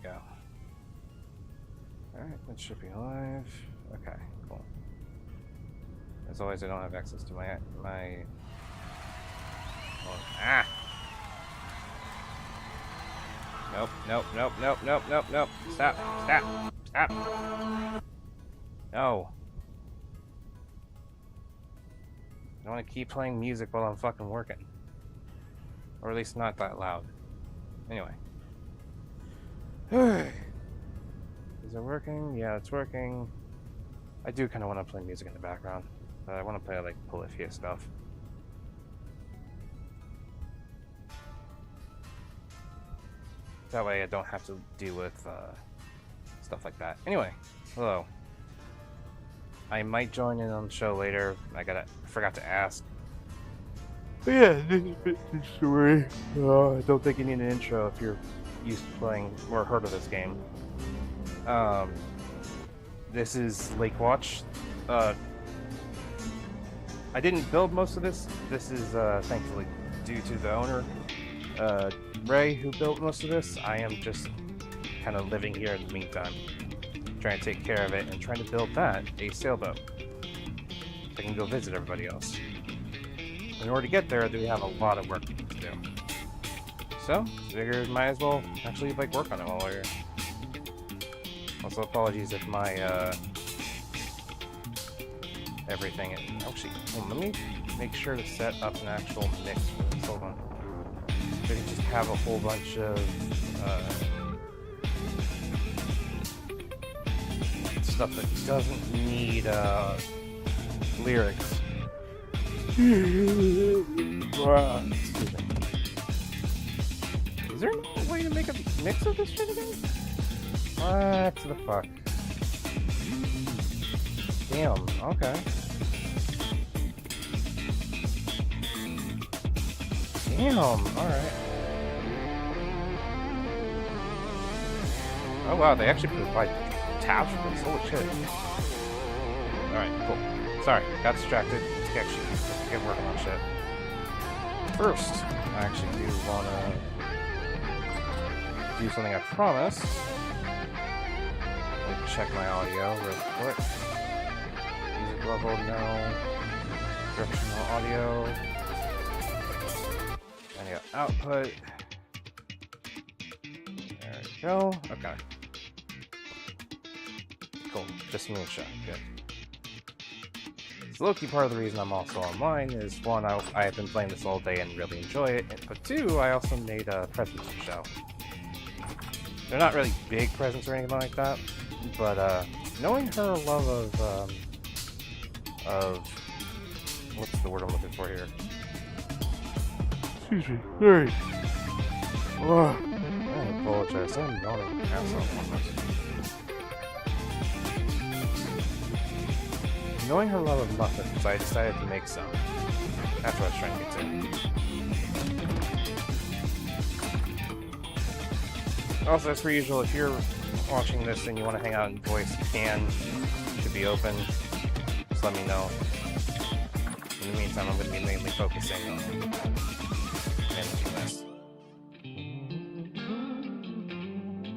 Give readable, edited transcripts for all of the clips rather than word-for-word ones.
go. Alright, that should be live. Okay, cool. As always, I don't have access to my... Oh, ah! Nope, nope, nope, nope, nope, nope, nope. Stop, stop, stop! No. I don't want to keep playing music while I'm fucking working. Or at least not that loud. Anyway. Is it working? Yeah, it's working. I do kind of want to play music in the background. But I want to play, like, Polyphia stuff. That way I don't have to deal with stuff like that. Anyway, hello. I might join in on the show later. I forgot to ask. But yeah, this is the story. I don't think you need an intro if you're used to playing or heard of this game. This is Lake Watch. I didn't build most of this. This is thankfully due to the owner, Ray, who built most of this. I am just kind of living here in the meantime, trying to take care of it and trying to build that a sailboat so I can go visit everybody else. In order to get there, I do have a lot of work to do. So, figured might as well actually like work on it while we're here. Also, apologies if my everything. Actually, let me make sure to set up an actual mix for this. Hold on. So we can just have a whole bunch of stuff that doesn't need lyrics. Excuse me. Is there no way to make a mix of this shit again? What the fuck? Damn, okay. Damn, alright. Oh wow, they actually provide tabs for this, holy shit. Alright, cool. Sorry, got distracted. Let's actually get working on shit. First, I actually do wanna do something I promised. Let me check my audio real quick. Music level, no. Directional audio. And I got output. There we go. Okay. Cool. Just me and Shaq. Good. So low-key part of the reason I'm also online is, one, I have been playing this all day and really enjoy it, but two, I also made presents to show. They're not really big presents or anything like that, but knowing her love of what's the word I'm looking for here? Excuse me, sorry. I apologize. I'm not an asshole on this. Knowing her love of muffins, I decided to make some. That's what I was trying to get to. Also, as per usual, if you're watching this and you want to hang out in voice, you can. It should be open. Just let me know. In the meantime, I'm going to be mainly focusing on managing this.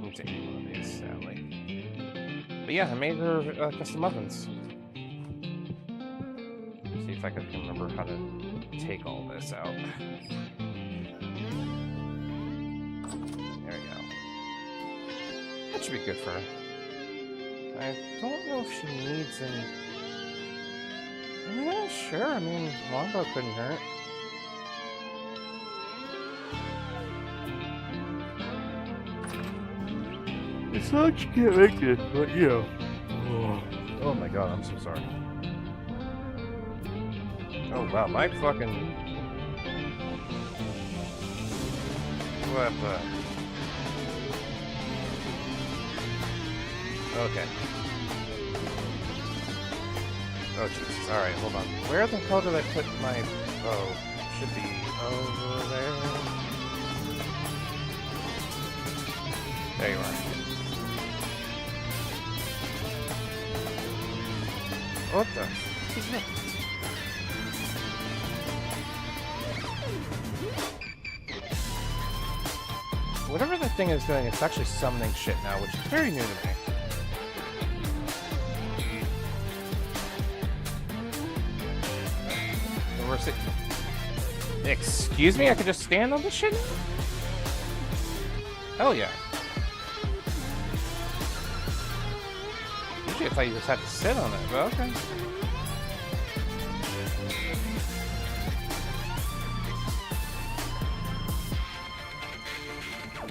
I'm taking one of these, sadly. But yeah, I made her custom muffins. See if I can remember how to take all this out. There we go. That should be good for her. I don't know if she needs any... Yeah, sure, I mean, longbow couldn't hurt. It's not like you can't make it, but you know. Oh my god, I'm so sorry. Oh wow, my fucking... What the... Okay. Oh Jesus, alright, hold on. Where the hell did I put my... Oh, should be over there. There you are. What the... Whatever the thing is doing, it's actually summoning shit now, which is very new to me. Excuse me, I could just stand on this shit now? Hell yeah. Usually I thought you just had to sit on it, but okay.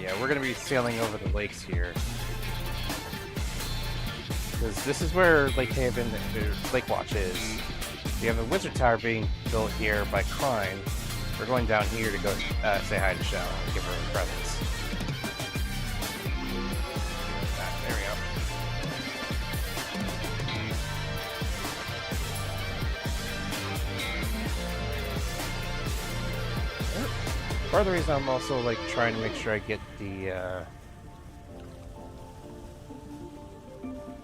Yeah, we're gonna be sailing over the lakes here. Because this is where Lake Haven, Lake Watch is. We have a wizard tower being built here by Klein. We're going down here to go say hi to Shell and give her a presents. There we go. Part of the reason I'm also like trying to make sure I get the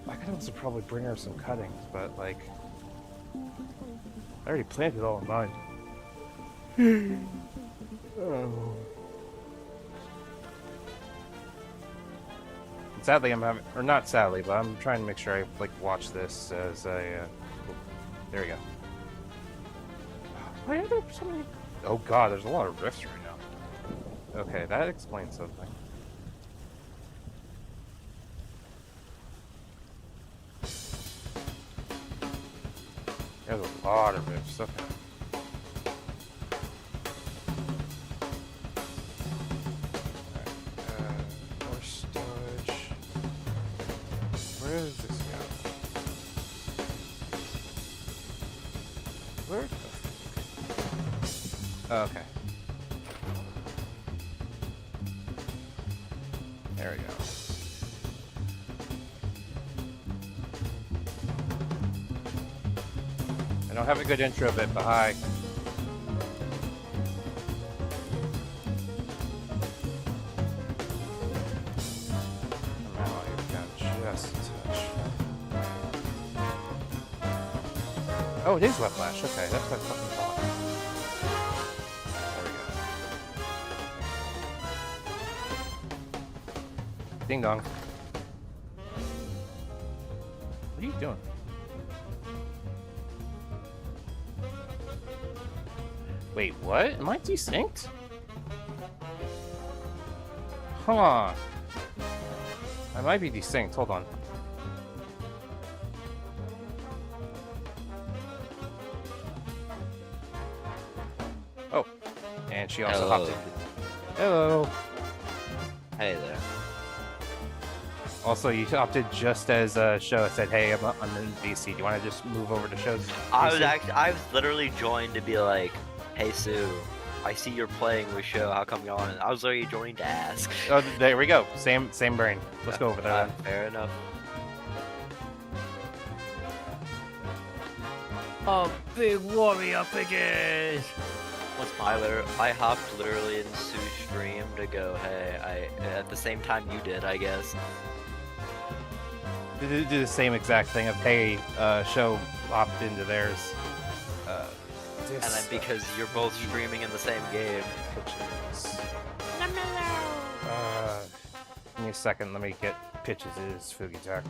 I could also probably bring her some cuttings, but like I already planted all of mine. Oh. Sadly, I'm having, or not sadly, but I'm trying to make sure I like watch this as I. There we go. Why are there so many? Oh god, there's a lot of rifts right now. Okay, that explains something. There's a lot of rifts. Okay. Where is this guy? Where the oh, okay. There we go. I don't have a good intro of it, but hi. Oh, it is Wet Flash. Okay, that's what I fucking thought. There we go. Ding dong. What are you doing? Wait, what? Am I desynced? Huh. I might be desynced. Hold on. Oh, and she also hopped in. Hello. Hey there. Also, you opted just as Show said, "Hey, I'm in VC. Do you want to just move over to Show's?" I was literally joined to be like, "Hey Sue, I see you're playing with Show. How come you're on?" I was already joined to ask. Oh, there we go. Same brain. Let's go over there. Fair enough. A big warrior biggest. What's I hopped literally in Sue's stream to go, hey, at the same time you did, I guess. Do the same exact thing of, hey, Show opted into theirs. And then because you're both streaming in the same game. Give me a second. Let me get pitches. Fugi Tech.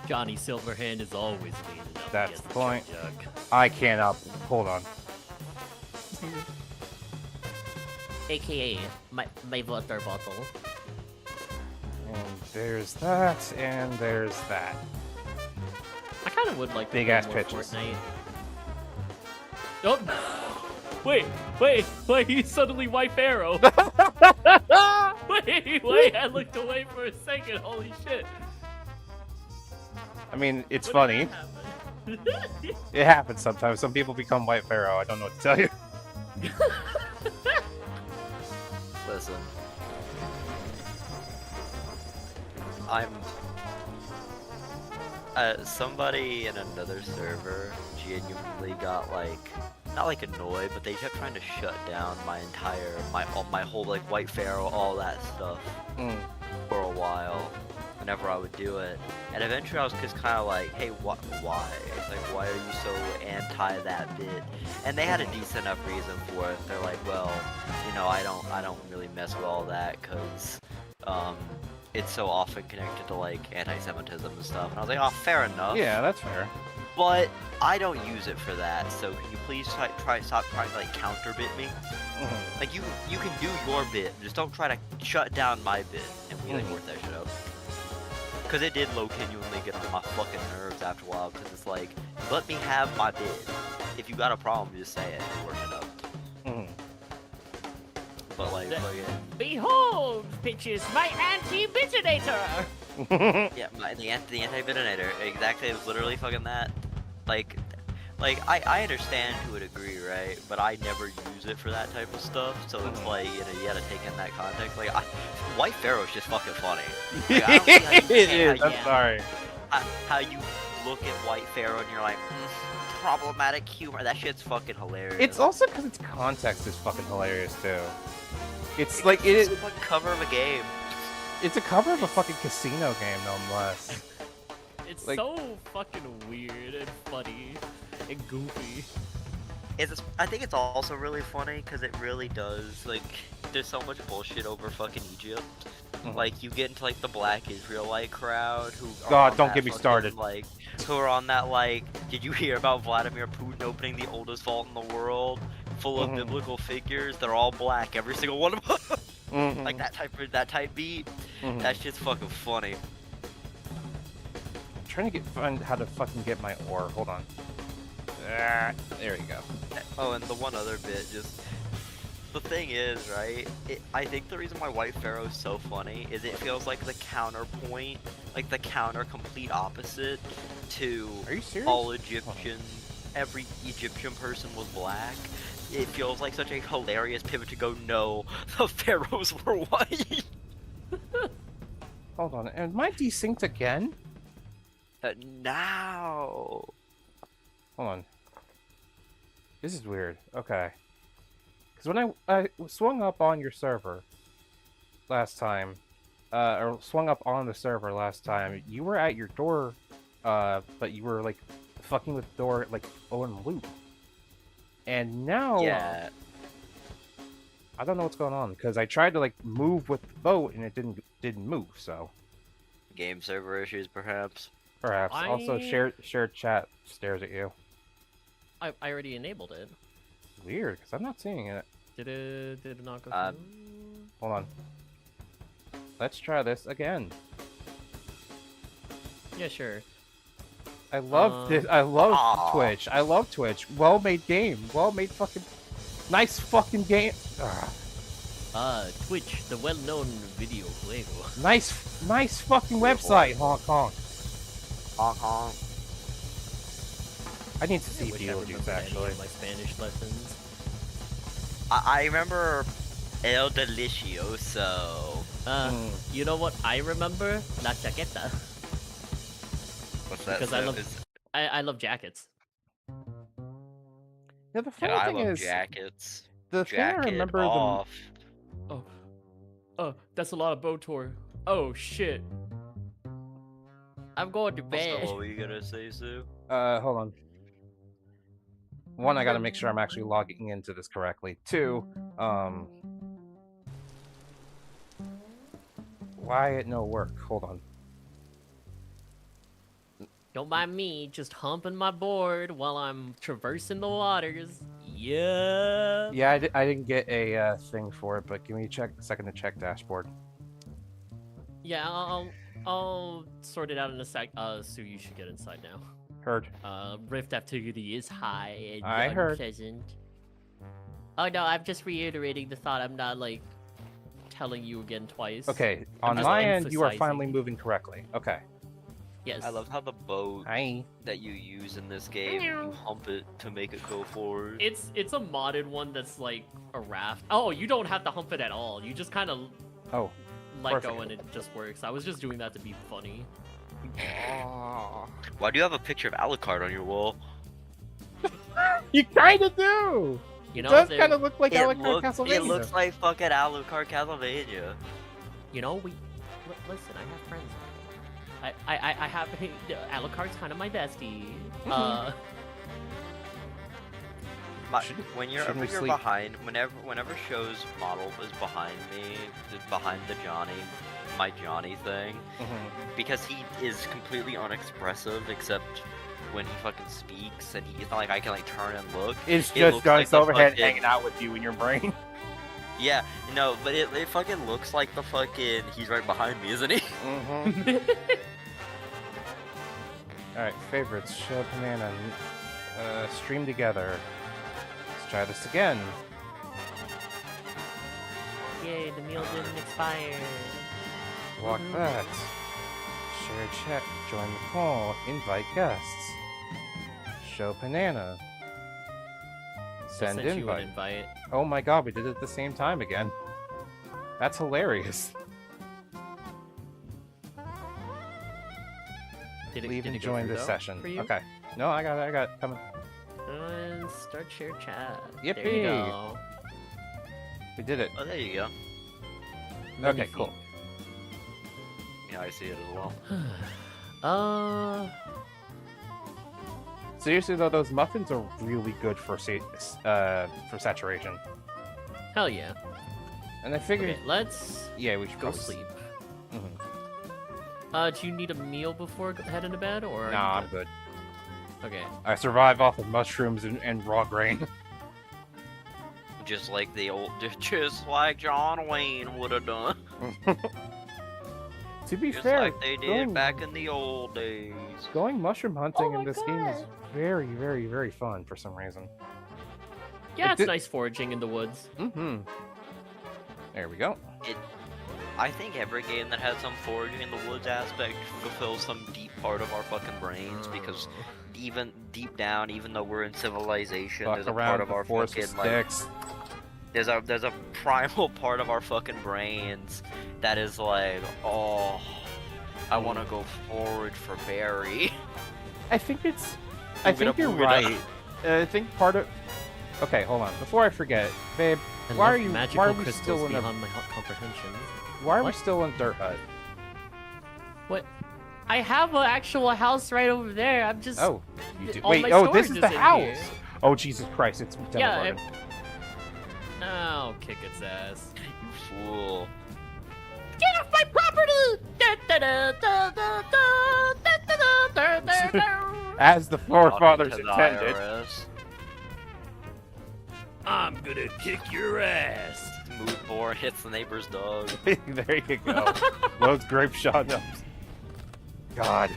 Johnny Silverhand is always leaning up. That's the point. Jug. I cannot. Hold on. AKA my water bottle. And there's that, and there's that. I kind of would like Big to play ass more pitches. Fortnite. Oh, wait! He's suddenly White Pharaoh. wait! I looked away for a second. Holy shit! I mean, it's What funny. did that happen? It happens sometimes. Some people become White Pharaoh. I don't know what to tell you. Listen. I'm... somebody in another server genuinely got, like, not like annoyed, but they kept trying to shut down my whole, like, White Pharaoh, all that stuff for a while. And whenever I would do it. And eventually I was just kind of like, hey, why? Like, why are you so anti that bit? And they had a decent enough reason for it. They're like, well, you know, I don't really mess with all that because it's so often connected to like anti-Semitism and stuff. And I was like, oh, fair enough. Yeah, that's fair. But I don't use it for that. So can you please stop trying to like counter bit me? Mhm. Like you can do your bit, just don't try to shut down my bit and we like work that shit out. Cause it did genuinely get on my fucking nerves after a while. Cause it's like, let me have my bit. If you got a problem, just say it and work it out. Mhm. But like, fucking, Behold, bitches, my anti-bitinator! yeah, the anti-bitinator, exactly. It was literally fucking that. Like I understand to a degree, right? But I never use it for that type of stuff. So it's like, you know, you gotta take in that context. Like, White Pharaoh's just fucking funny. Like, I don't see how you It can't- is. I'm sorry. how you look at White Pharaoh and you're like, problematic humor. That shit's fucking hilarious. It's also because its context is fucking hilarious too. It's like it It's is. a fucking cover of a game. It's a cover of a fucking casino game, nonetheless. It's Like- so fucking weird and funny and goofy. I think it's also really funny because it really does, like, there's so much bullshit over fucking Egypt. Mhm. Like, you get into, like, the Black Israelite crowd who are God, on don't that get me fucking, started. Like, who are on that, like, did you hear about Vladimir Putin opening the oldest vault in the world? Full of Mhm. biblical figures, they're all black, every single one of them. Mhm. Like, that type beat, Mhm. that shit's fucking funny. I'm trying to find how to fucking get my ore. Hold on. There you go. Oh, and the one other bit, just the thing is, right? I think the reason why White Pharaoh is so funny is it feels like the counterpoint, like the complete opposite to Are you serious? all Egyptian. Every Egyptian person was black. It feels like such a hilarious pivot to go, no, the pharaohs were white. Hold on. Am I desynced again? Now. Hold on. This is weird. Okay. Because when I swung up on your server last time, or swung up on the server last time, you were at your door, but you were like fucking with the door like on loop. And now, Yeah. I don't know what's going on because I tried to like move with the boat and it didn't move. So Game server issues, perhaps. perhaps also I- shared chat stares at you. I already enabled it. Weird because I'm not seeing it. Did it not go Uh, through? Hold on. Let's try this again. Yeah, sure. I love this. I love Aw. Twitch. I love Twitch. Well made game. Well made fucking. Nice fucking game. Twitch, the well-known video juego. Nice fucking website, Hong Kong. Hong Kong. I need to see wish I Beetlejuice remembered any actually. of my Spanish lessons. I remember El Delicioso. You know what I remember? La chaqueta. What's that? Because I stuff? love- It's- I love jackets. Yeah, the funny Yeah, I thing love is, jackets. the thing I Jacket remember off. Oh, that's a lot of BOTOR. Oh shit. I'm going to Also, bed. what were you gonna say, Sue? hold on. One, I gotta make sure I'm actually logging into this correctly. Two, why it no work? Hold on. Don't mind me just humping my board while I'm traversing the waters. Yeah. Yeah, I didn't get a thing for it, but give me a second to check dashboard. Yeah, I'll sort it out in a sec. So you should get inside now. Heard. Rift activity is high and I heard. unpleasant. Oh no, I'm just reiterating the thought. I'm not like telling you again twice. Okay, I'm on just my end, you are emphasizing. finally moving correctly. Okay. Yes. I love how the boat Hi. that you use in this game, you hump it to make it go forward. It's a modded one that's like a raft. Oh, you don't have to hump it at all. You just kind of Oh. let go perfect. and it just works. I was just doing that to be funny. Why do you have a picture of Alucard on your wall? You kind of do. You It know, does there- kind of look like Alucard it Castlevania. looks like fucking Alucard Castlevania. you know, listen. I have friends. I have Alucard's kind of my bestie. Shouldn't we You're sleep? behind, whenever show's model is behind me, behind the my Johnny thing, because he is completely unexpressive except when he fucking speaks, and it's not like I can like turn and look. It's It just looks Johnny like the Silverhead fucking- hanging out with you in your brain. Yeah, no, but it fucking looks like the fucking he's right behind me, isn't he? Alright, favorites. Show Banana. Stream together. Let's try this again. Yay, the meal didn't expire. Walk that. Share chat. Join the call. Invite guests. Show Banana. Send Sent you an invite. invite. Oh my god, we did it at the same time again. That's hilarious. Did Leave did and it go join through this though, session. for you? Okay. No, I got it coming. And start share chat. There Yippee. you go. We did it. Oh, there you go. Okay, cool. Yeah, I see it as well. Seriously though, those muffins are really good for saturation. Hell yeah. And I figured, Okay, let's yeah, we should go probably sleep. Mhm. Do you need a meal before heading to bed, or? are Nah, you I'm good. Okay. I survive off of mushrooms and raw grain. Just like just like John Wayne would have done. To be Just fair, like they did going, back in the old days. going mushroom hunting Oh in my this game is God. very, very, very fun for some reason. Yeah, It it's did- nice foraging in the woods. There we go. I think every game that has some foraging in the woods aspect fulfills some deep part of our fucking brains, because even deep down, even though we're in civilization, Fuck there's a around part of the our forest with fucking like sticks. there's a primal part of our fucking brains that is like, oh, I want to go forage for berry. I think you're Move it up, move it up. right. I think part of. Okay, hold on. Before I forget, babe, I why love are you? magical Why are we crystals still in a? beyond my comprehension? Why are we What? still in Dirt Hut? What? I have an actual house right over there. I'm just. Oh, you do. all Wait. my Oh, this storage is the is in house. here. Oh, Jesus Christ! It's Demo Yeah, Garden. Oh, kick its ass. You fool. Get off my property! Da, da, da, da, da, da, da, da, da, da, da. As the forefathers Talking to the intended. IRS. I'm gonna kick your ass. Mood board hits the neighbor's dog. There you go. Those grape shotguns. God.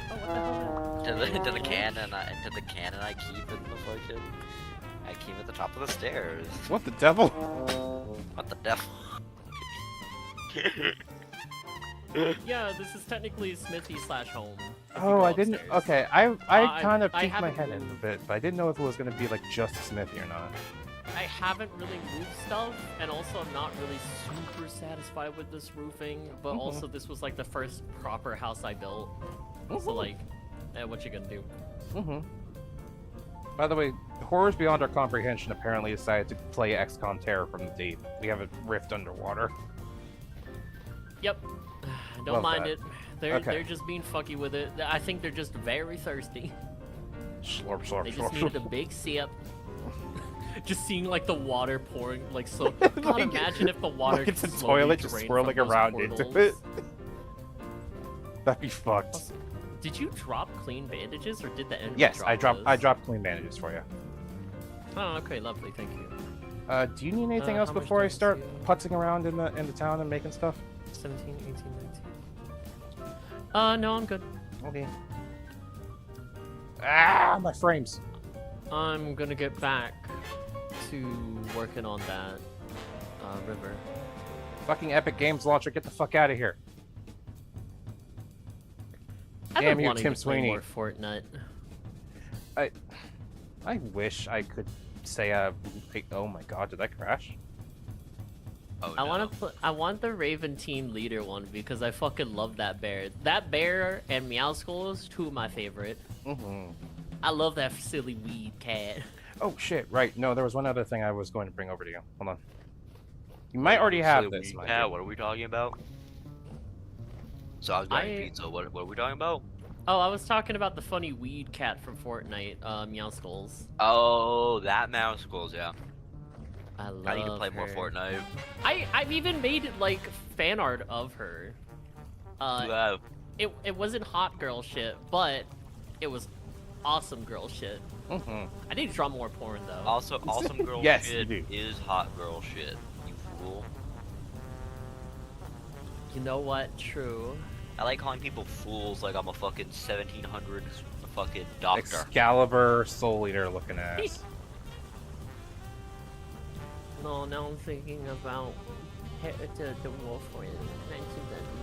To the cannon, I keep in the fucking. I keep at the top of the stairs. What the devil? What the devil? Yeah, this is technically smithy slash home. if you Oh, go I didn't. upstairs. Okay, I kind of I peeked my haven't head in a bit, but I didn't know if it was gonna be like just a smithy or not. I haven't really moved stuff, and also I'm not really super satisfied with this roofing. But also, this was like the first proper house I built. So like, what you gonna do? By the way, Horrors Beyond Our Comprehension apparently decided to play XCOM Terror from the deep. We have a rift underwater. Yep. Don't Love mind that. it. They're Okay. they're just being fucky with it. I think they're just very thirsty. Slurp, slurp, They slurp, just needed a slurp. big sip. Just seeing like the water pouring like so. God, Like- imagine if the water like it's a slowly toilet just drained swirling from those around into portals. it. That'd be fucked. Did you drop clean bandages or did the enemy Yes, drop I those? dropped clean bandages for you. Oh, okay, lovely, thank you. Do you need anything else how much before I does start you- putzing around in the town and making stuff? 17, 18, 19. No, I'm good. Okay. Ah, my frames. I'm gonna get back to working on that river. Fucking Epic Games launcher, get the fuck out of here. I've Damn been you, wanting Tim to play Sweeney. more Fortnite. I wish I could say like, oh my god, did I crash? Oh, I want the Raven team leader one because I fucking love that bear. That bear and Meowskull is two of my favorite. I love that silly weed cat. Oh shit, right. No, there was one other thing I was going to bring over to you. Hold on. You might already have this. mind Yeah, you. what are we talking about? So I was getting pizza. What are we talking about? Oh, I was talking about the funny weed cat from Fortnite, Meowskulls. Oh, that Mousecles, yeah. I love I need to play more her. Fortnite. I've even made like fan art of her. Wow. It wasn't hot girl shit, but it was awesome girl shit. I need to draw more porn though. Also, awesome girl Yes, shit you do. is hot girl shit. You fool. You know what? True. I like calling people fools like I'm a fucking 1700s fucking doctor. Excalibur, Soul Eater looking ass. No, now I'm thinking about the wolf in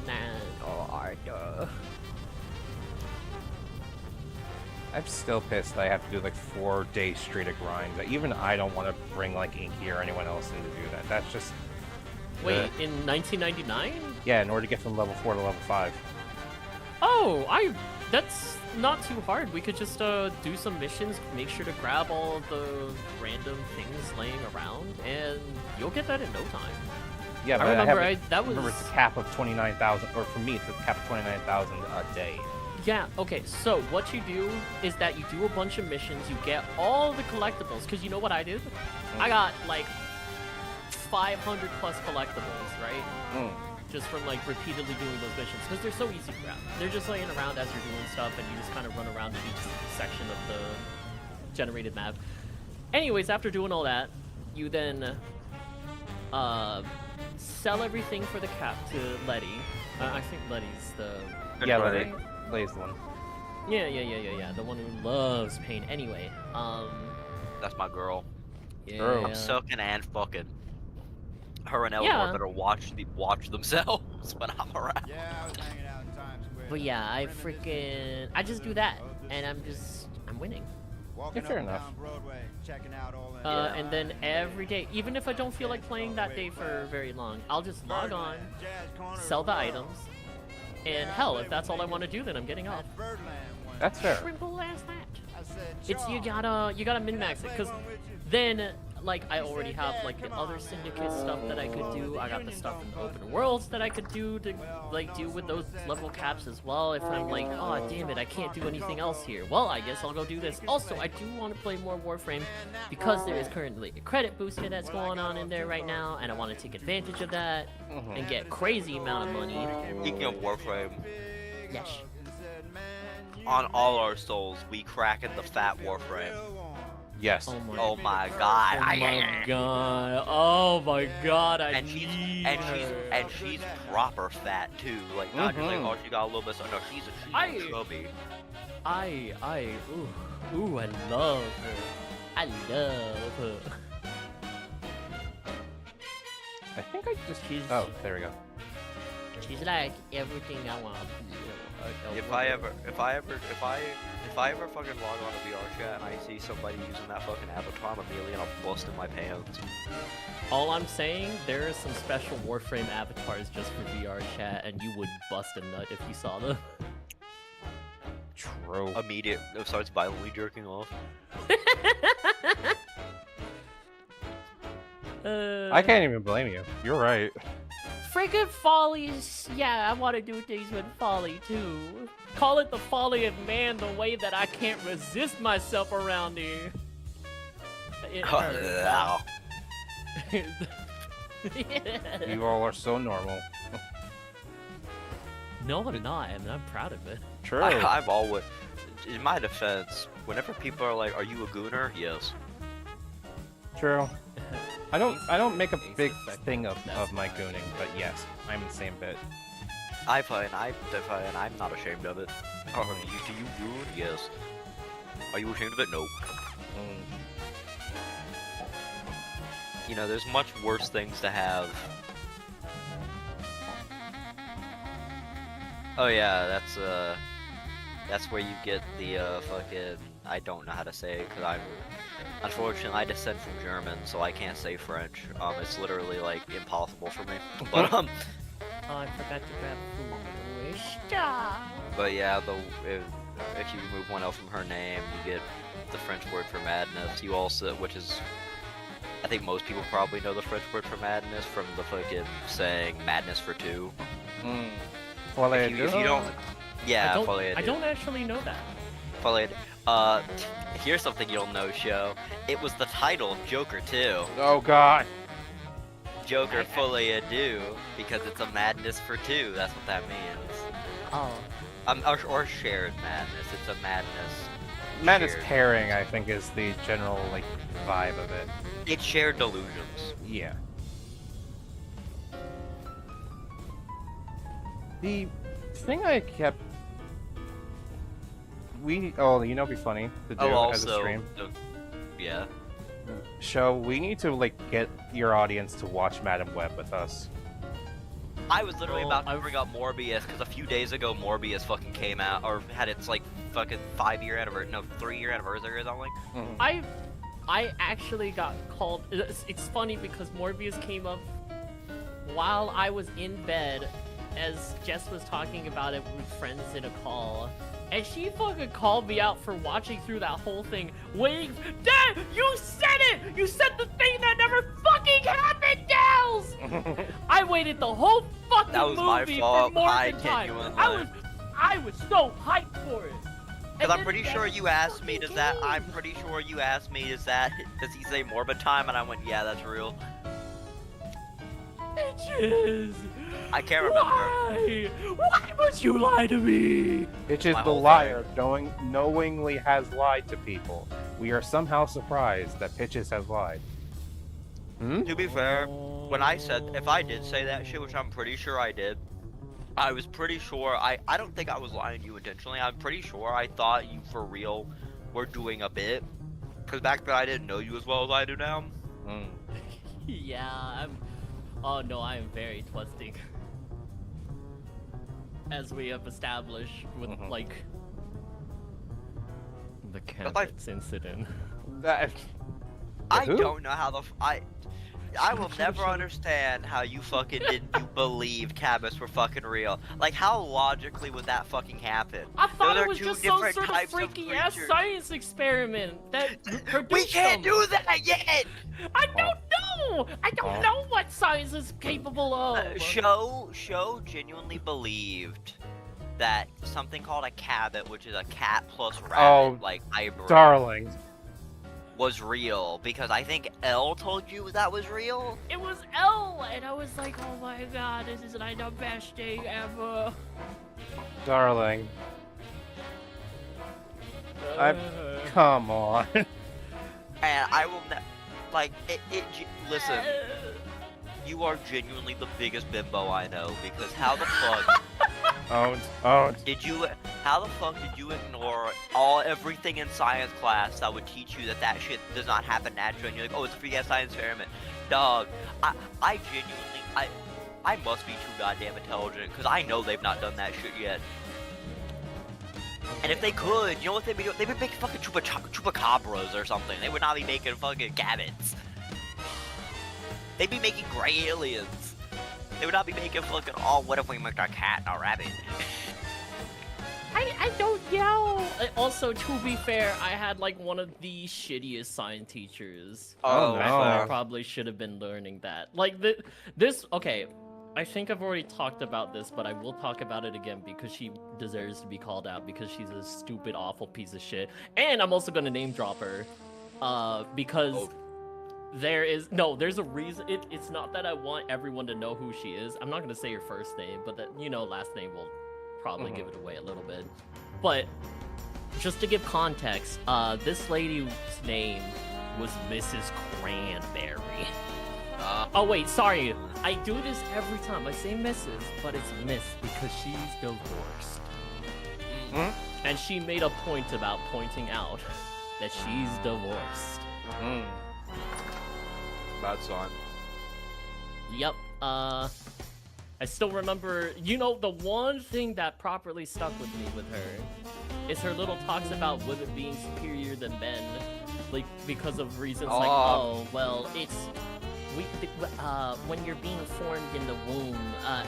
1999 or Arthur. I'm still pissed that I have to do like 4 days straight of grind. That even I don't want to bring like Inky or anyone else in to do that. That's just Wait, in 1999? yeah. In order to get from level 4 to level 5. Oh, that's not too hard. We could just do some missions, make sure to grab all of the random things laying around, and you'll get that in no time. Yeah, but I remember I remember it's a cap of 29,000, or for me it's a cap of 29,000 a day. Yeah, okay, so what you do is that you do a bunch of missions, you get all the collectibles, because you know what I did? I got like 500 plus collectibles, right? Just from like repeatedly doing those missions, because they're so easy to grab. They're just laying around as you're doing stuff, and you just kind of run around in each section of the generated map. Anyways, after doing all that, you then sell everything for the cap to Letty. I think Letty's the... Yeah, Letty. Letty's the one. Yeah, the one who loves pain. Anyway, That's my girl. yeah. I'm sucking and fucking. Her and Yeah. Eleanor better watch themselves when I'm around. Yeah, I was hanging out in Times Square. But yeah, I just do that, and I'm winning. Walking Yeah, fair up and enough. down Broadway, checking out all the And then every day, even if I don't feel like playing that day for very long, I'll just log on, sell the items, and hell, if that's all I want to do, then I'm getting off. That's fair. Simple as that. It's you gotta min-max it, cause then like I already have like the other syndicate stuff that I could do. I got the stuff in open worlds that I could do to like deal with those level caps as well. If I'm like, oh damn it, I can't do anything else here. Well, I guess I'll go do this. Also, I do want to play more Warframe because there is currently a credit booster that's going on in there right now, and I want to take advantage of that and get crazy amount of money. Speaking of Warframe, Yes. on all our souls, we cracking the fat Warframe. Yes. Oh my god. Oh my god. Oh my god. I And need her. she's proper fat too. Like not just like, oh, she got a little bit. No, she's chubby. Ooh, I love her. I love her. I think I just. She's- Oh, there we go. She's like everything I want. If I ever fucking log on to VR chat and I see somebody using that fucking avatar, I'm immediately gonna bust in my pants. All I'm saying, there are some special Warframe avatars just for VR chat, and you would bust a nut if you saw them. True. Immediate starts violently jerking off. I can't even blame you. You're right. Friggin' follies. Yeah, I want to do things with folly too. Call it the folly of man, the way that I can't resist myself around here. It hurts. You all are so normal. No, I'm not, and I'm proud of it. True. I've always, in my defense, whenever people are like, "Are you a gooner?" Yes. True. I don't make a big thing of my gooning, but yes, I'm the same bit. I'm not ashamed of it. Oh, do you goon? Yes. Are you ashamed of it? No. You know, there's much worse things to have. Oh yeah, that's where you get the fucking. I don't know how to say it because unfortunately I descend from German, so I can't say French. It's literally like impossible for me. But Oh, I forgot to grab food. Stop. But yeah, if you remove one L from her name, you get the French word for madness. You also, which is, I think most people probably know the French word for madness from the fucking saying madness for two. Well, If you don't, yeah, I don't actually know that. Folie. Here's something you'll know, show. It was the title Joker 2. Oh God. Joker Folie à Deux, because it's a madness for two. That's what that means. Oh. Or shared madness. It's a madness. Madness shared. pairing, I think, is the general like vibe of it. It's shared delusions. Yeah. The thing I kept you know, it'd be funny to do Oh, as a also, stream yeah. show. We need to like get your audience to watch Madam Web with us. I was literally Well, about to I've- bring up Morbius because a few days ago Morbius fucking came out, or had its like fucking 3-year anniversary or something. I actually got called. It's funny because Morbius came up while I was in bed, as Jess was talking about it with friends in a call, and she fucking called me out for watching through that whole thing. Waiting, Dad, you said it! You said the thing that never fucking happened, Dales! I waited the whole fucking That was my movie fault. for more I than time. genuinely- I was so hyped for it. Because I'm And pretty then sure that you asked me, fucking does he say morbid time? And I went, yeah, that's real. Bitches! I can't remember. Why? Why would you lie to me? Which is My the whole liar knowingly has lied to people. We are somehow surprised that Pitches has lied. Hmm? To be fair, when I said, if I did say that shit, which I'm pretty sure I did, I was pretty sure, I don't think I was lying to you intentionally. I'm pretty sure I thought you for real were doing a bit. Because back then I didn't know you as well as I do now. Mm. Yeah, oh no, I am very twisting. As we have established with, Mhm. like, the But, like- Campbell's incident. That, I who? don't know how I will never understand how you fucking you believed Cabas were fucking real. Like, how logically would that fucking happen? I thought Those it are was two just some different sort of types of freaky ass creatures. science experiment that produced We can't them. do that yet! I don't know! I don't know what science is capable of! Show genuinely believed that something called a cabot, which is a cat plus rabbit, Oh, like hybrid, darling. was real. Because I think Elle told you that was real. It was Elle, and I was like, oh my god, this is like the best thing ever. Darling. Uh, Come on. And I will like listen. You are genuinely the biggest bimbo I know, because how the fuck Owned. how the fuck did you ignore everything in science class that would teach you that shit does not happen naturally, and you're like, oh, it's a free ass science experiment. Dog, I genuinely, I must be too goddamn intelligent, because I know they've not done that shit yet. And if they could, you know what they'd be doing? They'd be making fucking chupacabras or something. They would not be making fucking gabots. They'd be making gray aliens. They would not be making fucking, oh, what if we make a cat and a rabbit? I don't yell. Also, to be fair, I had like one of the shittiest science teachers. Oh, I no. probably should have been learning that. Like okay. I think I've already talked about this, but I will talk about it again because she deserves to be called out because she's a stupid, awful piece of shit. And I'm also gonna name drop her, because there's a reason. It's not that I want everyone to know who she is. I'm not gonna say her first name, but that last name will probably give it away a little bit. But just to give context, this lady's name was Mrs. Cranberry. Oh wait, sorry. I do this every time. I say Mrs., but it's Miss because she's divorced. Hmm? And she made a point about pointing out that she's divorced. Mm. Bad sign. Yep. I still remember, the one thing that properly stuck with me with her is her little talks about women being superior than men, like because of reasons like, oh, well, it's when you're being formed in the womb,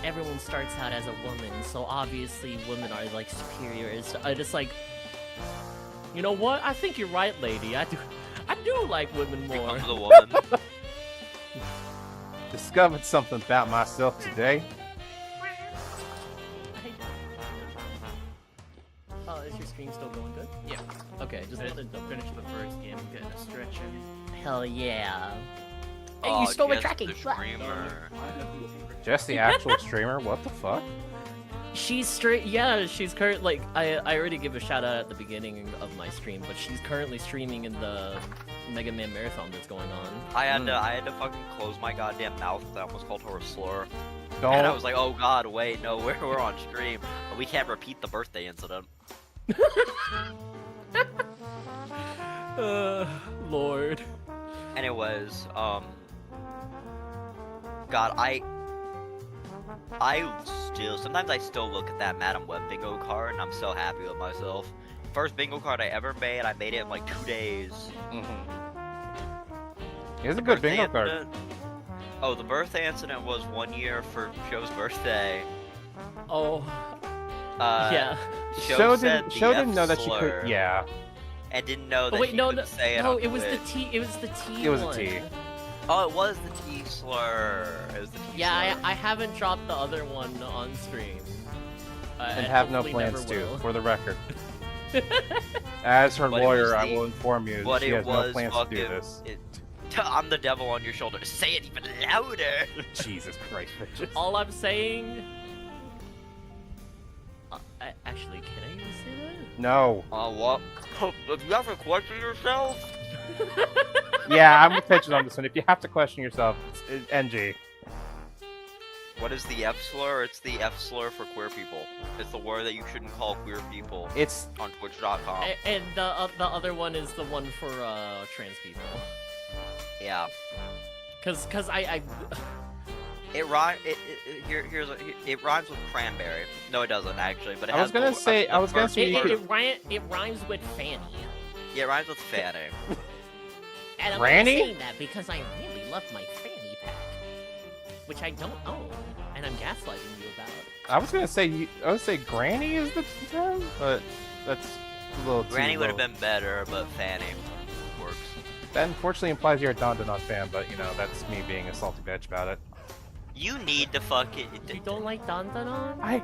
everyone starts out as a woman, so obviously women are like superior. I just like, you know what? I think you're right, lady. I do like women more. Becomes a woman. Discovered something about myself today. Is your stream still going good? Yeah. Okay, just wanted to Finish the first game, getting a stretch in. Hell yeah. Hey, Oh, you stole my Jess tracking. the streamer. Just the actual streamer? What the fuck? She's straight. Yeah, she's current. Like I already give a shout out at the beginning of my stream, but she's currently streaming in the Mega Man marathon that's going on. I had to fucking close my goddamn mouth. I almost called her a slur. Don't. And I was like, oh god, wait, no, we're on stream. But we can't repeat the birthday incident. Lord. And it was, God, sometimes I still look at that Madam Web bingo card and I'm so happy with myself. First bingo card I ever made, I made it in like 2 days. It's a good bingo card. Incident- Oh, the birthday incident was 1 year for Show's birthday. Oh. Uh, Yeah. Show said didn't, the Show F didn't know that she slur could. Yeah. And didn't know that Oh wait, she no, couldn't say it no, on it was the Twitch. T. It was the T. It was a one. T. Oh, it was the T slur. It was the T Yeah, slur. I haven't dropped the other one on stream. And have no hopefully plans never to, will. for the record. As her But it was lawyer, I the- will inform you But she it has no was plans to do fucking. this. I'm the devil on your shoulder. Say it even louder. Jesus Christ, bitches. All I'm saying. Actually, can I even say that? No. What? If you have to question yourself. Yeah, I'm with Pitches on this one. If you have to question yourself, it's NG. What is the F slur? It's the F slur for queer people. It's the word that you shouldn't call queer people It's on Twitch.com. And the other one is the one for trans people. Yeah. Cause It rhymes. It rhymes with cranberry. No, it doesn't actually. But it I has was gonna the- say- the I was gonna first say you word. could- it rhymes with Fanny. Yeah, it rhymes with fanny. And I'm Granny? only saying that because I really love my fanny pack, which I don't own, and I'm gaslighting you about. I was gonna say I would say Granny is the term, but that's a little too Granny would have low. been better, but fanny works. That unfortunately implies you're a Don Don fan, but you know that's me being a salty bitch about it. You need to fucking. You don't like Don Don?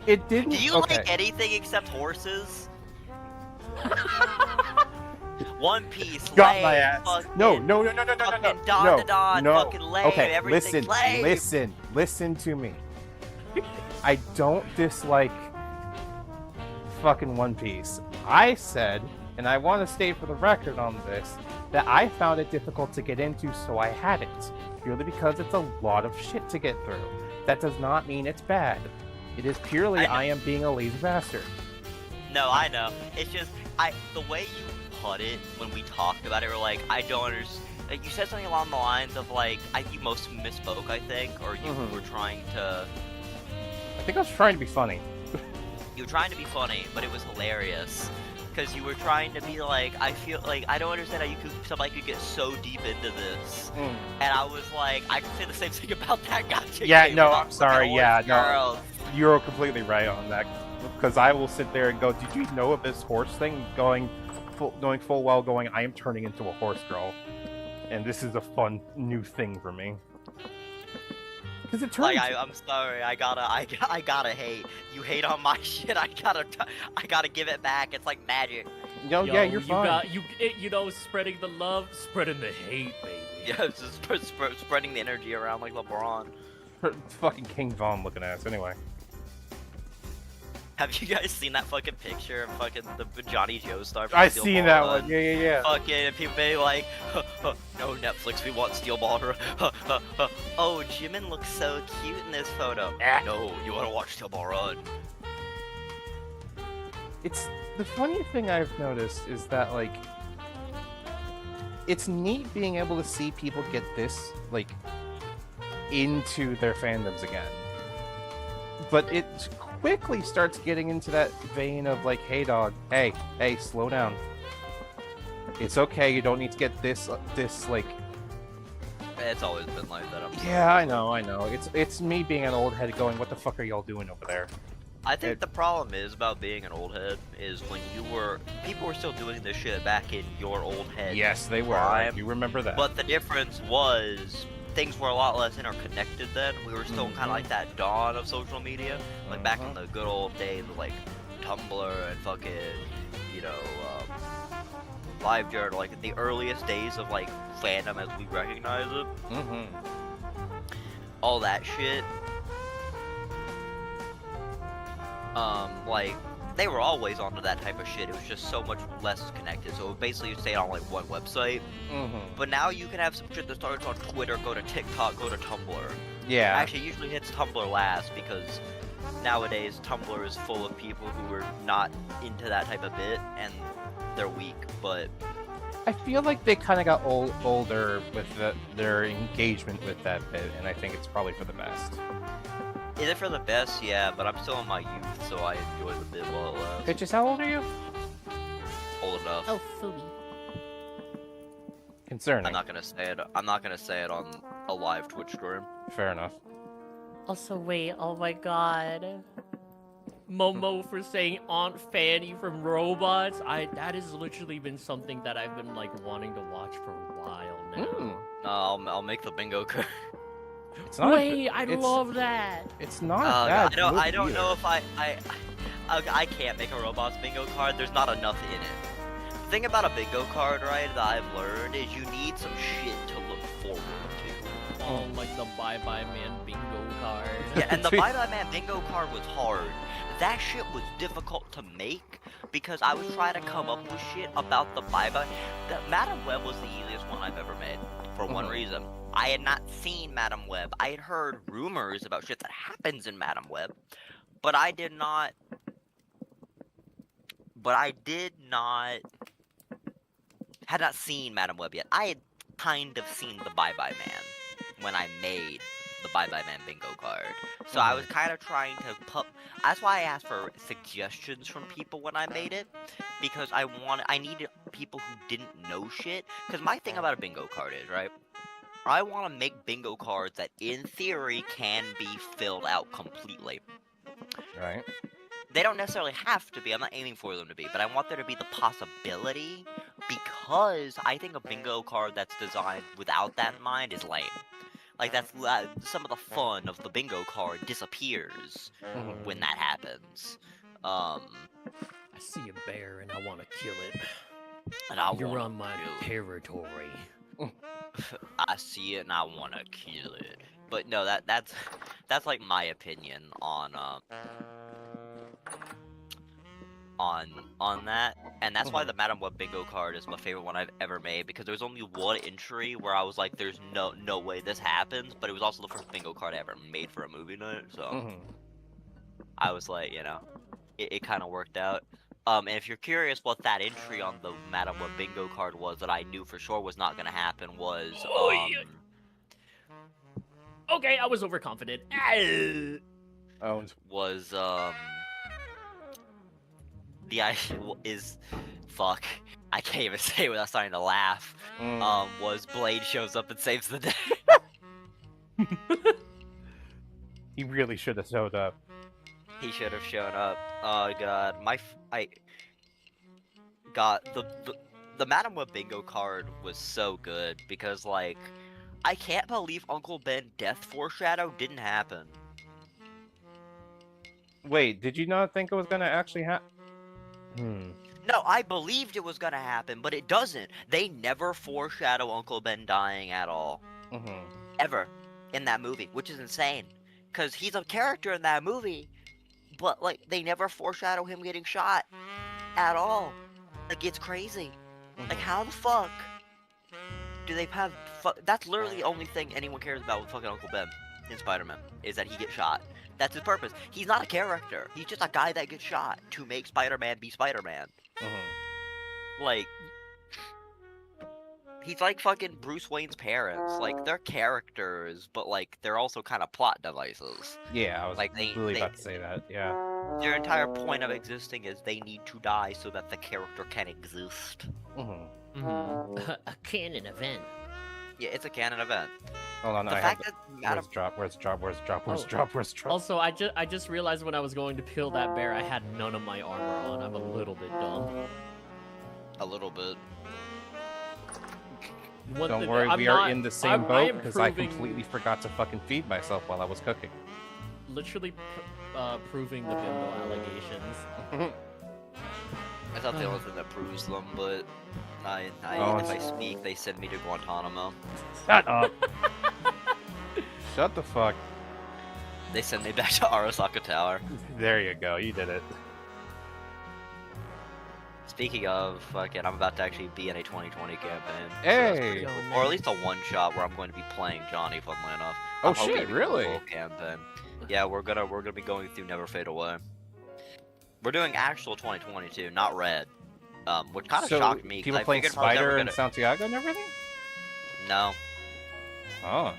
It didn't. Do you okay. like anything except horses? One Piece, Got lame, my ass. fucking- No. fucking Don to Don, no. fucking lame, Okay, everything's lame. listen to me. I don't dislike fucking One Piece. I said, and I want to state for the record on this, that I found it difficult to get into, so I hadn't. Purely because it's a lot of shit to get through. That does not mean it's bad. It is purely I know. I am being a lazy bastard. No, I know. It's just the way you put it when we talked about it, we're like, I don't understand. Like, you said something along the lines of like, you most misspoke, I think, or you Mhm. were trying to. I think I was trying to be funny. You were trying to be funny, but it was hilarious. Because you were trying to be like, I feel like I don't understand how somebody could get so deep into this. And I was like, I can say the same thing about that gotcha. Yeah, game no, about I'm sorry, fucking yeah, horse no. girls. You're completely right on that. Because I will sit there and go, did you know of this horse thing? Knowing full well going, I am turning into a horse girl. And this is a fun new thing for me. Because it turns... Like, I'm sorry, I gotta hate. You hate on my shit, I gotta give it back. It's like magic. No, Yo, yeah, you're fine. you know, spreading the love, spreading the hate, baby. Yeah, it's just spreading the energy around like LeBron. Fucking King Von looking ass, anyway. Have you guys seen that fucking picture of fucking the Johnny Joestar? from I've Steel seen Ball that Run? one, yeah. Fucking people be like, no Netflix, we want Steel Ball Run. Oh, Jimin looks so cute in this photo. No, you wanna watch Steel Ball Run. It's... The funny thing I've noticed is that, like... It's neat being able to see people get this, like, into their fandoms again. But it quickly starts getting into that vein of like, hey dog, hey, slow down. It's okay, you don't need to get this like... It's always been like that. Yeah, I know. It's me being an old head going, what the fuck are y'all doing over there? I think the problem is about being an old head is when people were still doing this shit back in your old head. Yes, they were. prime, You remember that. But the difference was things were a lot less interconnected then. We were still kind of like that dawn of social media, like back in the good old days of like Tumblr and fucking, you know, LiveJournal, like the earliest days of like fandom as we recognize it. All that shit. Like, they were always onto that type of shit. It was just so much less connected. So basically, you stayed on like one website. But now you can have some shit that starts on Twitter, go to TikTok, go to Tumblr. Yeah. Actually, usually hits Tumblr last because nowadays Tumblr is full of people who are not into that type of bit and they're weak. But I feel like they kind of got older with their engagement with that bit, and I think it's probably for the best. is it for the best? Yeah, but I'm still in my youth, so I enjoy the bit while it lasts. Bitches, how old are you? Old enough. Oh, Phoebe. Concerning. I'm not gonna say it. I'm not gonna say it on a live Twitch stream. Fair enough. Also, wait, oh my god. Momo for saying Aunt Fanny from Robots. That has literally been something that I've been like wanting to watch for a while now. No, I'll make the bingo card. It's not. Wait, I love that. It's not a bad I movie don't know either. if I can't make a Robots bingo card. There's not enough in it. The thing about a bingo card, right, that I've learned is you need some shit to look forward to. Oh, like the Bye Bye Man bingo card. Yeah, and the Bye Bye Man bingo card was hard. That shit was difficult to make because I was trying to come up with shit about the Bye Bye. The Madam Web was the easiest one I've ever made for one reason. I had not seen Madam Web. I had heard rumors about shit that happens in Madam Web, but I did not. Had not seen Madam Web yet. I had kind of seen the Bye Bye Man when I made the Bye Bye Man bingo card. So I was kind of trying to that's why I asked for suggestions from people when I made it, because I needed people who didn't know shit. Because my thing about a bingo card is, right, I want to make bingo cards that in theory can be filled out completely. Right. They don't necessarily have to be, I'm not aiming for them to be, but I want there to be the possibility, because I think a bingo card that's designed without that in mind is lame. Like, that's some of the fun of the bingo card disappears when that happens. I see a bear and I want to kill it. And I You're wanna on my kill territory. I see it and I want to kill it. But no, that's like my opinion on that, and that's why the Madam Web bingo card is my favorite one I've ever made, because there was only one entry where I was like, there's no way this happens, but it was also the first bingo card I ever made for a movie night, so I was like, you know, it kind of worked out. And if you're curious what that entry on the Madam Web bingo card was that I knew for sure was not gonna happen was Okay, I was overconfident. was the idea is fuck. I can't even say it without starting to laugh. Was Blade shows up and saves the day. He really should have showed up. He should have shown up. Oh god, I got the Madam Web bingo card was so good because like I can't believe Uncle Ben death foreshadow didn't happen. Wait, did you not think it was gonna actually happen? No, I believed it was gonna happen, but it doesn't. They never foreshadow Uncle Ben dying at all. Ever. In that movie, which is insane. Because he's a character in that movie, but, like, they never foreshadow him getting shot. At all. Like, it's crazy. Like, how the fuck do they have... That's literally the only thing anyone cares about with fucking Uncle Ben in Spider-Man, is that he gets shot. That's his purpose. He's not a character. He's just a guy that gets shot to make Spider-Man be Spider-Man. Like, he's like fucking Bruce Wayne's parents. Like, they're characters, but like, they're also kind of plot devices. Yeah, I was like, really about to say that, yeah. Their entire point of existing is they need to die so that the character can exist. A canon event. Yeah, it's a canon event. Hold on, The I fact have that where's drop? Where's drop? Where's drop? Where's Oh. drop? Where's drop? Also, I just realized when I was going to kill that bear, I had none of my armor on. I'm a little bit dumb. A little bit. Don't worry, we are in the same I boat am because I proving- completely forgot to fucking feed myself while I was cooking. Literally, proving the bimbo allegations. I thought the only thing that proves them, but Oh, if I speak, they send me to Guantanamo. Shut up. Shut the fuck. They send me back to Arasaka Tower. There you go. You did it. Speaking of, fucking, I'm about to actually be in a 2020 campaign. So that's Hey! pretty cool. Or at least a one-shot where I'm going to be playing Johnny, funnily enough. Oh, I'm hoping shit, to do a really? full campaign. Yeah, we're gonna be going through Never Fade Away. We're doing actual 2022, not Red. Which kind of So, shocked me. 'Cause people I playing figured I was never Spider and gonna... Santiago and everything? No, Oh.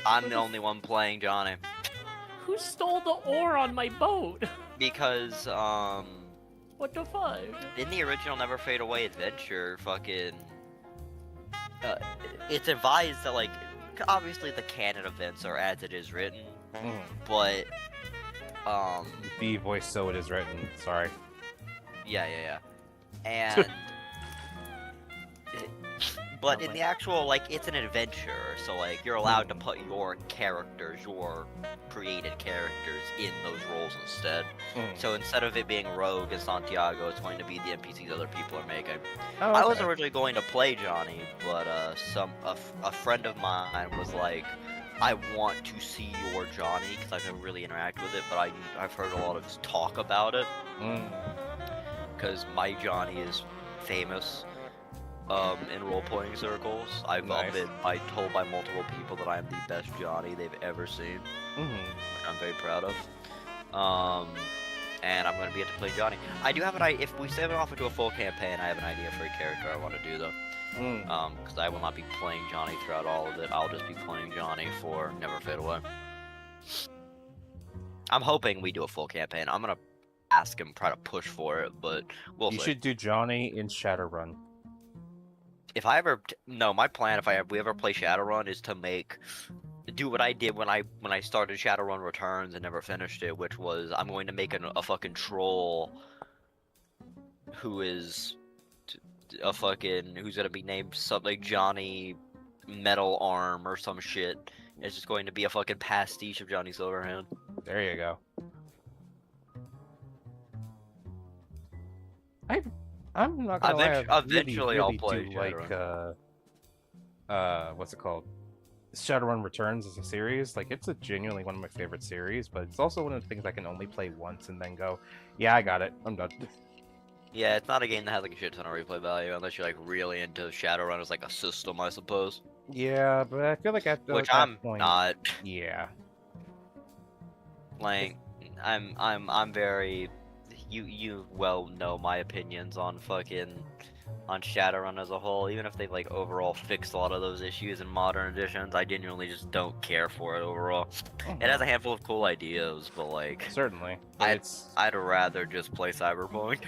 I'm the only one playing Johnny. Who stole the ore on my boat? Because, What the fuck? in the original Never Fade Away adventure, fucking... it's advised that, like, obviously the canon events are as it is written, but, The voice so it is written. Sorry. yeah. And... but in the actual, like, it's an adventure, so, like, you're allowed to put your characters, your created characters, in those roles instead. So instead of it being Rogue and Santiago, it's going to be the NPCs other people are making. Oh, I was okay. originally going to play Johnny, but a friend of mine was like, I want to see your Johnny because I can really interact with it, but I've heard a lot of talk about it because my Johnny is famous in role-playing circles. I've Nice. been told by multiple people that I am the best Johnny they've ever seen, which I'm very proud of. And I'm going to be able to play Johnny. I do have an idea. If we save it off into a full campaign, I have an idea for a character I want to do, though. Because I will not be playing Johnny throughout all of it. I'll just be playing Johnny for Never Fade Away. I'm hoping we do a full campaign. I'm going to ask him, try to push for it, but we'll You see. should do Johnny in Shadowrun. If I ever... No, my plan, if we ever play Shadowrun, is to do what I did when I started Shadowrun Returns and never finished it, which was I'm going to make a fucking troll who is who's gonna be named something like Johnny Metal Arm or some shit. It's just going to be a fucking pastiche of Johnny Silverhand. There you go. I'm not gonna lie. I Eventually I'll really play do like what's it called? Shadowrun Returns as a series. Like, it's genuinely one of my favorite series, but it's also one of the things I can only play once and then go, yeah, I got it, I'm done. Yeah, it's not a game that has like a shit ton of replay value unless you're like really into Shadowrun as like a system, I suppose. Yeah, but I feel like at Which that I'm point, not. Yeah. Like, I'm very. You well know my opinions on Shadowrun as a whole. Even if they've like overall fixed a lot of those issues in modern editions, I genuinely just don't care for it overall. It has a handful of cool ideas, but like Certainly. But I'd rather just play Cyberpunk.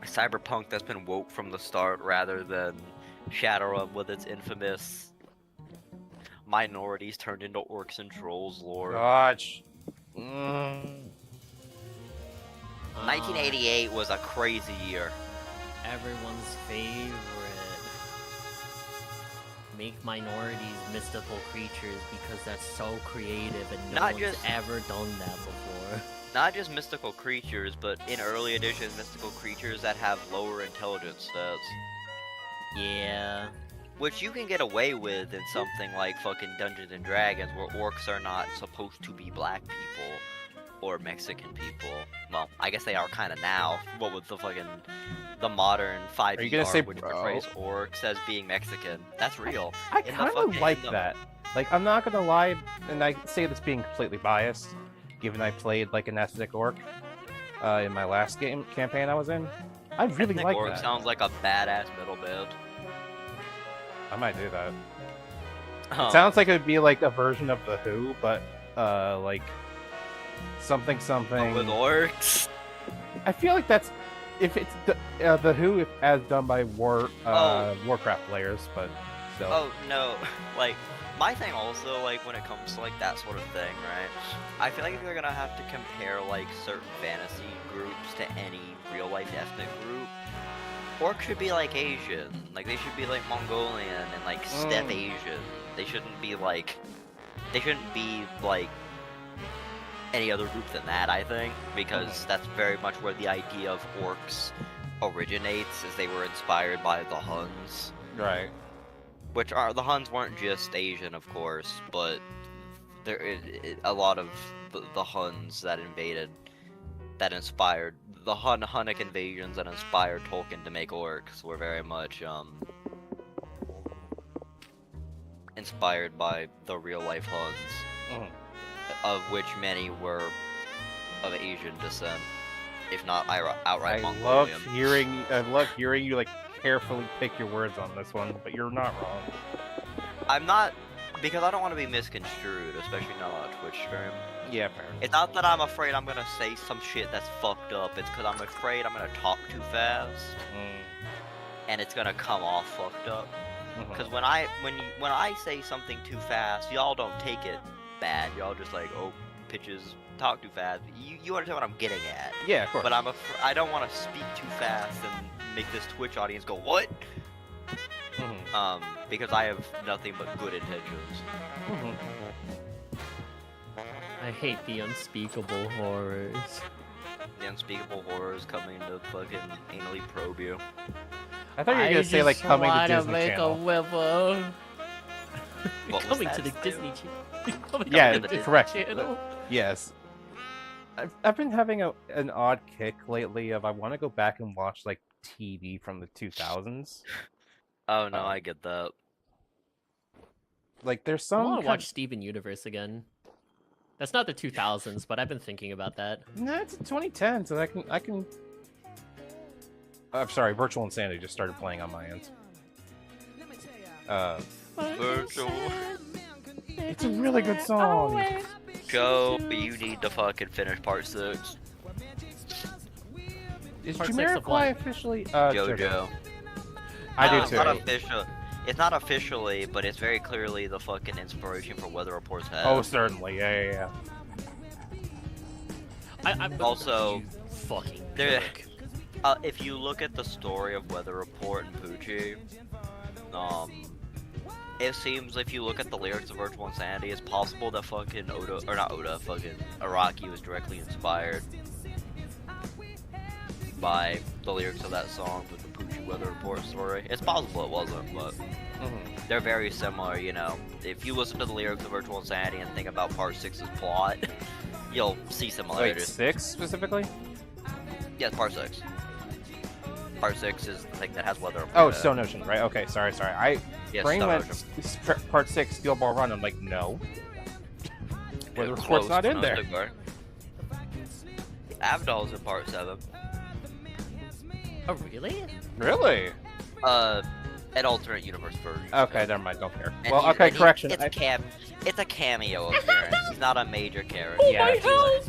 Cyberpunk that's been woke from the start rather than Shadowrun with its infamous minorities turned into orcs and trolls lore. Gosh. 1988 was a crazy year. Everyone's favorite. Make minorities mystical creatures because that's so creative and no Not one's just- ever done that before. Not just mystical creatures, but in early editions, mystical creatures that have lower intelligence stats. Yeah. Which you can get away with in something like fucking Dungeons and Dragons, where orcs are not supposed to be black people or Mexican people. Well, I guess they are kind of now. What with the modern 5e Are you gonna say which bro? portrays orcs as being Mexican. That's real. I In the kind of fucking- like in the- that. Like, I'm not gonna lie, and I say this being completely biased, given I played like an ethnic orc in my last campaign I was in. I really Ethnic like orc that. sounds like a badass metal band. I might do that. Huh. It sounds like it would be like a version of the Who, but like something. With orcs. I feel like that's if it's the Who as done by Warcraft players, but still. Oh no, like my thing also, like when it comes to like that sort of thing, right? I feel like if you're gonna have to compare like certain fantasy groups to any real life ethnic group, orcs should be like Asian, like they should be like Mongolian and like steppe Asian. They shouldn't be like any other group than that, I think, because that's very much where the idea of orcs originates, is they were inspired by the Huns. Right. Which are, the Huns weren't just Asian, of course, but a lot of the Huns that invaded, that inspired, the Hunnic invasions that inspired Tolkien to make orcs were very much, inspired by the real-life Huns, of which many were of Asian descent, if not outright Mongolian. I love hearing you, like, carefully pick your words on this one, but you're not wrong. I'm not, because I don't want to be misconstrued, especially not on a Twitch stream. Yeah, fair. It's not that I'm afraid I'm gonna say some shit that's fucked up, it's because I'm afraid I'm gonna talk too fast, and it's gonna come off fucked up. Because when I say something too fast, y'all don't take it bad. Y'all just like, oh, pitches talk too fast. You understand what I'm getting at. Yeah, of course. But I don't want to speak too fast and make this Twitch audience go, what? Because I have nothing but good intentions. I hate the unspeakable horrors. The unspeakable horrors coming to fucking anally probe you. I thought you were gonna say, like, coming to Disney make Channel. a river. What was Coming that, to the Stu? Disney Channel. Coming Yeah, to the Disney correct. Channel. Yes. I've been having an odd kick lately of I want to go back and watch, like, TV from the 2000s. Oh no, I get that. Like, there's I some. want to watch Steven Universe again. That's not the 2000s, but I've been thinking about that. No, it's 2010, so I can. I'm sorry, Virtual Insanity just started playing on my end. Virtual. It's a really good song. Go, you need to fucking finish part 6. Is Part 6 of what? Jamiroquai officially? JoJo. I do It's too. not official. It's not officially, but it's very clearly the fucking inspiration for Weather Report's head. Oh, certainly. Yeah. I'm Also, you fucking there- prick. If you look at the story of Weather Report and Poochie, it seems if you look at the lyrics of Virtual Insanity, it's possible that fucking fucking Araki was directly inspired by the lyrics of that song with the Poochie Weather Report story. It's possible it wasn't, but they're very similar, you know. If you listen to the lyrics of Virtual Insanity and think about Part 6's plot, you'll see Wait, similarities. 6 specifically? Yes, Part 6. Part 6 is the thing that has Weather Report. Oh, Stone Ocean, right? Okay, sorry. Yes, Brain Stone went Ocean. Part 6, Steel Ball Run. I'm like, no. Weather Close, Report's not but in there. too far. Avdol's in Part 7. Oh, really? Really? An alternate universe version. Okay, never mind. Don't care. And Well, he- okay, and he- correction. It's a cameo appearance. He's not a major character. Oh Yeah, my it's hell!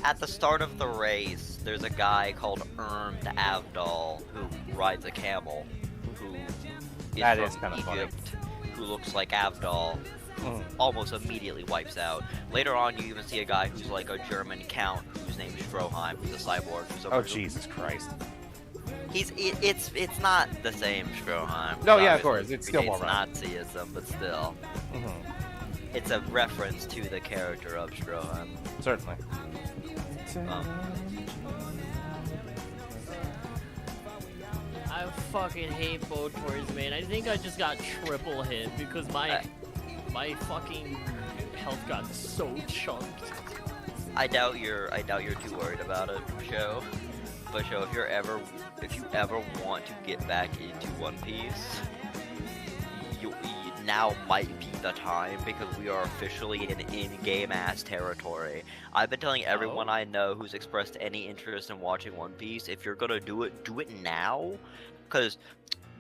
At the start of the race, there's a guy called Erm the Avdol who rides a camel, who is That from is kinda funny. Egypt, who looks like Avdol, who almost immediately wipes out. Later on, you even see a guy who's like a German count, whose name is Stroheim, who's a cyborg. Who's Oh, Jesus Christ. It's not the same Stroheim. No, yeah, of Obviously, course, it's still predates more right. Nazism, but still, Mhm. it's a reference to the character of Stroheim. Certainly. I fucking hate Botors, man. I think I just got triple hit because my fucking health got so chunked. I doubt you're too worried about it, Show. But Show, if you ever want to get back into One Piece, now might be the time, because we are officially in in-game ass territory. I've been telling everyone I know who's expressed any interest in watching One Piece, if you're gonna do it now, because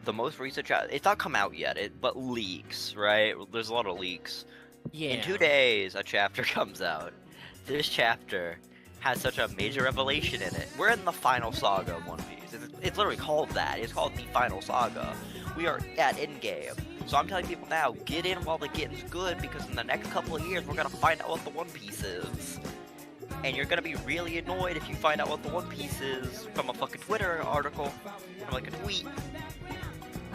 the most recent it's not come out yet, but leaks, right? There's a lot of leaks. Yeah. In 2 days, a chapter comes out. This chapter has such a major revelation in it. We're in the final saga of One Piece. It's literally called that. It's called the final saga. We are at endgame. So I'm telling people now, get in while the getting's good, because in the next couple of years, we're gonna find out what the One Piece is. And you're gonna be really annoyed if you find out what the One Piece is from a fucking Twitter article, from like a tweet.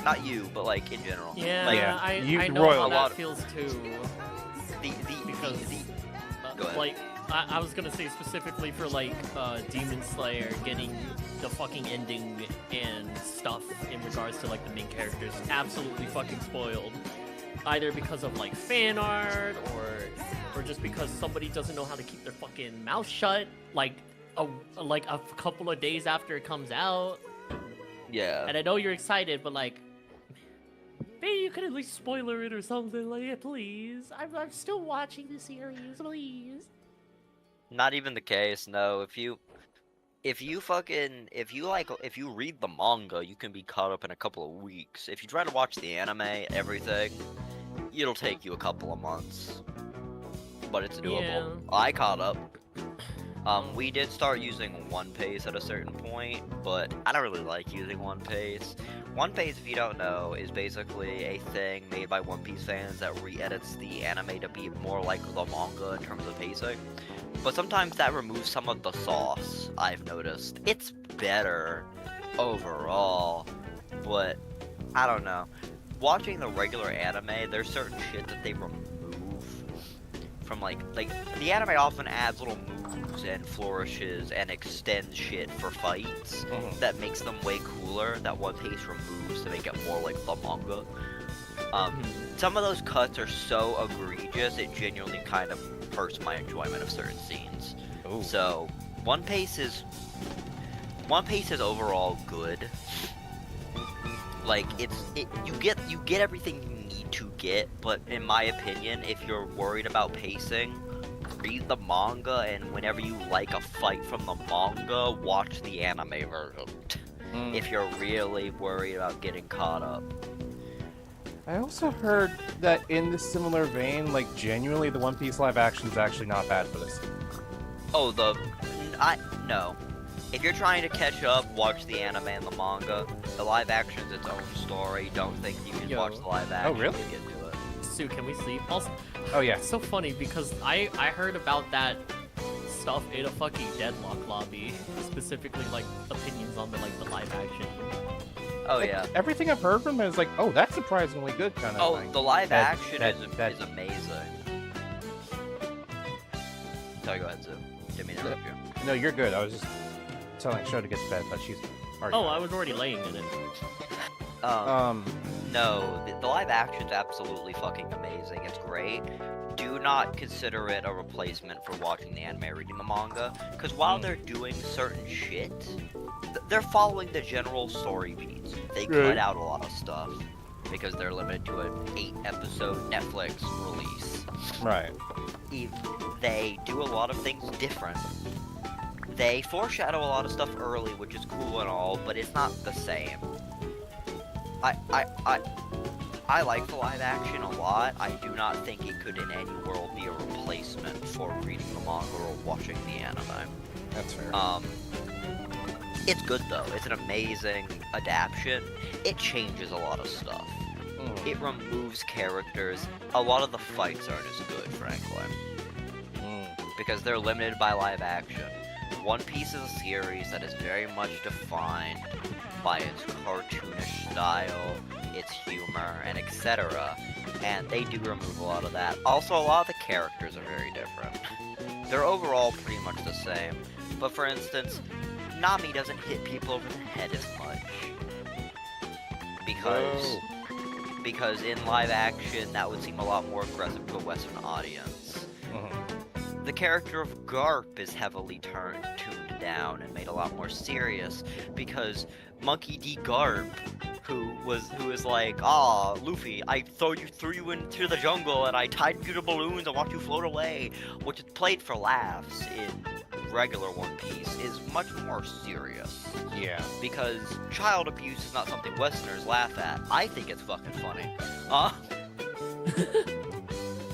Not you, but like in general. Yeah, Like, you I know royal how lot. that feels too. the Because Go ahead. like I was gonna say specifically for like Demon Slayer getting the fucking ending and stuff in regards to like the main characters absolutely fucking spoiled, either because of like fan art or just because somebody doesn't know how to keep their fucking mouth shut like a couple of days after it comes out. Yeah. And I know you're excited, but like, maybe you could at least spoiler it or something. Like, yeah, please. I'm still watching the series, please. Not even the case. No. If you read the manga, you can be caught up in a couple of weeks. If you try to watch the anime, everything, it'll take you a couple of months. But it's doable. Yeah. I caught up. We did start using One Piece at a certain point, but I don't really like using One Piece. One Piece, if you don't know, is basically a thing made by One Piece fans that re-edits the anime to be more like the manga in terms of pacing. But sometimes that removes some of the sauce, I've noticed. It's better overall, but I don't know. Watching the regular anime, there's certain shit that they remove from like the anime often adds little moves and flourishes and extends shit for fights that makes them way cooler that One Piece removes to make it more like the manga. Some of those cuts are so egregious it genuinely kind of hurts my enjoyment of certain scenes. Ooh. So One Piece is overall good. Like you get everything you need to get, but in my opinion, if you're worried about pacing, read the manga, and whenever you like a fight from the manga, watch the anime version. If you're really worried about getting caught up. I also heard that in this similar vein, like genuinely, the One Piece live action is actually not bad for this. Oh, no. If you're trying to catch up, watch the anime and the manga. The live action's its own story. Don't think you can watch the live action really? to get to it. Sue, can we sleep? Also, Oh yeah. it's so funny because I heard about that stuff in a fucking Deadlock lobby, specifically like opinions on the live action. Oh Like, yeah. Everything I've heard from it is like, oh, that's surprisingly good kind of Oh, thing. the live action that- is amazing. Sorry, go ahead, Sue. Didn't mean to interrupt you. No, you're good. I was just telling Sho to get to bed, but she's already. Oh, I was already laying in it. No, the live action's absolutely fucking amazing. It's great. Do not consider it a replacement for watching the anime or reading the manga, because while they're doing certain shit, they're following the general story beats. They cut out a lot of stuff because they're limited to an 8-episode Netflix release. Right. They do a lot of things different. They foreshadow a lot of stuff early, which is cool and all, but it's not the same. I like the live action a lot. I do not think it could in any world be a replacement for reading the manga or watching the anime. That's fair. It's good though. It's an amazing adaptation. It changes a lot of stuff. It removes characters. A lot of the fights aren't as good, frankly, because they're limited by live action. One Piece is a series that is very much defined by its cartoonish style, its humor, and etc. And they do remove a lot of that. Also, a lot of the characters are very different. They're overall pretty much the same. But for instance, Nami doesn't hit people over the head as much. Because in live action, that would seem a lot more aggressive to a Western audience. The character of Garp is heavily tuned down and made a lot more serious because Monkey D. Garp, who is like, ah, Luffy, I threw you into the jungle and I tied you to balloons and watched you float away, which is played for laughs in regular One Piece, is much more serious. Yeah. Because child abuse is not something Westerners laugh at. I think it's fucking funny.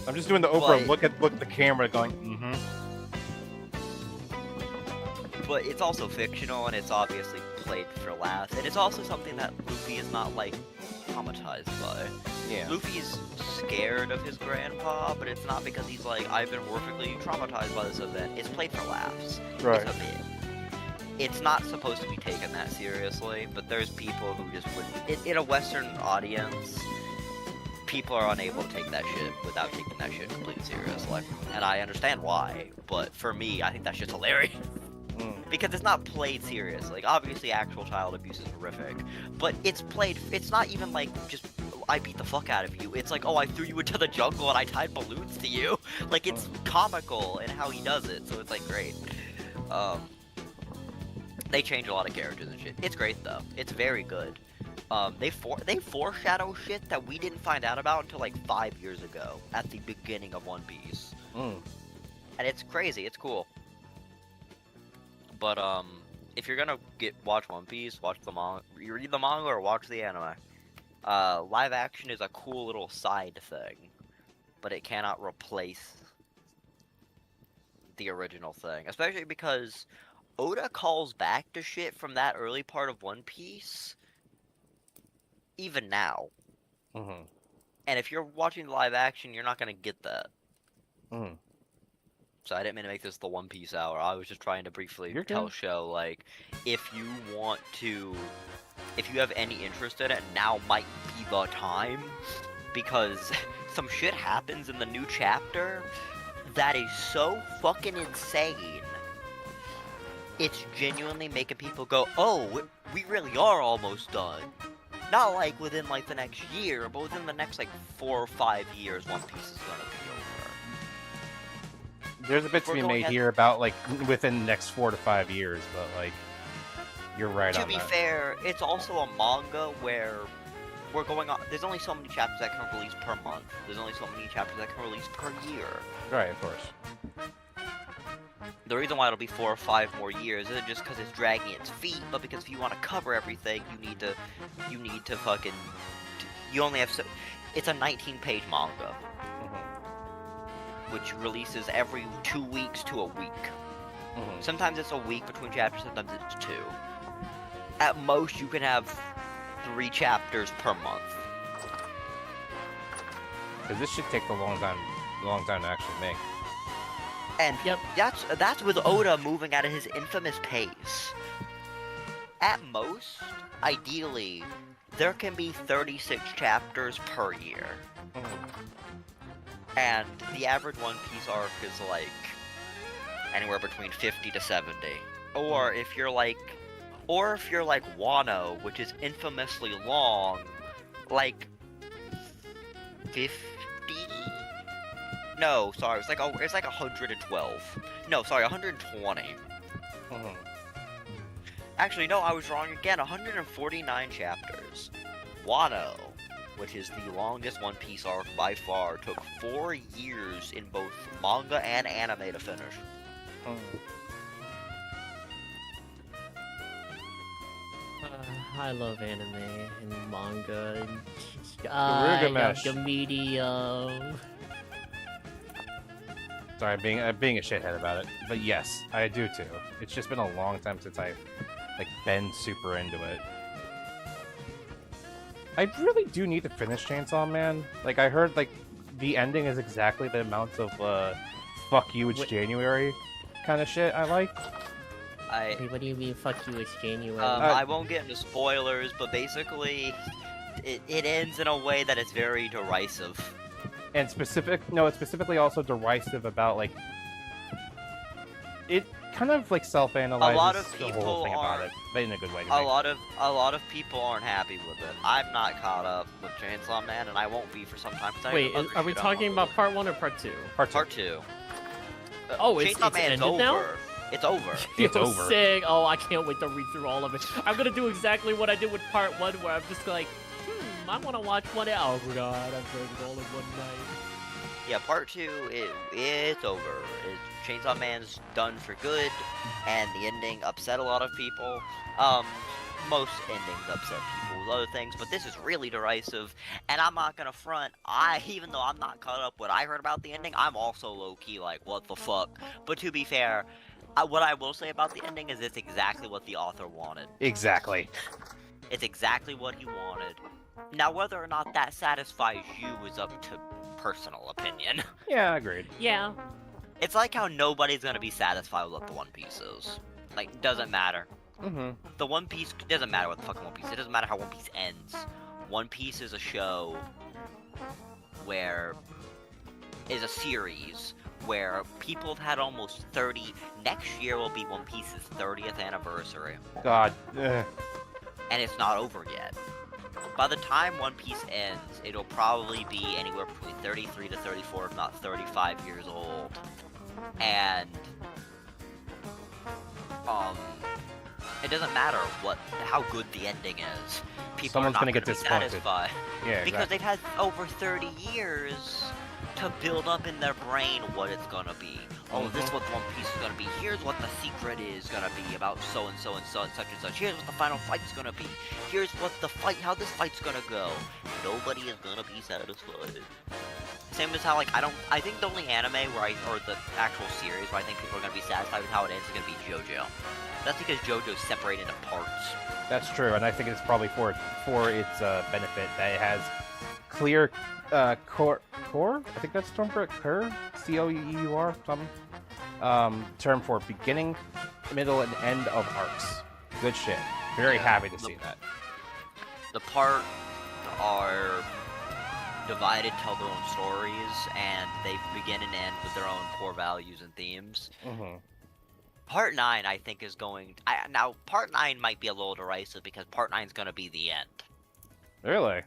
I'm just doing the Oprah But- look at the camera going, But it's also fictional and it's obviously played for laughs. And it's also something that Luffy is not, like, traumatized by. Yeah. Luffy's scared of his grandpa, but it's not because he's like, I've been horrifically traumatized by this event. It's played for laughs. Right. It's a bit. It's not supposed to be taken that seriously, but there's people who just wouldn't. In a Western audience, people are unable to take that shit without taking that shit completely seriously. And I understand why, but for me, I think that shit's hilarious. Because it's not played serious. Like, obviously actual child abuse is horrific, but it's played, it's not even like, just, I beat the fuck out of you. It's like, oh, I threw you into the jungle and I tied balloons to you. Like, it's comical in how he does it, so it's like, great. They change a lot of characters and shit. It's great, though. It's very good. They foreshadow shit that we didn't find out about until like 5 years ago at the beginning of One Piece. And it's crazy. It's cool. But if you're gonna watch One Piece, watch the manga. You read the manga or watch the anime. Live action is a cool little side thing, but it cannot replace the original thing, especially because Oda calls back to shit from that early part of One Piece, even now. And if you're watching the live action, you're not gonna get that. So I didn't mean to make this the One Piece hour. I was just trying to briefly tell Show, like, if you have any interest in it, now might be the time, because some shit happens in the new chapter that is so fucking insane. It's genuinely making people go, oh, we really are almost done. Not like within like the next year, but within the next like 4 or 5 years, One Piece is gonna be over. There's a bit to be made here about like within the next 4 to 5 years, but like you're right on that. To be fair, it's also a manga where we're going on. There's only so many chapters that can release per month. There's only so many chapters that can release per year. Right, of course. The reason why it'll be 4 or 5 more years isn't just because it's dragging its feet, but because if you want to cover everything, you need to fucking. You only have it's a 19-page manga, which releases every 2 weeks to a week. Sometimes it's a week between chapters, sometimes it's 2. At most, you can have 3 chapters per month. Because this should take a long time to actually make. And that's with Oda moving at his infamous pace. At most, ideally, there can be 36 chapters per year. And the average One Piece arc is like anywhere between 50 to 70. Or if you're like Wano, which is infamously long, like 50. No, sorry, it's like 112. No, sorry, 120. Actually, no, I was wrong again. 149 chapters. Wano, which is the longest One Piece arc by far, took 4 years in both manga and anime to finish. I love anime and manga and Gilgamesh. Media. Sorry, being a shithead about it, but yes, I do too. It's just been a long time since I've like been super into it. I really do need to finish Chainsaw Man. Like I heard, like the ending is exactly the amount of "fuck you, it's January" kind of shit I like. Wait, what do you mean, fuck you, it's January? I won't get into spoilers, but basically, it ends in a way that is very derisive. And it's specifically also derisive about like it kind of like self-analyzes A lot of the people whole thing about it, but in a good way. A lot of people aren't happy with it. I'm not caught up with Chainsaw Man, and I won't be for some time. Wait, are we talking about part 1 or part 2? Part 2. Oh, Chainsaw Man is over. now? It's over. It's over. Sick. Oh, I can't wait to read through all of it. I'm gonna do exactly what I did with part 1, where I'm just like, I want to watch one. Oh god, I'm doing it all in one night. Yeah, part 2, it's over. Chainsaw Man's done for good, and the ending upset a lot of people. Most endings upset people with other things, but this is really derisive, and I'm not gonna front. Even though I'm not caught up what I heard about the ending, I'm also low-key like, what the fuck? But to be fair, what I will say about the ending is it's exactly what the author wanted. Exactly. It's exactly what he wanted. Now, whether or not that satisfies you is up to personal opinion. Yeah, agreed. Yeah. It's like how nobody's gonna be satisfied with what the One Piece is. Like, doesn't matter. The One Piece doesn't matter what the fucking One Piece. It doesn't matter how One Piece ends. One Piece is a show where is a series where people have had almost 30. Next year will be One Piece's 30th anniversary, God. and it's not over yet. By the time One Piece ends, it'll probably be anywhere between 33 to 34, if not 35 years old. And it doesn't matter how good the ending is. People Someone's are not gonna get be disappointed. satisfied. Yeah, Because exactly. they've had over 30 years to build up in their brain what it's gonna be. Oh, this is what One Piece is gonna be. Here's what the secret is gonna be about so and so and so and such and such. Here's what the final fight's gonna be. Here's what how this fight's gonna go. Nobody is gonna be satisfied. Same as how, like, I think the only anime or the actual series where I think people are gonna be satisfied with how it ends is gonna be JoJo. That's because JoJo's separated into parts. That's true, and I think it's probably for its benefit that it has clear core. I think that's the term for it. Cur, COUR, something. Term for beginning, middle, and end of arcs. Good shit. Very happy to see that. The part are divided, tell their own stories, and they begin and end with their own core values and themes. Mm-hmm. Part 9, I think, is going... now, Part 9 might be a little derisive, because Part 9 is going to be the end. Really?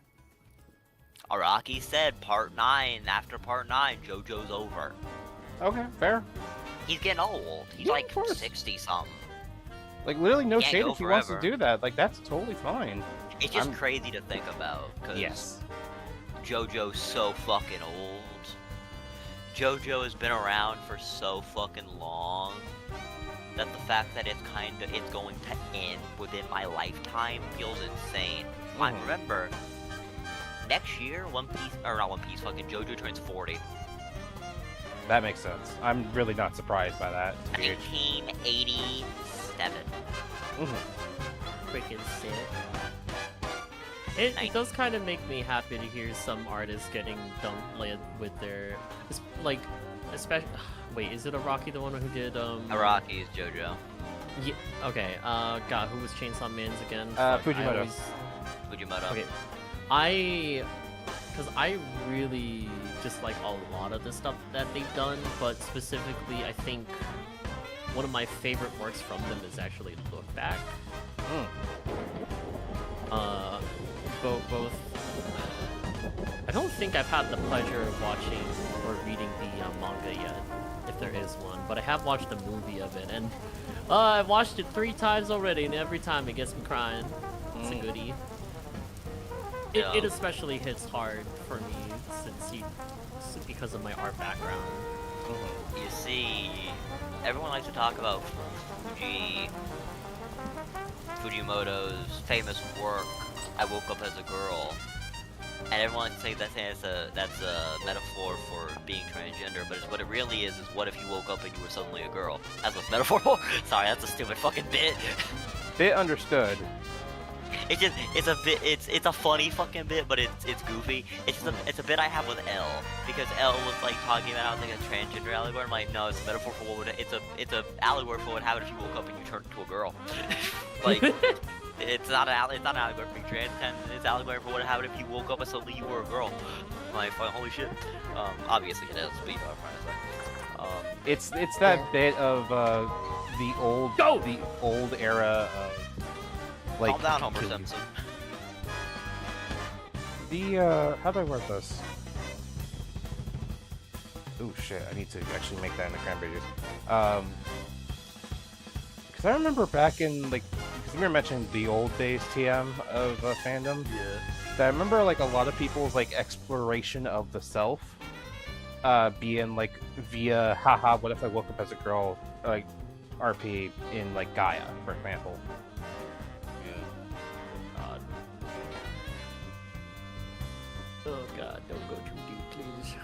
Araki said Part 9, after Part 9, JoJo's over. Okay, fair. He's getting old. He's Yeah, like of course. 60-something. Like, literally no Can't shade go if he wants to forever. do that. Like, that's totally fine. It's just I'm- crazy to think about, because Yes. JoJo's so fucking old. JoJo has been around for so fucking long that the fact that it's going to end within my lifetime feels insane. I Mhm. remember next year, fucking JoJo turns 40. That makes sense. I'm really not surprised by that. to be honest. 1987. Mhm. Freaking sick. It does kind of make me happy to hear some artists getting dumped with their, like, especially. Wait, is it Araki the one who did Araki is JoJo. Yeah. Okay. God, who was Chainsaw Man's again? Fujimoto. Fujimoto. Okay. Because I really just like a lot of the stuff that they've done, but specifically, I think one of my favorite works from them is actually Look Back. Both. I don't think I've had the pleasure of watching or reading the manga yet, if there is one, but I have watched the movie of it, and I've watched it 3 times already, and every time it gets me crying. It's a goodie. Yeah. It especially hits hard for me because of my art background. You see, everyone likes to talk about Fujimoto's famous work, I Woke Up as a Girl, and everyone likes to say that's a metaphor for being transgender, but what it really is what if you woke up and you were suddenly a girl? That's what's metaphorical. Sorry, that's a stupid fucking bit. Bit understood. It's a funny fucking bit, but it's goofy. It's a bit I have with L, because L was like talking about like a transgender allegory. I'm like, no, it's a metaphor for it's a allegory for what would happen if you woke up and you turned into a girl. Like, it's not an allegory for being trans, and it's an allegory for what would happen if you woke up and suddenly you were a girl. Like, holy shit. Obviously it is, but you know what I'm trying to say. It's that bit of the old era of like. Calm down, Homer Simpson. How do I word this? Oh shit! I need to actually make that in the cranberry juice. Because I remember back in like, because we were mentioning the old days TM of fandom. Yeah. I remember like a lot of people's like exploration of the self, being like via haha. What if I woke up as a girl? Like RP in like Gaia, for example. God. Oh God, don't go too deep, please.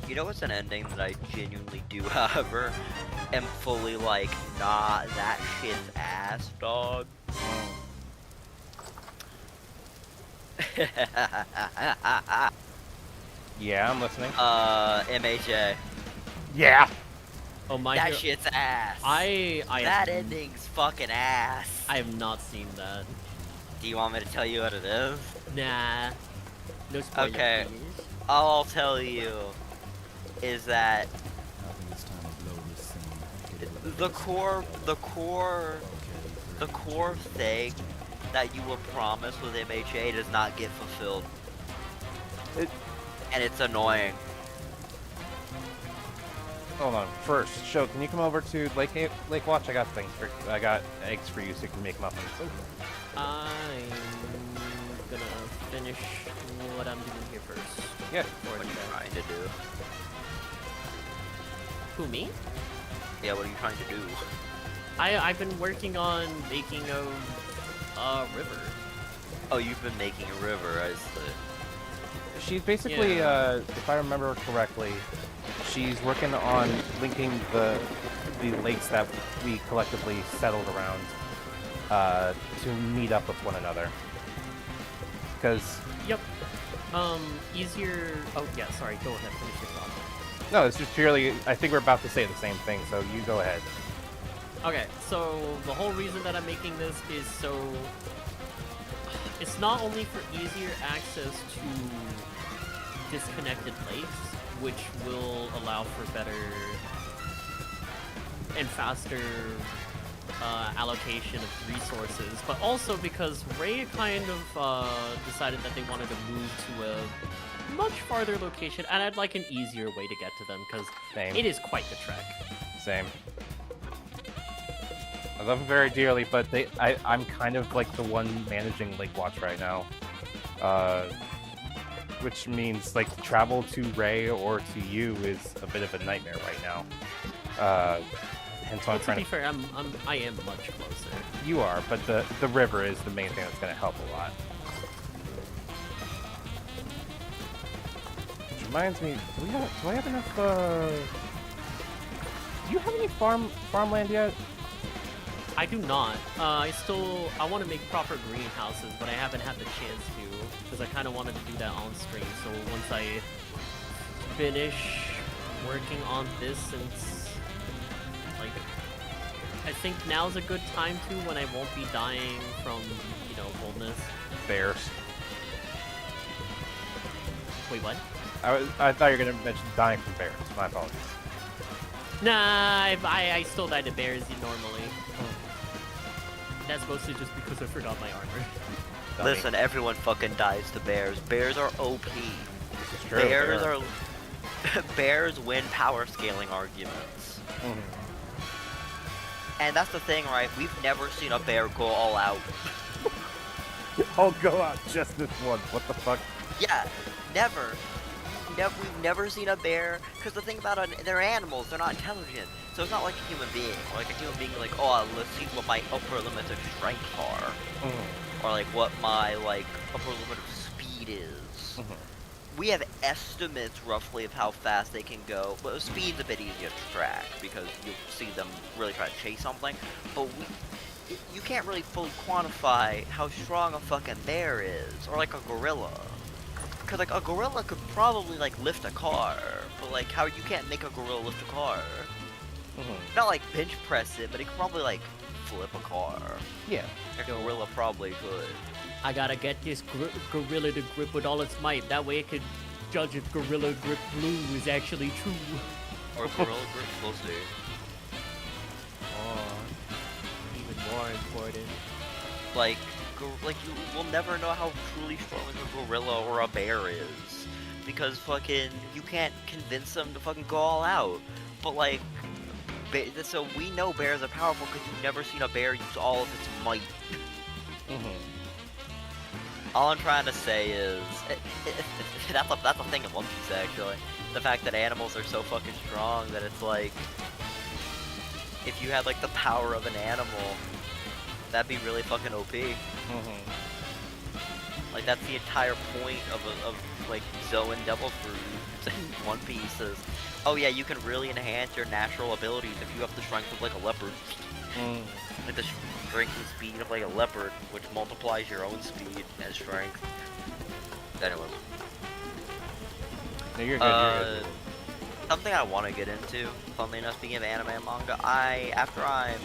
You know what's an ending that I genuinely do, however, am fully like, nah, that shit's ass, dog. Yeah, I'm listening. MHA. Yeah. Oh my That Hero- shit's ass. I That have, ending's fucking ass. I have not seen that. Do you want me to tell you what it is? Nah. No spoilers. Okay. please. All I'll tell you is that the core thing that you were promised with MHA does not get fulfilled. And it's annoying. Hold on. First, Show, can you come over to Lake Watch? I got eggs for you so you can make muffins. I'm gonna finish what I'm doing here first. Yeah. What are you trying to do? Who, me? Yeah, what are you trying to do? I've been working on making a river. Oh, you've been making a river, I see. She's basically, Yeah. if I remember correctly, she's working on linking the lakes that we collectively settled around to meet up with one another. Because Yep. Easier. Oh yeah. Sorry. Go ahead. Finish your thought. no, it's just purely. I think we're about to say the same thing, so you go ahead. Okay. So the whole reason that I'm making this is so it's not only for easier access to disconnected lakes, which will allow for better and faster allocation of resources, but also because Ray kind of decided that they wanted to move to a much farther location, and I'd like an easier way to get to them because Same. it is quite the trek. Same. I love it very dearly, but I'm kind of like the one managing Lake Watch right now. Which means like travel to Ray or to you is a bit of a nightmare right now. Hence why Well, I'm to trying be to... fair, I am much closer. You are, but the river is the main thing that's going to help a lot. Which reminds me, do I have enough, do you have any farmland yet? I do not. I want to make proper greenhouses, but I haven't had the chance to, because I kind of wanted to do that on stream. So once I finish working on this, since, like, I think now's a good time to, when I won't be dying from, coldness. Bears. Wait, what? I thought you were going to mention dying from bears. My apologies. Nah, I still die to bears normally. That's mostly just because I forgot my armor. Dummy. Listen, everyone fucking dies to bears. Bears are OP. This is true. Bears They're- are... Bears win power scaling arguments. Mhm. And that's the thing, right? We've never seen a bear go all out. I'll go out just this once. What the fuck? Yeah, never. We've never seen a bear, because the thing about they're animals, they're not intelligent. So it's not like a human being. Like a human being, like, oh, let's see what my upper limits of strength are. Mhm. Or like what my, like, upper limit of speed is. Mhm. We have estimates roughly of how fast they can go, but speed's a bit easier to track because you see them really try to chase something. But you can't really fully quantify how strong a fucking bear is, or like a gorilla. Cause like a gorilla could probably like lift a car, but like how you can't make a gorilla lift a car. Mhm. Not like bench press it, but it could probably like flip a car. Yeah. A gorilla probably could. I gotta get this gorilla to grip with all its might. That way I could judge if Gorilla Grip Blue is actually true. Or gorilla grip pussy. Oh, even more important. Like you will never know how truly strong a gorilla or a bear is, because fucking you can't convince them to fucking go all out. But like, so we know bears are powerful because you've never seen a bear use all of its might. Mhm. All I'm trying to say is that's a thing in One Piece actually. The fact that animals are so fucking strong that it's like, if you had like the power of an animal, that'd be really fucking OP. Mhm. Like that's the entire point of like Zoan Devil Fruits and One Piece is, oh yeah, you can really enhance your natural abilities if you have the strength of like a leopard. Mm. Like the strength and speed of like a leopard, which multiplies your own speed as strength. Anyway. No, you're good. You're good. something I want to get into. Funnily enough, speaking of anime and manga, after I'm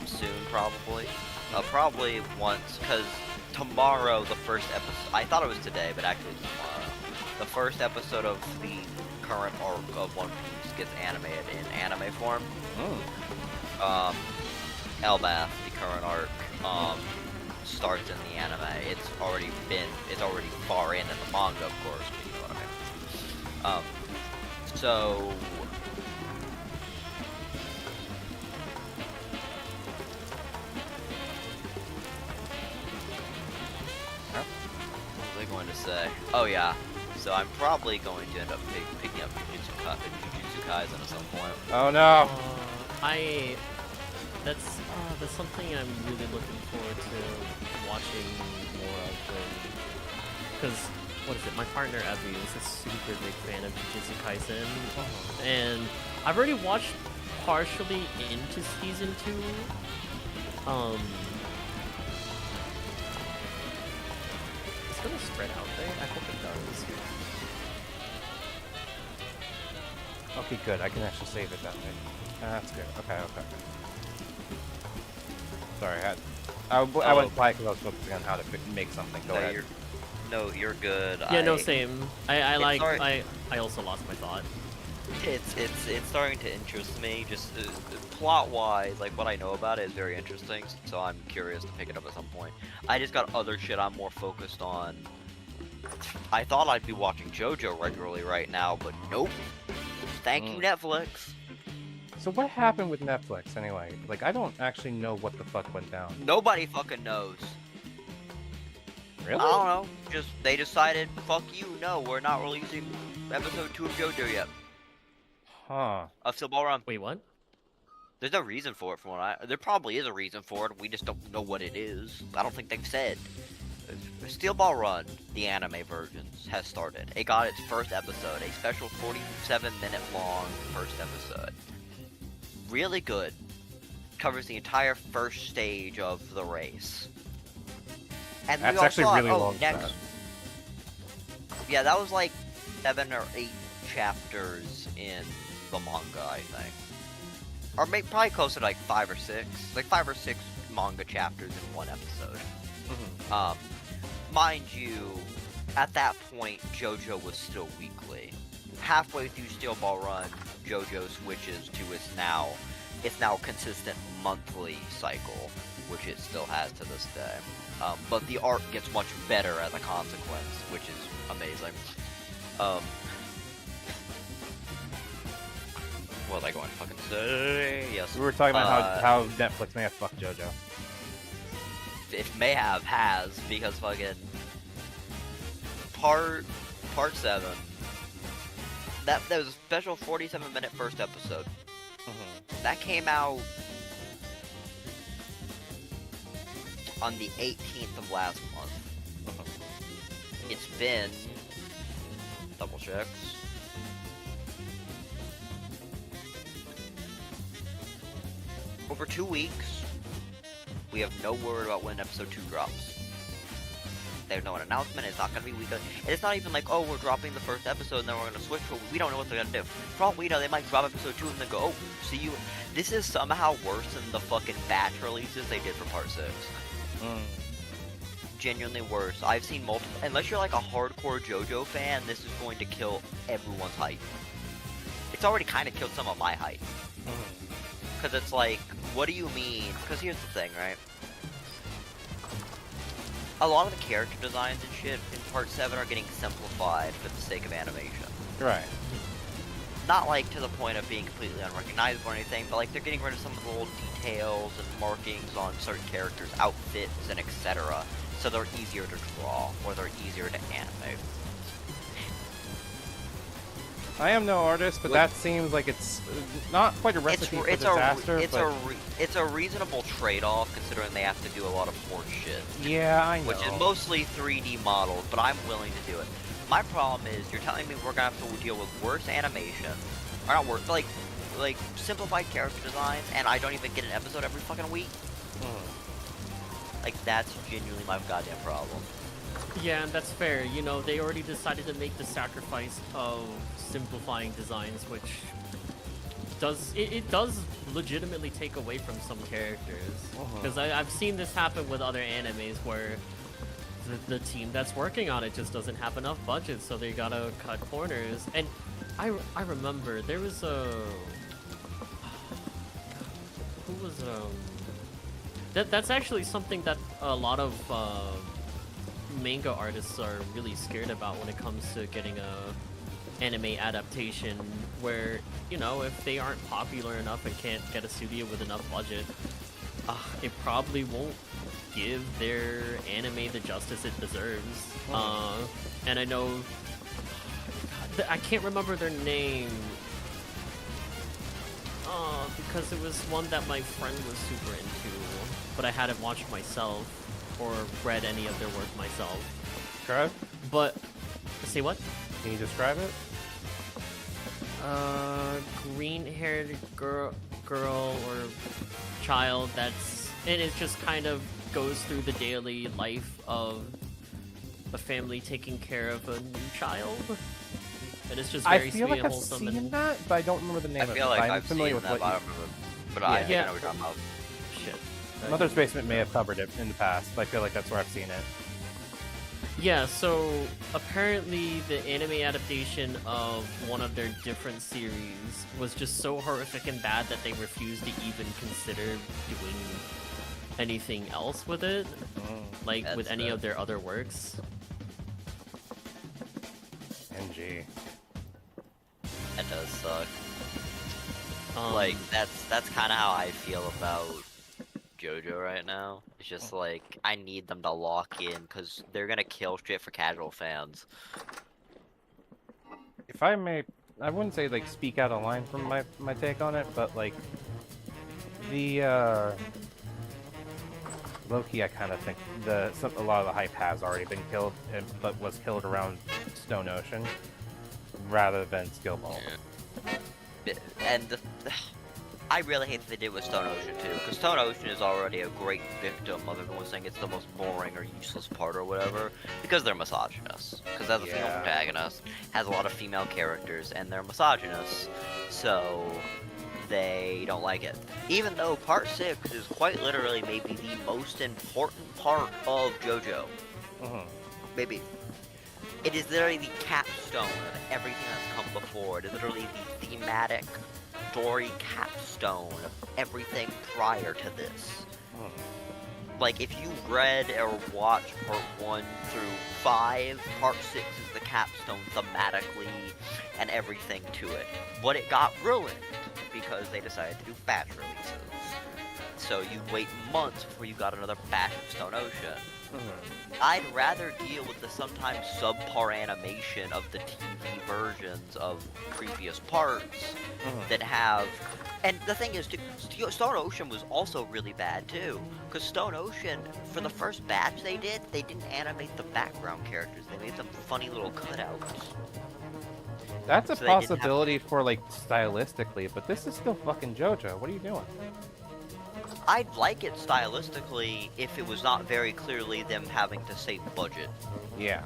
soon probably once, because tomorrow the first episode. I thought it was today, but actually it's tomorrow. The first episode of the current arc of One Piece gets animated in anime form. Elbath, the current arc, starts in the anime. It's already far into the manga, of course, but you know what I mean. So what was I going to say? Oh yeah. So I'm probably going to end up picking up Jujutsu Kaisen at some point. Oh no! That's something I'm really looking forward to watching more of. Because, what is it? My partner Evie is a super big fan of Jujutsu Kaisen, and I've already watched partially into season 2. It's gonna spread out there. I hope it does. Okay, good. I can actually save it that way. That's good. Okay. Sorry, I went quiet because I was focusing on how to make something. Go ahead. You're good. Yeah, no, same. I also lost my thought. It's starting to interest me. Just plot-wise, like what I know about it is very interesting. So I'm curious to pick it up at some point. I just got other shit I'm more focused on. I thought I'd be watching JoJo regularly right now, but nope. Thank you, Netflix. So what happened with Netflix anyway? Like, I don't actually know what the fuck went down. Nobody fucking knows. Really? I don't know. They decided, fuck you, no, we're not releasing episode 2 of JoJo yet. Huh. Of Steel Ball Run. Wait, what? There's no reason for it from what there probably is a reason for it, we just don't know what it is. I don't think they've said. Steel Ball Run, the anime versions, has started. It got its first episode, a special 47-minute long first episode. Really good. Covers the entire first stage of the race. And That's we all actually thought, really long. Yeah, that was like 7 or 8 chapters in the manga, I think. Or maybe probably closer to like 5 or 6. Like 5 or 6 manga chapters in one episode. Mind you, at that point, JoJo was still weekly. Halfway through Steel Ball Run, JoJo switches to its now consistent monthly cycle, which it still has to this day. But the art gets much better as a consequence, which is amazing. What was I going to fucking say? Yes. We were talking about how Netflix may have fucked JoJo. It has, because fucking part 7, that was a special 47-minute first episode. That came out on the 18th of last month. It's been double checks. Over 2 weeks. We have no word about when episode 2 drops. There's no announcement, it's not gonna be weekly. And it's not even like, oh, we're dropping the first episode and then we're gonna switch, but we don't know what they're gonna do. For all we know, they might drop episode 2 and then go, oh, see you. This is somehow worse than the fucking batch releases they did for part 6. Genuinely worse. I've seen multiple, unless you're like a hardcore JoJo fan, this is going to kill everyone's hype. It's already kind of killed some of my hype. Because it's like, what do you mean? Because here's the thing, right? A lot of the character designs and shit in part 7 are getting simplified for the sake of animation. Right. Not like to the point of being completely unrecognizable or anything, but like they're getting rid of some of the little details and markings on certain characters' outfits and etc. So they're easier to draw, or they're easier to animate. I am no artist, but that seems like it's not quite a recipe for disaster. It's a reasonable trade-off considering they have to do a lot of port shit. Yeah, I know. Which is mostly 3D models, but I'm willing to do it. My problem is you're telling me we're gonna have to deal with worse animation, or not worse, like simplified character designs, and I don't even get an episode every fucking week. Like that's genuinely my goddamn problem. Yeah, and that's fair. You know, they already decided to make the sacrifice of simplifying designs, which it does legitimately take away from some characters. Because I've seen this happen with other animes where the team that's working on it just doesn't have enough budget, so they gotta cut corners. And I remember there was that's actually something that a lot of manga artists are really scared about when it comes to getting a anime adaptation, where, you know, if they aren't popular enough and can't get a studio with enough budget, it probably won't give their anime the justice it deserves. And I know I can't remember their name because it was one that my friend was super into, but I hadn't watched myself or read any of their work myself. Describe? But say what? Can you describe it? Green-haired girl or child and it just kind of goes through the daily life of a family taking care of a new child. And it's just very I feel sweet like and I've wholesome. seen that, but I don't remember the name I of it. feel like I'm I've familiar seen with that, what but I you... don't remember. But I think I know what you're talking about. Shit. Mother's Basement may have covered it in the past, but I feel like that's where I've seen it. Yeah, so apparently the anime adaptation of one of their different series was just so horrific and bad that they refused to even consider doing anything else with it, like with any of their other works. NG. That does suck. Um, Like, that's kind of how I feel about JoJo right now. It's just like, I need them to lock in, because they're gonna kill shit for casual fans. If I may, I wouldn't say like speak out of line from my take on it, but like the low-key, I kind of think a lot of the hype has already been killed, but was killed around Stone Ocean rather than Skill Ball. And I really hate that they did with Stone Ocean too, because Stone Ocean is already a great victim of everyone saying it's the most boring or useless part or whatever, because they're misogynists. Because as a female protagonist, has a lot of female characters, and they're misogynists, so they don't like it. Even though Part 6 is quite literally maybe the most important part of JoJo. Maybe. It is literally the capstone of everything that's come before. It is literally the thematic story capstone of everything prior to this. Like, if you read or watched Part 1 through 5, Part 6 is the capstone thematically and everything to it. But it got ruined because they decided to do batch releases. So you wait months before you got another batch of Stone Ocean. I'd rather deal with the sometimes subpar animation of the TV versions of previous parts than have... And the thing is, Stone Ocean was also really bad too, because Stone Ocean, for the first batch they didn't animate the background characters, they made them funny little cutouts. That's a So they didn't possibility for like stylistically, but this is still fucking JoJo. What are you doing? I'd like it stylistically if it was not very clearly them having to save budget. Yeah.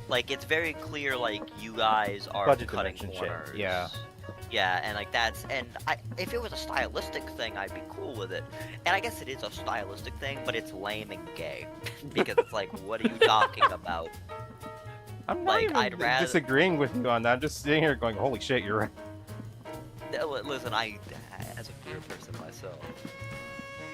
Like, it's very clear, like, you guys are Budget cutting dimension shit, corners. yeah. Yeah, and like if it was a stylistic thing, I'd be cool with it. And I guess it is a stylistic thing, but it's lame and gay. Because it's like, what are you talking about? I'm not Like, even I'd rather- disagreeing with you on that. I'm just sitting here going, holy shit, you're right. Listen, as a queer person myself,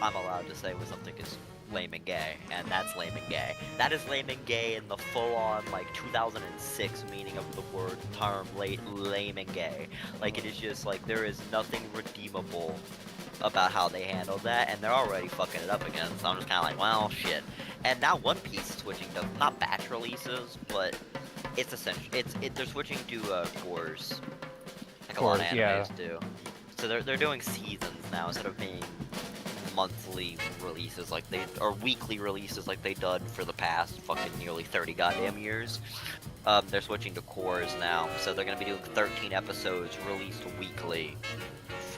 I'm allowed to say when something is lame and gay, and that's lame and gay. That is lame and gay in the full-on, like, 2006 meaning of the word term, lame and gay. Like, it is just, like, there is nothing redeemable about how they handled that, and they're already fucking it up again, so I'm just kind of like, well, shit. And now One Piece is switching to, not batch releases, but it's essential, they're switching to, cours. Like a lot of animes do. So they're doing seasons now instead of being monthly releases or weekly releases like they done for the past fucking nearly 30 goddamn years. They're switching to cours now, so they're gonna be doing 13 episodes released weekly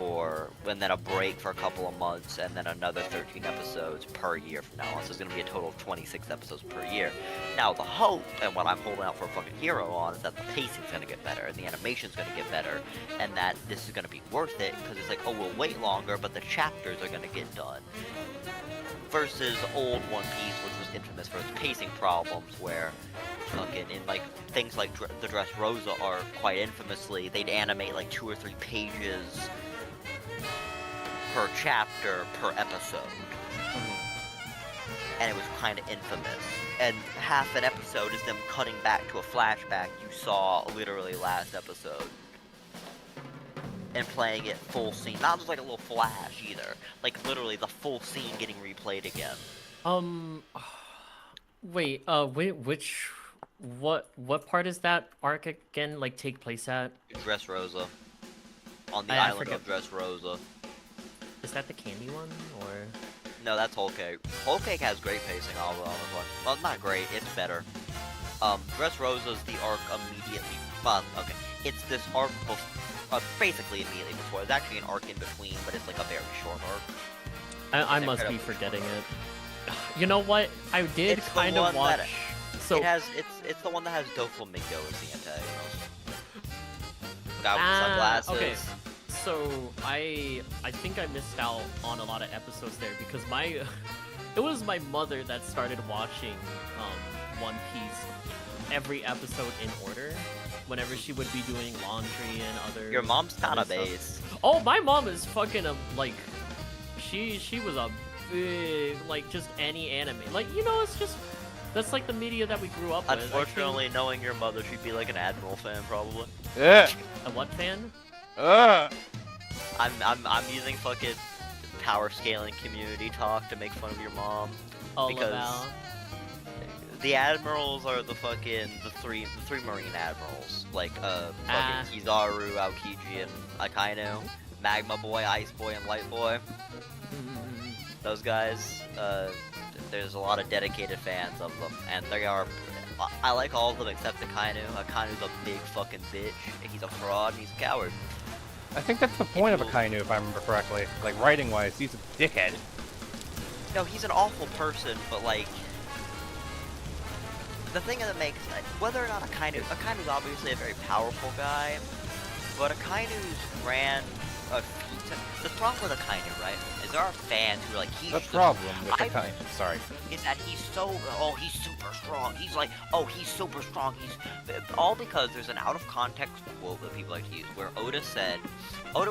and then a break for a couple of months, and then another 13 episodes per year from now on. So it's gonna be a total of 26 episodes per year. Now the hope, and what I'm holding out for fucking Hero on, is that the pacing's gonna get better, and the animation's gonna get better, and that this is gonna be worth it, because it's like, oh, we'll wait longer, but the chapters are gonna get done. Versus old One Piece, which was infamous for its pacing problems, where fucking in like things like the Dressrosa arc, quite infamously, they'd animate like 2 or 3 pages per chapter per episode, and it was kind of infamous. And half an episode is them cutting back to a flashback you saw literally last episode, and playing it full scene, not just like a little flash either, like literally the full scene getting replayed again. Wait, what part is that arc again, like, take place at? Dressrosa. On the I island forget. of Dressrosa. Is that the candy one, or? No, that's Whole Cake. Whole Cake has great pacing on this one. Well, not great, it's better. Dressrosa's the arc immediately, well, okay. It's this arc basically immediately before. It's actually an arc in between, but it's like a very short arc. I must be forgetting it. You know what? I did It's the kind of one watch. that- So It's the one that has Doflamingo as the antagonist. The guy with the sunglasses. okay. So I think I missed out on a lot of episodes there because it was my mother that started watching One Piece every episode in order whenever she would be doing laundry and other. Your mom's other database. stuff. Oh, my mom is fucking like, she was a big, like, just any anime, like, you know, it's just. That's like the media that we grew up with. Unfortunately, knowing your mother, she'd be like an Admiral fan, probably. Yeah. A what fan? I'm using fucking power scaling community talk to make fun of your mom. Oh, Because- Laval. The admirals are the three marine admirals, like fucking Kizaru, Aokiji, and Akainu, Magma Boy, Ice Boy, and Light Boy. Those guys, there's a lot of dedicated fans of them, and they are. I like all of them except Akainu. Akainu's a big fucking bitch. He's a fraud. And he's a coward. I think that's the point of Akainu, if I remember correctly. Like, writing-wise, he's a dickhead. No, he's an awful person, but like. The thing that makes whether or not Akainu's obviously a very powerful guy, but Akainu's ran a feat. The problem with Akainu, right, is there are fans who are like, he's The just- problem with I- Akainu, sorry. is that he's he's super strong. He's like, oh, he's super strong. He's all because there's an out of context quote that people like to use where Oda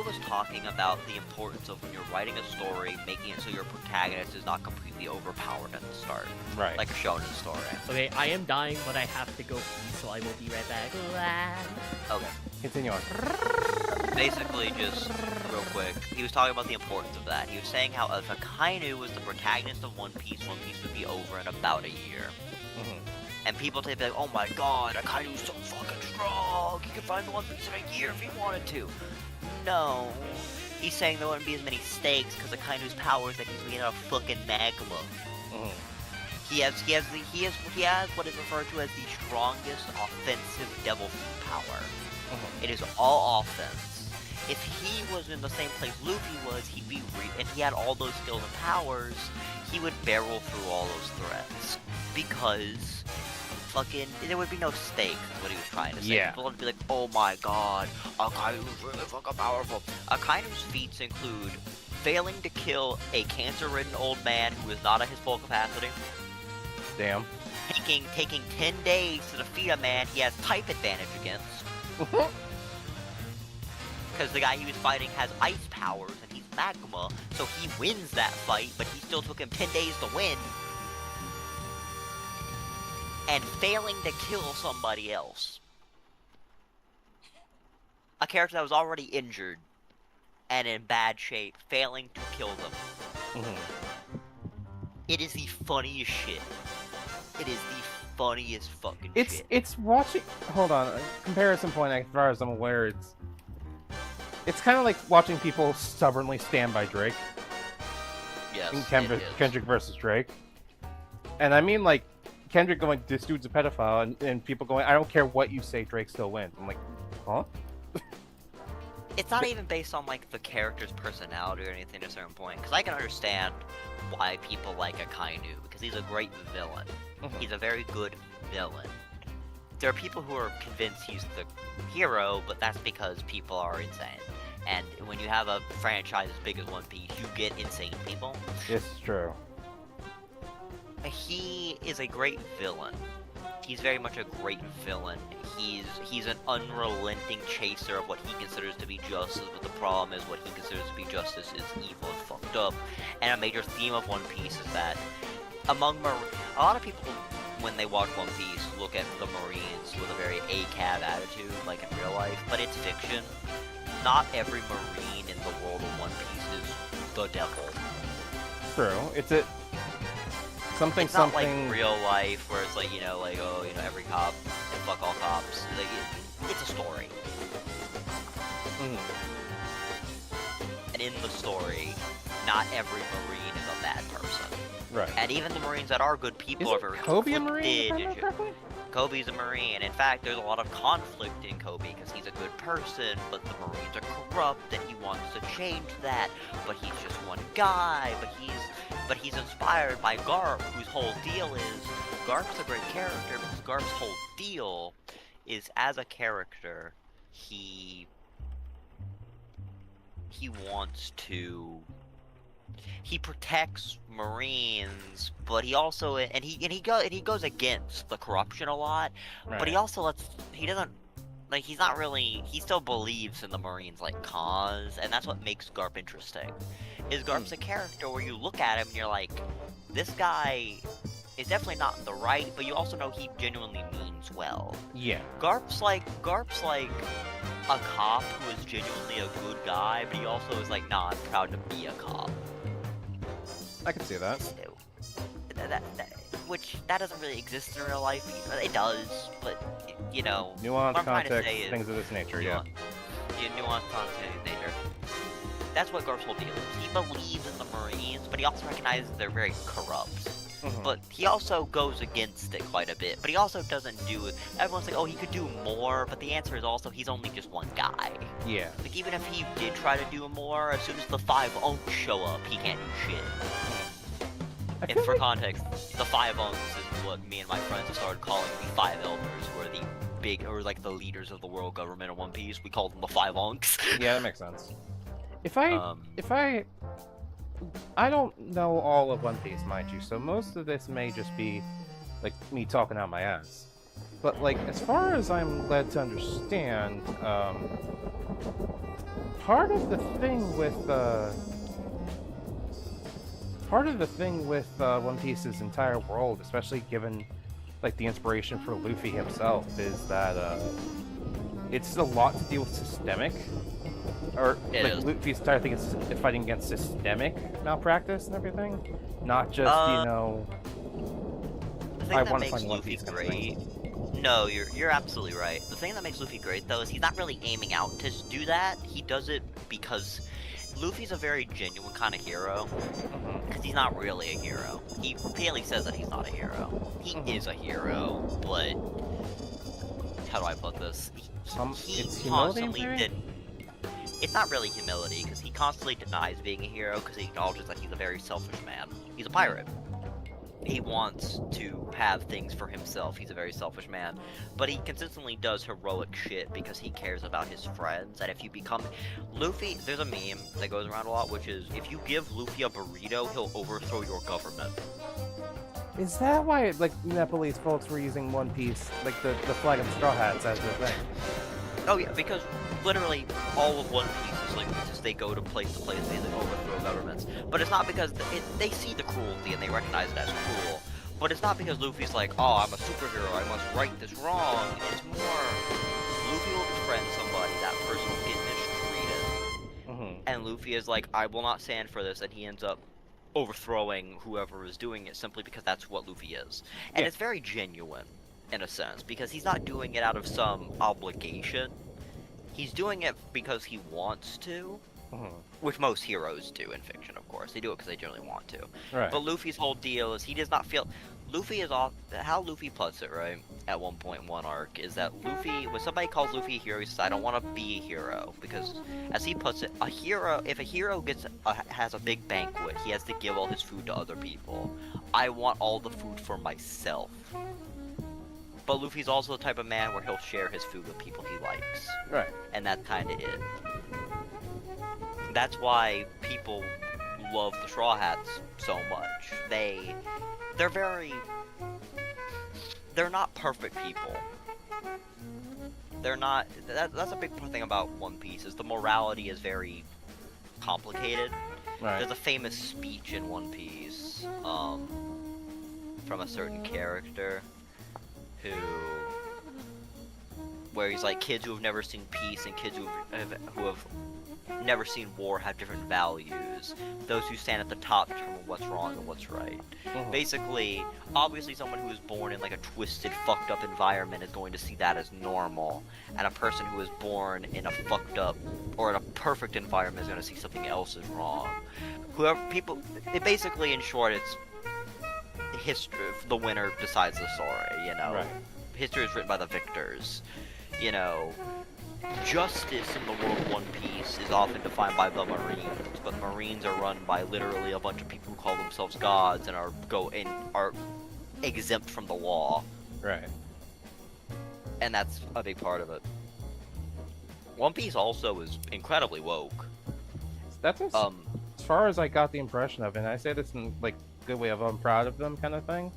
was talking about the importance of when you're writing a story, making it so your protagonist is not completely overpowered at the start, Right. like a shonen story. Okay, I am dying, but I have to go pee, so I will be right back. Okay. Continue on. Basically, just real quick, he was talking about the importance of that. He was saying how if Akainu was the protagonist of One Piece would be over in about a year. And people would be like, oh my god, Akainu's so fucking strong, he could find the One Piece in a year if he wanted to. No. He's saying there wouldn't be as many stakes because Akainu's power is that he's made out of fucking magma. He has what is referred to as the strongest offensive devil fruit power. It is all offense. If he was in the same place Luffy was, and he had all those skills and powers, he would barrel through all those threats. Because fucking there would be no stakes, is what he was trying to say. Yeah. People would be like, oh my god, Akainu's really fucking powerful. Akainu's feats include failing to kill a cancer-ridden old man who is not at his full capacity, Damn. taking 10 days to defeat a man he has type advantage against. Because the guy he was fighting has ice powers and he's magma, so he wins that fight, but he still took him 10 days to win. And failing to kill somebody else. A character that was already injured and in bad shape, failing to kill them. It is the funniest shit. It is the funniest fucking shit. It's watching. Hold on. A comparison point, as far as I'm aware, it's kind of like watching people stubbornly stand by Drake Yes, in it is. Kendrick versus Drake. And I mean, like, Kendrick going, this dude's a pedophile, and people going, I don't care what you say, Drake still wins. I'm like, huh? it's not even based on like the character's personality or anything at a certain point. Because I can understand why people like Akainu, because he's a great villain. He's a very good villain. There are people who are convinced he's the hero, but that's because people are insane. And when you have a franchise as big as One Piece, you get insane people. It's true. He is a great villain. He's very much a great villain. He's an unrelenting chaser of what he considers to be justice, but the problem is what he considers to be justice is evil and fucked up. And a major theme of One Piece is that a lot of people, when they watch One Piece, look at the Marines with a very ACAB attitude, like in real life, but it's fiction. Not every Marine in the world of One Piece is the devil. True. It's a something. It's not like real life where it's like, every cop and fuck all cops. Like, it's a story. And in the story, not every Marine is a bad person. Right. And even the Marines that are good people are very Kobe a Marine, if I remember correctly? Kobe's a Marine. In fact, there's a lot of conflict in Kobe because he's a good person, but the Marines are corrupt and he wants to change that. But he's just one guy, but he's inspired by Garp, whose whole deal is Garp's a great character because Garp's whole deal is as a character, he wants to he protects Marines, but he also he goes against the corruption a lot. Right. But he also he's not really, he still believes in the Marines like cause, and that's what makes Garp interesting. Is Garp's a character where you look at him and you're like, this guy is definitely not in the right, but you also know he genuinely means well. Yeah. Garp's like a cop who is genuinely a good guy, but he also is like, nah, I'm proud to be a cop. I can see that. Which doesn't really exist in real life. It does, but Nuance, what I'm trying to context, say is, things of this nature. Yeah. Nuance, context, nature. That's what Garp's whole deal is. He believes in the Marines, but he also recognizes they're very corrupt. But he also goes against it quite a bit. But he also doesn't do it. Everyone's like, oh, he could do more, but the answer is also he's only just one guy. Yeah. Like, even if he did try to do more, as soon as the 5 Unks show up, he can't do shit. And for context, the 5 Unks is what me and my friends have started calling the 5 Elders, who are the leaders of the world government of One Piece. We call them the 5 Unks. Yeah, that makes sense. I don't know all of One Piece, mind you, so most of this may just be, like, me talking out my ass. But, like, as far as I'm led to understand, part of the thing with One Piece's entire world, especially given, like, the inspiration for Luffy himself, is that, it's a lot to deal with systemic. Or, Luffy's entire thing is fighting against systemic malpractice and everything. Not just, The thing I that want to makes find One Luffy Piece kind of thing. great. No, you're absolutely right. The thing that makes Luffy great, though, is he's not really aiming out to do that. He does it because Luffy's a very genuine kind of hero. Because he's not really a hero. He repeatedly says that he's not a hero. He is a hero, but how do I put this? He it's humility, constantly maybe? It's not really humility, because he constantly denies being a hero, because he acknowledges that he's a very selfish man. He's a pirate. He wants to have things for himself. He's a very selfish man. But he consistently does heroic shit because he cares about his friends. And if you become... Luffy, there's a meme that goes around a lot, which is, if you give Luffy a burrito, he'll overthrow your government. Is that why, like, Nepalese folks were using One Piece, like, the flag and straw hats as their thing? Oh yeah, because literally all of One Piece is like, just they go to place to place, they overthrow governments. But it's not because they see the cruelty and they recognize it as cruel. But it's not because Luffy's like, oh, I'm a superhero, I must right this wrong. It's more, Luffy will befriend somebody, that person will get mistreated. And Luffy is like, I will not stand for this, and he ends up overthrowing whoever is doing it simply because that's what Luffy is. And it's very genuine, in a sense, because he's not doing it out of some obligation. He's doing it because he wants to, which most heroes do in fiction, of course. They do it because they generally want to. Right. But Luffy's whole deal is he does not feel... Luffy is off. How Luffy puts it, right? At 1.1 arc is that Luffy, when somebody calls Luffy a hero, he says, "I don't want to be a hero," because, as he puts it, a hero. If a hero has a big banquet, he has to give all his food to other people. I want all the food for myself. But Luffy's also the type of man where he'll share his food with people he likes, Right. and that's kind of it. That's why people love the Straw Hats so much. They're not perfect people. They're not. That's a big thing about One Piece is the morality is very complicated. Right. There's a famous speech in One Piece, from a certain character, where he's like, kids who have never seen peace and kids who have never seen war have different values. Those who stand at the top determine what's wrong and what's right. Mhm. Basically, obviously someone who is born in like a twisted, fucked up environment is going to see that as normal, and a person who is born in a fucked up or in a perfect environment is going to see something else as wrong. Basically, in short, it's history. The winner decides the story, you know. Right. History is written by the victors. You know, justice in the world of One Piece is often defined by the Marines, but the Marines are run by literally a bunch of people who call themselves gods and are exempt from the law, Right. and that's a big part of it. One Piece also is incredibly woke. That's as far as I got the impression of it. And I say this in like good way of I'm proud of them kind of thing.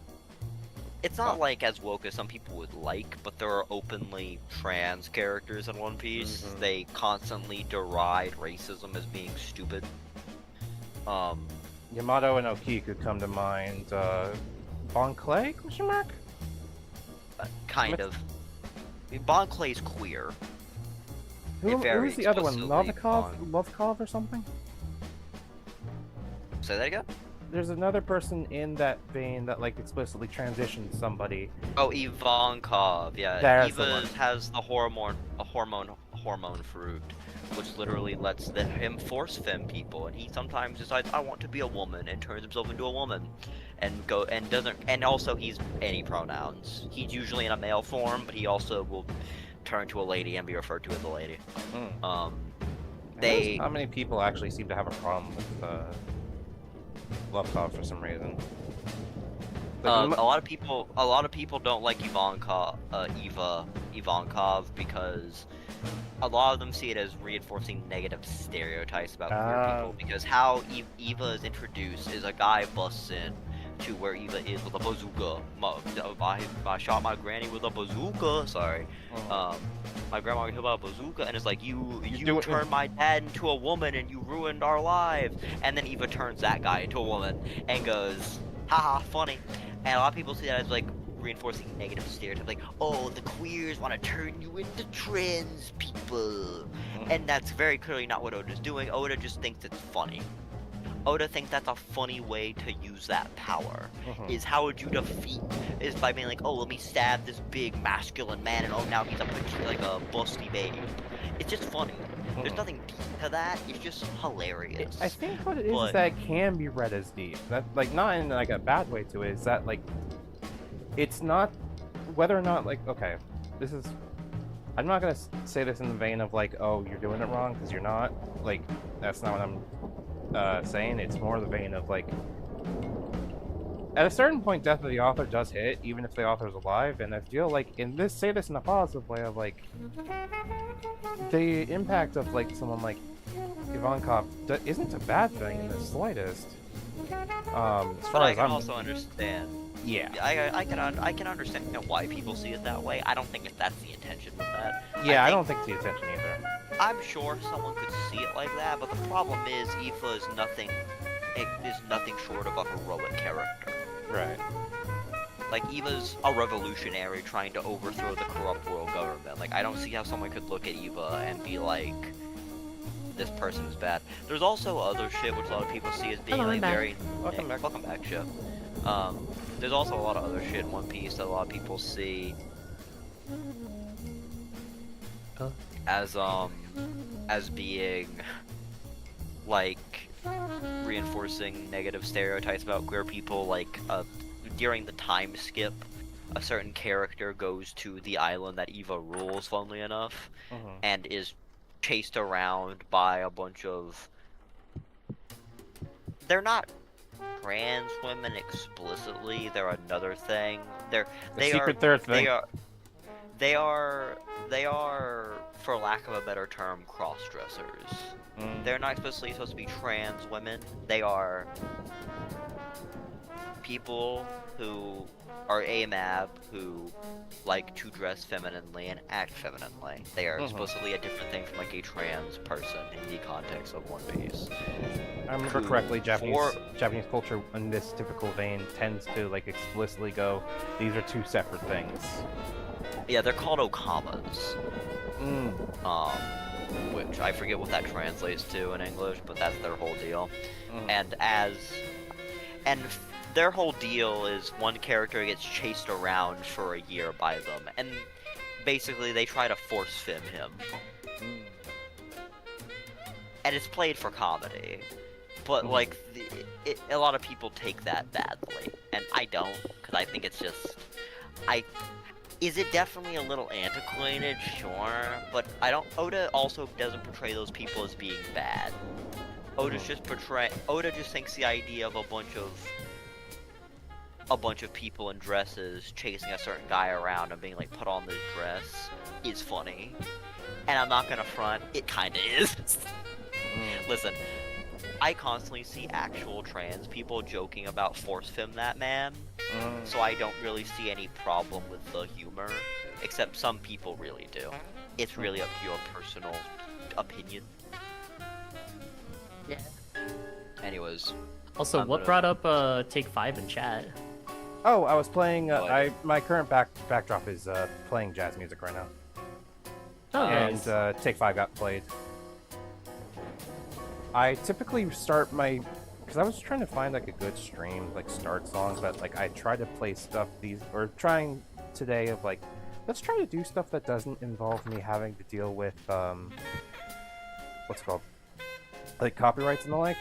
It's not like as woke as some people would like, but there are openly trans characters in One Piece. Mhm. They constantly deride racism as being stupid. Yamato and Oki could come to mind. Bon Clay? Question mark? Kind What's- of. Bon Clay's queer. It Who's very the other one? explicitly Lovkov or something? Say that again? There's another person in that vein that like explicitly transitions somebody. Oh, Ivankov. Yeah, There's the Eva one. has the hormone fruit, which literally lets him force femme people, and he sometimes decides I want to be a woman and turns himself into a woman, and also he's any pronouns. He's usually in a male form, but he also will turn to a lady and be referred to as a lady. Mm. Not many people actually seem to have a problem with Lovkov for some reason. A Like, lot of people don't like Ivankov because a lot of them see it as reinforcing negative stereotypes about queer people. Because how Eva is introduced is a guy busts in to where Eva is with a bazooka. I shot my granny with a bazooka. Sorry, my grandma got hit by a bazooka, and it's like you turned my dad into a woman and you ruined our lives. And then Eva turns that guy into a woman and goes, haha, funny. And a lot of people see that as like reinforcing negative stereotypes, like, oh, the queers want to turn you into trans people. And that's very clearly not what Oda's doing. Oda just thinks it's funny. Oda thinks that's a funny way to use that power. Is how would you defeat? Is by being like, oh, let me stab this big masculine man, and oh, now he's a busty babe. It's just funny. There's nothing deep to that. It's just hilarious. I think what it is that it can be read as deep. That like not in like a bad way to it. Is that like it's not whether or not like okay, this is. I'm not gonna say this in the vein of like, oh, you're doing it wrong because you're not. Like that's not what I'm saying. It's more the vein of like at a certain point death of the author does hit even if the author's alive, and I feel like say this in a positive way of like the impact of like someone like Ivankov isn't a bad thing in the slightest. As far But I as can I'm also understand. yeah I can understand why people see it that way. I don't think that's the intention with that. I don't think it's the intention either. I'm sure someone could see it like that, but the problem is Eva is nothing short of a heroic character. Right. Like, Eva's a revolutionary trying to overthrow the corrupt world government. Like, I don't see how someone could look at Eva and be like, this person is bad. There's also other shit which a lot of people see as being Hello, like I'm back. very Welcome back. Chip. There's also a lot of other shit in One Piece that a lot of people see as being like reinforcing negative stereotypes about queer people, like during the time skip, a certain character goes to the island that Eva rules, funnily enough, and is chased around by a bunch of... They're not trans women explicitly, they're another thing. They are, for lack of a better term, cross-dressers. They're not explicitly supposed to be trans women. They are people who are AMAB who like to dress femininely and act femininely. They are explicitly a different thing from like a trans person in the context of One Piece. I remember correctly, Japanese culture in this typical vein tends to like explicitly go, these are two separate things. Yeah, they're called okamas. Which I forget what that translates to in English, but that's their whole deal. And their whole deal is one character gets chased around for a year by them, and basically they try to force fem him. And it's played for comedy, but like a lot of people take that badly, and I don't, because I think it's just Is it definitely a little antiquated? Sure, but Oda also doesn't portray those people as being bad. Oda just thinks the idea of a bunch of people in dresses chasing a certain guy around and being like, put on this dress, is funny. And I'm not gonna front, it kinda is. Listen, I constantly see actual trans people joking about force fem that man, so I don't really see any problem with the humor, except some people really do. It's really up to your personal opinion. Yeah. Anyways. Also, what brought up Take 5 in chat? Oh, I was playing. My current backdrop is playing jazz music right now. Oh, and nice. Take 5 got played. I typically start my, because I was trying to find like a good stream, like start songs, but like I try to play stuff trying today of like, let's try to do stuff that doesn't involve me having to deal with what's it called, like copyrights and the like.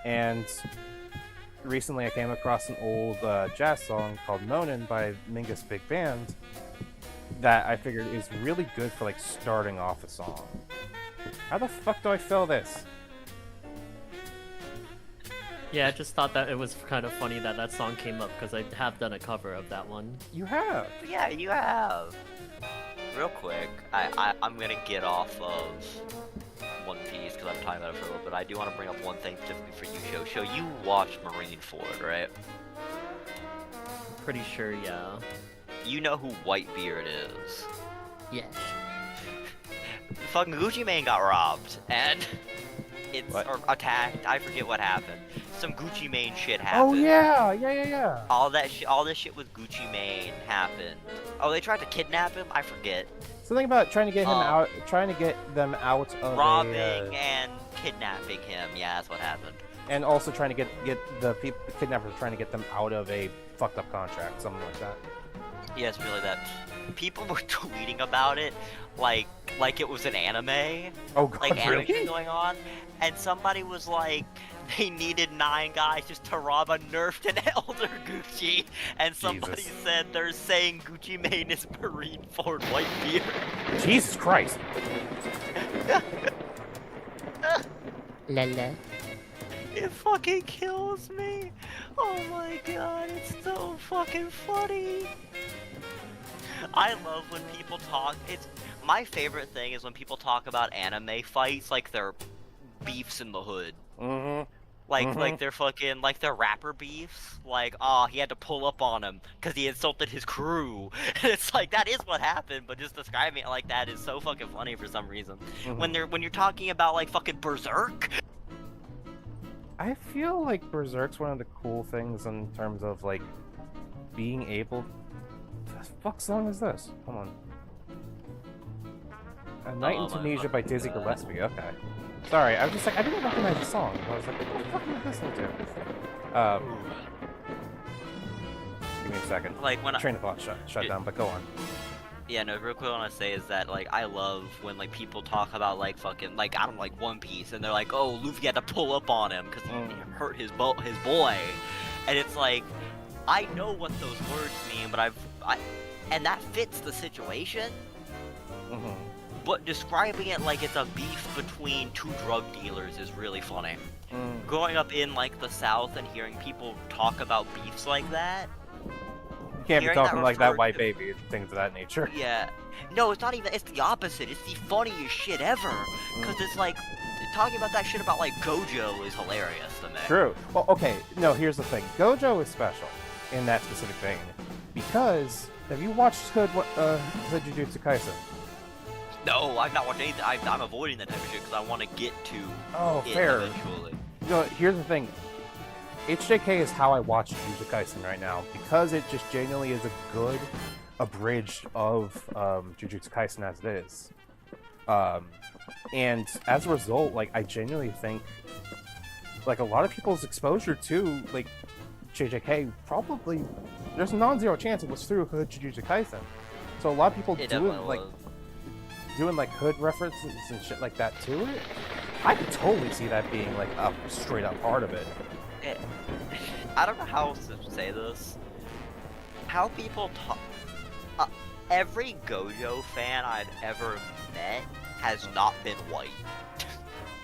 And recently I came across an old jazz song called Moanin' by Mingus Big Band that I figured is really good for like starting off a song. How the fuck do I fill this? Yeah, I just thought that it was kind of funny that that song came up because I have done a cover of that one. You have? Yeah, you have. Real quick, I'm gonna get off of One Piece because I'm talking about it for a little bit. I do want to bring up one thing specifically for you, Show. Show, you watched Marineford, right? Pretty sure, yeah. You know who Whitebeard is. Yeah. Fucking Gucci Mane got robbed, and or attacked. I forget what happened. Some Gucci Mane shit happened. Oh yeah. All this shit with Gucci Mane happened. Oh, they tried to kidnap him. I forget. Something about trying to get him out, trying to get them out of robbing and kidnapping him. Yeah, that's what happened. And also trying to get the kidnappers trying to get them out of a fucked up contract, something like that. Yeah, it's really that. People were tweeting about it like it was an anime. Oh god, like anime really? going on, and somebody was like, they needed 9 guys just to rob a nerfed and elder Gucci, and somebody said they're saying Gucci Mane is Marineford Whitebeard. Jesus Christ. Lele. It fucking kills me. Oh my god, it's so fucking funny. I love when people talk. It's my favorite thing is when people talk about anime fights like they're beefs in the hood. Like they're fucking like they're rapper beefs. Like, oh, he had to pull up on him because he insulted his crew. It's like that is what happened, but just describing it like that is so fucking funny for some reason. When you're talking about like fucking Berserk. I feel like Berserk's one of the cool things in terms of like being able. What the fuck song is this? Hold on. A Night in Tunisia by Dizzy Gillespie. Okay. Sorry, I was just like, I didn't recognize the song. I was like, what the fuck am I listening to? Give me a second. Like when Train of thought shut down, but go on. Yeah, no, real quick, what I want to say is that, like, I love when, like, people talk about, like, fucking, like, I don't know, like, One Piece, and they're like, oh, Luffy had to pull up on him because he hurt his boy. And it's like, I know what those words mean, but and that fits the situation. Mhm. But describing it like it's a beef between two drug dealers is really funny. Mm. Growing up in like the South and hearing people talk about beefs like that. You can't be Hearing that talking like that referred white to- baby and things of that nature. Yeah. No, it's not even. It's the opposite. It's the funniest shit ever. Cause it's like talking about that shit about like Gojo is hilarious to me. True. Well, okay. No, here's the thing. Gojo is special in that specific vein because have you watched Hood Jujutsu Kaisen? No, I've not watched anything. I'm avoiding that type of shit because I want to get to Oh, it fair. eventually. No, here's the thing. HJK is how I watch Jujutsu Kaisen right now because it just genuinely is a good abridged of Jujutsu Kaisen as it is. And as a result, like I genuinely think like a lot of people's exposure to like JJK probably there's a non-zero chance it was through Hood Jujutsu Kaisen. So a lot of people It doing definitely like was. doing like Hood references and shit like that to it. I could totally see that being like a straight up part of it. I don't know how else to say this. How people talk. Every Gojo fan I've ever met has not been white.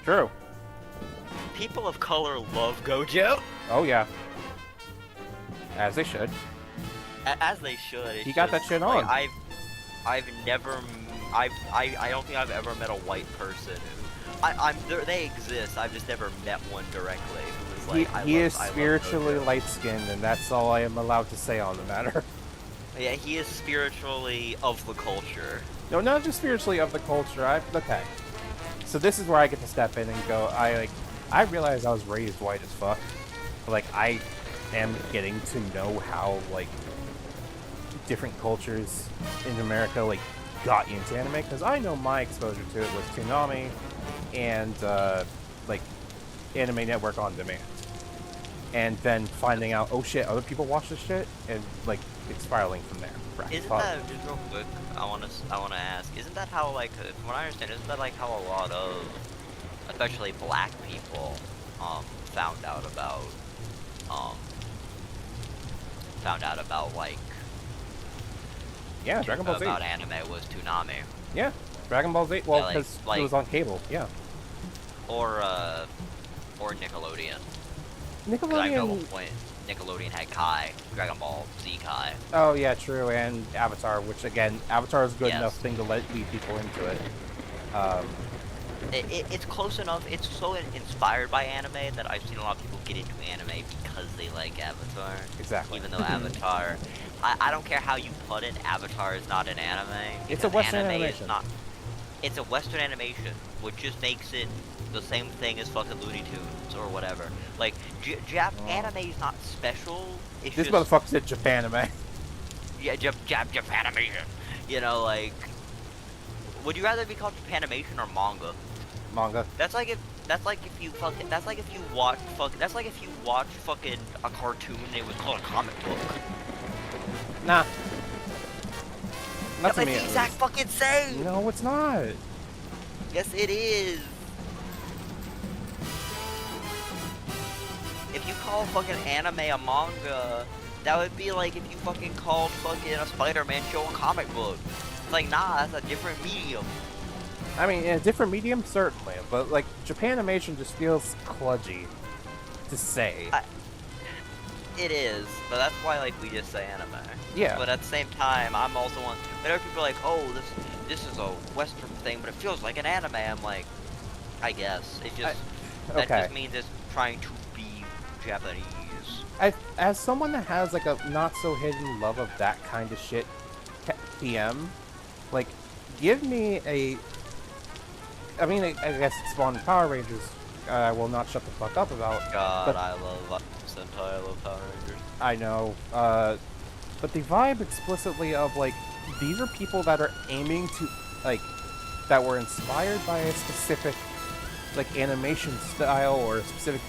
True. People of color love Gojo, Oh yeah. As they should. as they should. It's He got that just, shit like, on. I've never. I don't think I've ever met a white person who. They exist. I've just never met one directly who was like. He is I love spiritually Gojo. light-skinned, and that's all I am allowed to say on the matter. Yeah, he is spiritually of the culture. No, not just spiritually of the culture. Okay. So this is where I get to step in and go. I realized I was raised white as fuck. Like I am getting to know how like different cultures in America like got into anime because I know my exposure to it was Toonami and like Anime Network on Demand. And then finding out, oh shit, other people watch this shit, and like it's spiraling from there. Isn't that just real quick? I want to ask. Isn't that how like, from what I understand, isn't that like how a lot of, especially black people, found out about like Yeah, Dragon Ball Z. about anime was Toonami Yeah, Dragon Ball Z. Well, Yeah, like- because like- it was on cable. Yeah, or Nickelodeon. 'Cause I know at one Nickelodeon. point Nickelodeon had Kai, Dragon Ball Z Kai. Oh yeah, true. And Avatar, which again, Avatar is a good Yes. enough thing to lead people into it. It's close enough. It's so inspired by anime that I've seen a lot of people get into anime because they like Avatar. Exactly. Even though Avatar, I don't care how you put it, Avatar is not an anime. It's a because Western anime animation. Is not, it's a Western animation, which just makes it the same thing as fucking Looney Tunes or whatever. Like, anime is not special. It's This just, motherfucker said Japan anime. yeah, Japanimation. You know, like, would you rather be called Japanimation or manga? Manga. That's like if you watch fucking a cartoon and it was called a comic book. Nah. Not That's to like me. the at exact least. fucking same. No, it's not. Yes, it is. If you call fucking anime a manga, that would be like if you fucking called fucking a Spider-Man show a comic book. It's like, nah, that's a different medium. I mean, in a different medium, certainly, but like Japanimation just feels kludgy to say. It is, but that's why like we just say anime. Yeah. But at the same time, I'm also one. Whenever people are like, "Oh, this is a Western thing, but it feels like an anime," I'm like, I guess it just that okay. just means it's trying to be Japanese. As someone that has like a not so hidden love of that kind of shit, PM, like, give me a. I mean, I guess it's spawned Power Rangers. I will not shut the fuck up about. God, But- I love Sentai. I love Power Rangers. I know, but the vibe explicitly of like these are people that are aiming to like that were inspired by a specific like animation style or a specific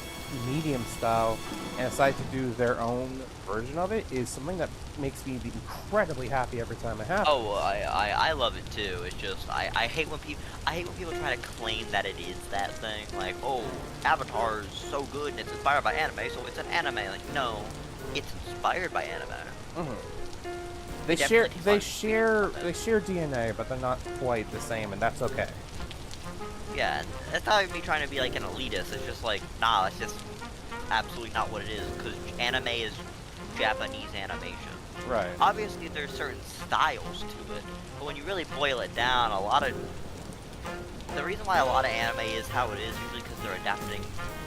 medium style and decide to do their own version of it is something that makes me incredibly happy every time it happens. Oh, I love it too. It's just I hate when people try to claim that it is that thing. Like, oh, Avatar is so good and it's inspired by anime, so it's an anime. Like, no, it's inspired by anime. They Definitely share DNA, but they're not quite the same, and that's okay. Yeah, and it's not me trying to be like an elitist. It's just like, nah, it's just absolutely not what it is. Because anime is Japanese animation. Right. Obviously, there's certain styles to it, but when you really boil it down, the reason why a lot of anime is how it is usually because they're adapting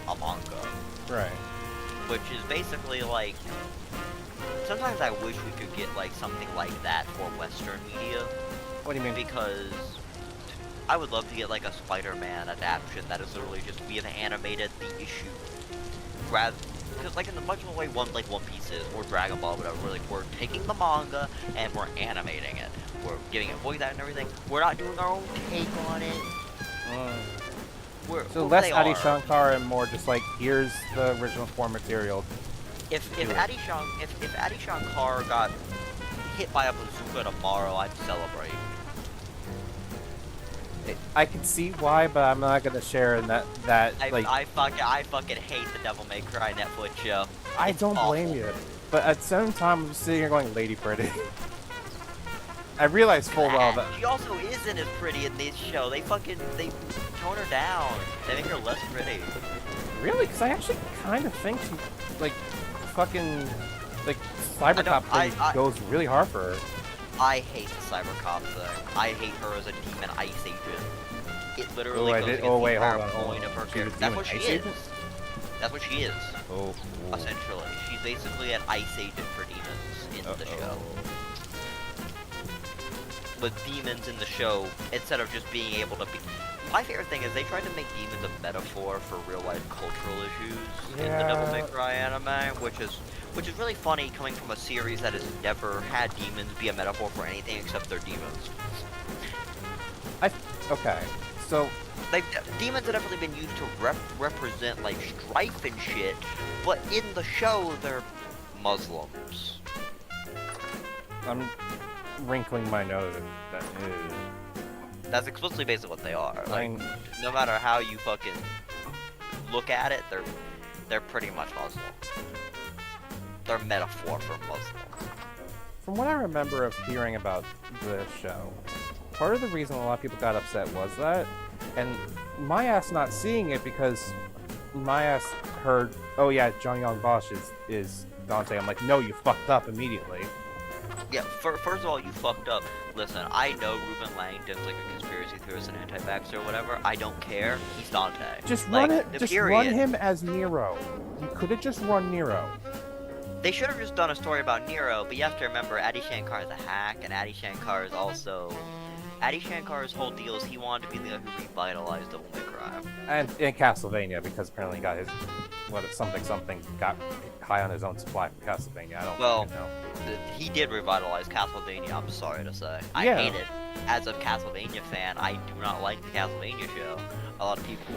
a manga, Right. which is basically like. Sometimes I wish we could get like something like that for Western media. What do you mean? Because I would love to get like a Spider-Man adaptation that is literally just we have animated the issue, rather because like in the much of the way One Piece is or Dragon Ball, whatever. We're taking the manga and we're animating it. We're giving it voice act and everything. We're not doing our own take on it. So less Adi Shankar and more just like here's the original core material. If Adi Shankar got hit by a bazooka tomorrow, I'd celebrate. I can see why, but I'm not gonna share in that like. I fucking hate the Devil May Cry Netflix show. I It's don't blame awful. you, but at the same time, I'm just sitting here going, Lady Pretty. I realize full well that. She also isn't as pretty in this show. They tone her down. They make her less pretty. Really? Because I actually kind of think she, like, fucking, like, Cybercop thing goes really hard for her. I hate the Cybercop thing. I hate her as a demon ice agent. It literally goes against the entire point of her character. That's what she is. That's what she is. Oh. Essentially, she's basically an ice agent for demons in the show. With demons in the show, instead of just being able to be. My favorite thing is they tried to make demons a metaphor for real life cultural issues in the Devil May Cry anime, which is really funny coming from a series that has never had demons be a metaphor for anything except their demons. Okay, so Demons have definitely been used to represent like strife and shit, but in the show they're Muslims. I'm wrinkling my nose at that. That's explicitly basically what they are. Like, no matter how you fucking look at it, they're pretty much Muslim. They're a metaphor for Muslim. From what I remember of hearing about the show, part of the reason a lot of people got upset was that, and my ass not seeing it because my ass heard, oh yeah, Johnny Young Bosch is Dante. I'm like, no, you fucked up immediately. Yeah, first of all, you fucked up. Listen, I know Ruben Langdon's like a conspiracy theorist and anti-vaxxer or whatever. I don't care. He's Dante. Just like, run it. Just run him as Nero. You could have just run Nero. They should have just done a story about Nero, but you have to remember Adi Shankar is a hack, and Adi Shankar is also. Adi Shankar's whole deal is he wanted to be the guy who revitalized Devil May Cry. And in Castlevania, because apparently he got his something got high on his own supply from Castlevania. I don't know. He did revitalize Castlevania, I'm sorry to say. I hate it. As a Castlevania fan, I do not like the Castlevania show. A lot of people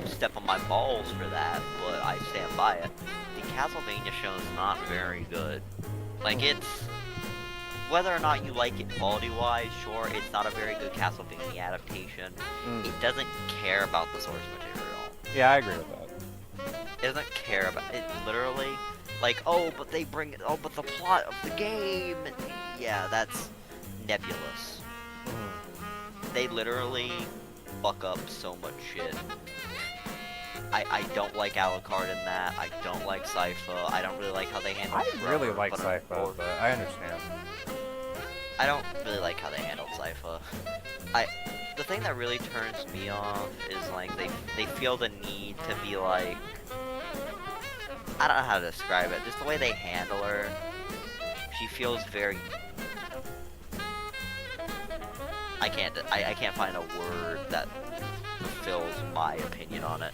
step on my balls for that, but I stand by it. The Castlevania show is not very good. Like, it's... Whether or not you like it quality-wise, sure, it's not a very good Castlevania adaptation. It doesn't care about the source material. Yeah, I agree with that. It doesn't care about it, literally. Like, but the plot of the game, yeah, that's nebulous. They literally fuck up so much shit. I don't like Alucard in that. I don't like Sypha. I don't really like how they handle I really like Sypha, but I understand. I don't really like how they handled Sypha. The thing that really turns me off is like they feel the need to be like, I don't know how to describe it. Just the way they handle her, she feels very. I can't find a word that fulfills my opinion on it.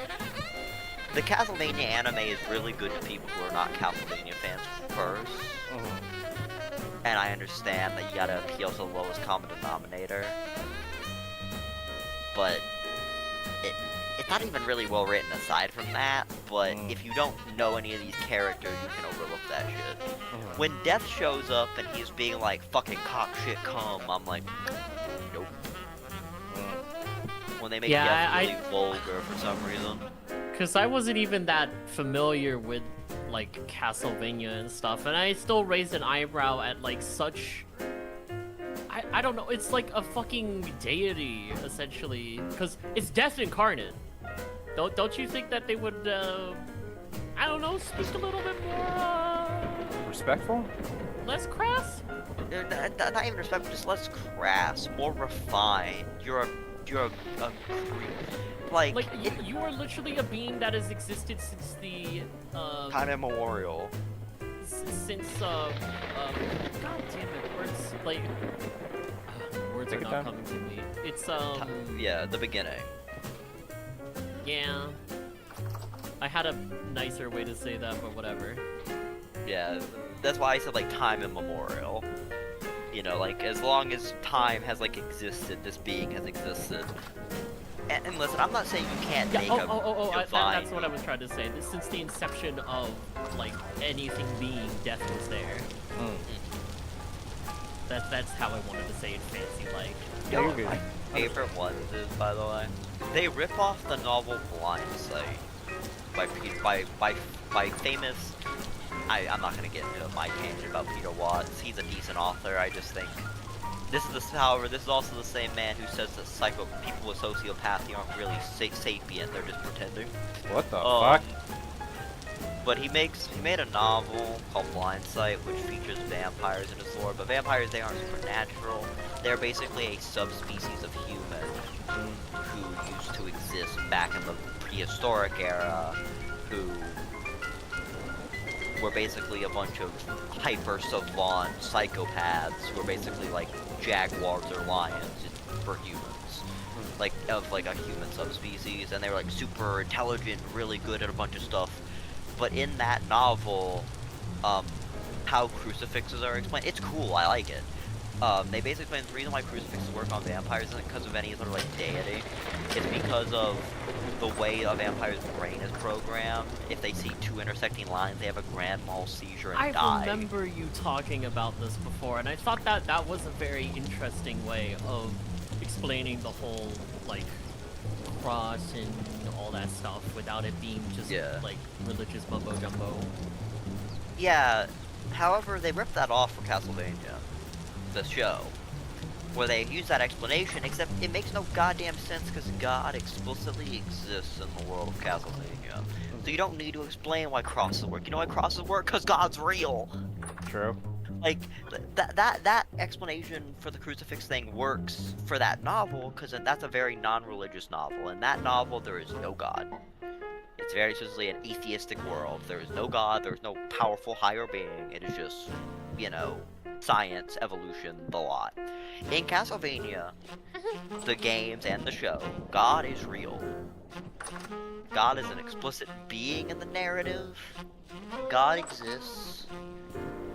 The Castlevania anime is really good to people who are not Castlevania fans first. And I understand that you gotta appeal to the lowest common denominator. But it's not even really well written aside from that, but if you don't know any of these characters, you can overlook that shit. When Death shows up and he's being like, fucking cock shit come, I'm like, nope. When they make Death really vulgar for some reason. Because I wasn't even that familiar with like Castlevania and stuff, and I still raised an eyebrow at like such. I don't know. It's like a fucking deity essentially, because it's death incarnate. Don't you think that they would? I don't know. Speak a little bit more. Respectful? Less crass. Not even respectful, just less crass, more refined. You're a creep. Like you are literally a being that has existed since the time immemorial. Since god damn it, words like words Take are your not time. coming to me. It's Yeah, the beginning. yeah. I had a nicer way to say that, but whatever. Yeah, that's why I said like time immemorial. You know, like as long as time has like existed, this being has existed. And listen, I'm not saying you can't Yeah. make That's what I was trying to say. Since the inception of like anything being, death was there. That's how I wanted to say it fancy like. You know You're what good. my favorite ones is, by the way? They rip off the novel Blindsight by famous. I'm not gonna get into my tangent about Peter Watts. He's a decent author. I just think however, this is also the same man who says that people with sociopathy aren't really sapient. They're just pretending. What the fuck? But he made a novel called Blindsight, which features vampires in its lore. But vampires, they aren't supernatural. They're basically a subspecies of human who used to exist back in the prehistoric era, who were basically a bunch of hyper savant psychopaths who were basically like jaguars or lions for humans. Like of like a human subspecies, and they were like super intelligent, really good at a bunch of stuff. But in that novel, how crucifixes are explained, it's cool, I like it. They basically explain the reason why crucifixes work on vampires isn't because of any sort of like deity. It's because of the way a vampire's brain is programmed. If they see two intersecting lines, they have a grand mal seizure and die. I remember you talking about this before, and I thought that was a very interesting way of explaining the whole like cross and all that stuff without it being just like religious mumbo jumbo. Yeah, however, they ripped that off for Castlevania, the show, where they use that explanation, except it makes no goddamn sense because God explicitly exists in the world of Castlevania. So you don't need to explain why crosses work. You know why crosses work? Because God's real! True. Like, that explanation for the crucifix thing works for that novel, because that's a very non-religious novel. In that novel, there is no God. It's very specifically an atheistic world. There is no God, there is no powerful higher being. It is just, you know, science, evolution, the lot. In Castlevania, the games and the show, God is real. God is an explicit being in the narrative. God exists.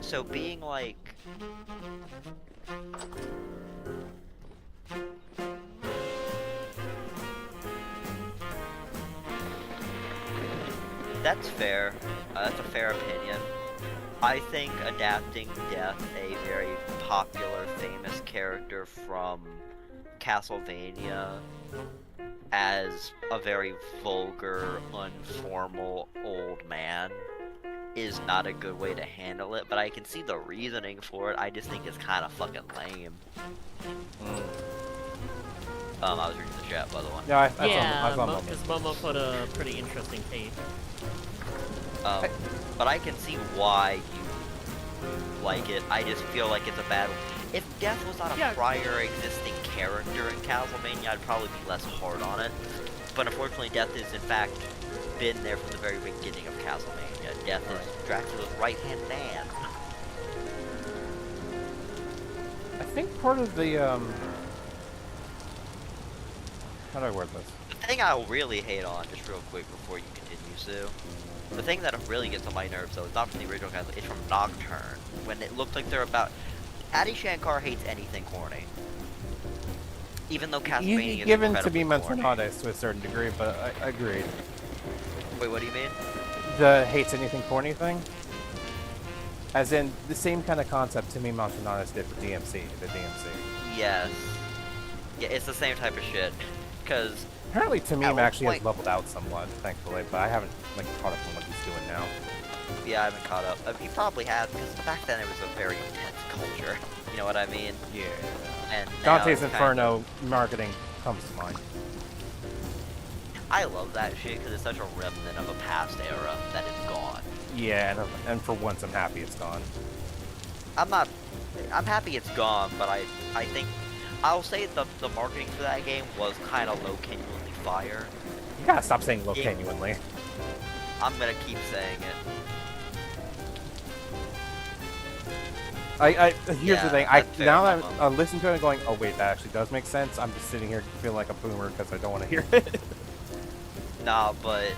So being like... That's fair. That's a fair opinion. I think adapting Death, a very popular, famous character from Castlevania, as a very vulgar, informal old man, is not a good way to handle it, but I can see the reasoning for it. I just think it's kind of fucking lame. I was reading the chat, by the way. Yeah, Yeah, I saw because Momo put a pretty interesting take. But I can see why you like it. I just feel like it's a bad... If Death was not a prior existing character in Castlevania, I'd probably be less hard on it. But unfortunately, Death is in fact been there from the very beginning of Castlevania. Death is Dracula's right-hand man. I think part of the how do I word this? The thing I really hate on, just real quick before you continue, Sue, the thing that really gets on my nerves though is not from the original Castlevania, it's from Nocturne. When it looked like they're about... Adi Shankar hates anything corny. Even though Castlevania is Given to be incredibly corny. Manzanares to a certain degree, but I agreed. Wait, what do you mean? The hates anything corny thing? As in, the same kind of concept to me Manzanares did for DMC, the DMC. Yes. Yeah, it's the same type of shit. Because... Apparently At Tamim one actually has point- leveled out somewhat, thankfully, but I haven't like caught up on what he's doing now. Yeah, I haven't caught up. I mean, you probably have, because back then it was a very intense culture. You know what I mean? Yeah. And now Dante's it's Inferno marketing comes to mind. I love that shit because it's such a remnant of a past era that is gone. Yeah, and for once I'm happy it's gone. I'm happy it's gone, but I think I'll say the marketing for that game was kind of low genuinely fire. You gotta stop saying low Yeah. genuinely. I'm gonna keep saying it. Here's Yeah, the thing. that's fair, Now that Mama. I'm listening to it and going, oh wait, that actually does make sense. I'm just sitting here feeling like a boomer because I don't want to hear it. Nah, but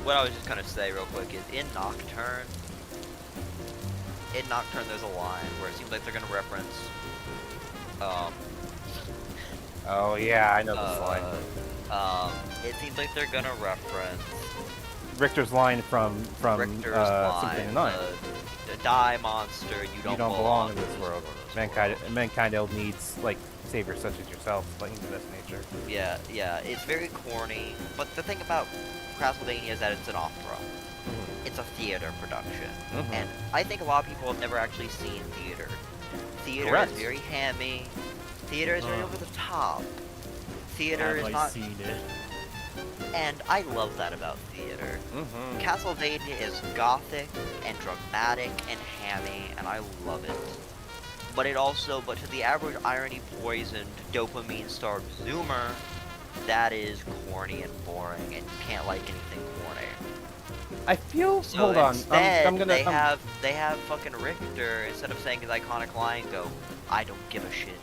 what I was just gonna say real quick is in Nocturne there's a line where it seems like they're gonna reference Oh yeah, I know this line. it seems like they're gonna reference Richter's line from Richter's Symphony of the line, Night. the die monster, you don't belong in this to world. world. Mankind needs like saviors such as yourself, things of this nature. Yeah, it's very corny, but the thing about Castlevania is that it's an opera. It's a theater production, Mhm. and I think a lot of people have never actually seen theater. Theater Correct. is very hammy. Theater is very over the top. Theater Have is I not, seen it? and I love that about theater. Mm-hmm. Castlevania is gothic and dramatic and hammy, and I love it. But to the average irony-poisoned, dopamine-starved Zoomer, that is corny and boring, and you can't like anything corny. I feel. So hold on. instead, I'm gonna. they have fucking Richter, instead of saying his iconic line, go, I don't give a shit.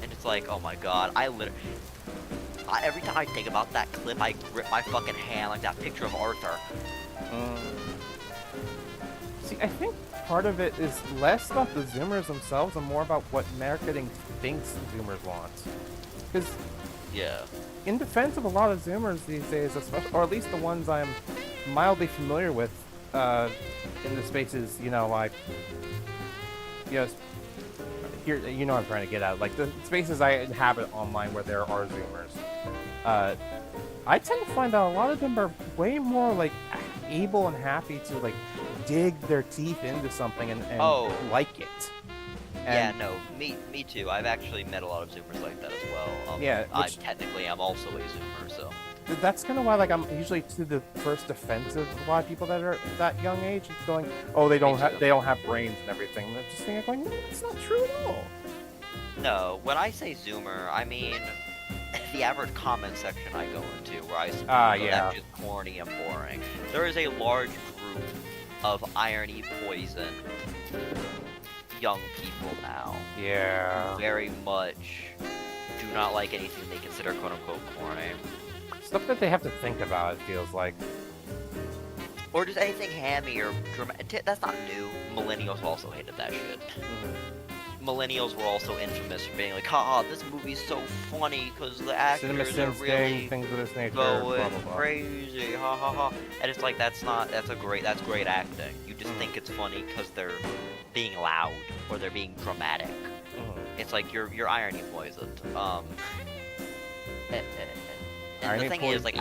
And it's like, oh my god, every time I think about that clip, I grip my fucking hand like that picture of Arthur. See, I think part of it is less about the Zoomers themselves and more about what marketing thinks Zoomers want. Because Yeah. in defense of a lot of Zoomers these days, especially, or at least the ones I'm mildly familiar with, in the spaces, here, what I'm trying to get at, like the spaces I inhabit online where there are Zoomers. I tend to find that a lot of them are way more like able and happy to like dig their teeth into something and Oh. like it. Yeah, And no, me too. I've actually met a lot of Zoomers like that as well. Yeah, I which- technically am also a Zoomer, so. that's kind of why, like, I'm usually to the first defense of a lot of people that are that young age. It's going, oh, they don't have brains and everything. And I'm just thinking, going, no, it's not true at all. No, when I say Zoomer, I mean the average comment section I go into where I speak yeah. that's just corny and boring. There is a large group of irony poison young people now. Yeah. Very much do not like anything they consider quote unquote corny. Stuff that they have to think about, it feels like. Or just anything hammy or dramatic. That's not new. Millennials also hated that shit. Millennials were also infamous for being like, haha, this movie's so funny because the Cinema actors are Sins really Gang, things of this nature, blah, going blah, blah. crazy, ha ha ha. And it's like, that's great acting. You just think it's funny because they're being loud or they're being dramatic. It's like you're irony poisoned. And Irony the thing is, like,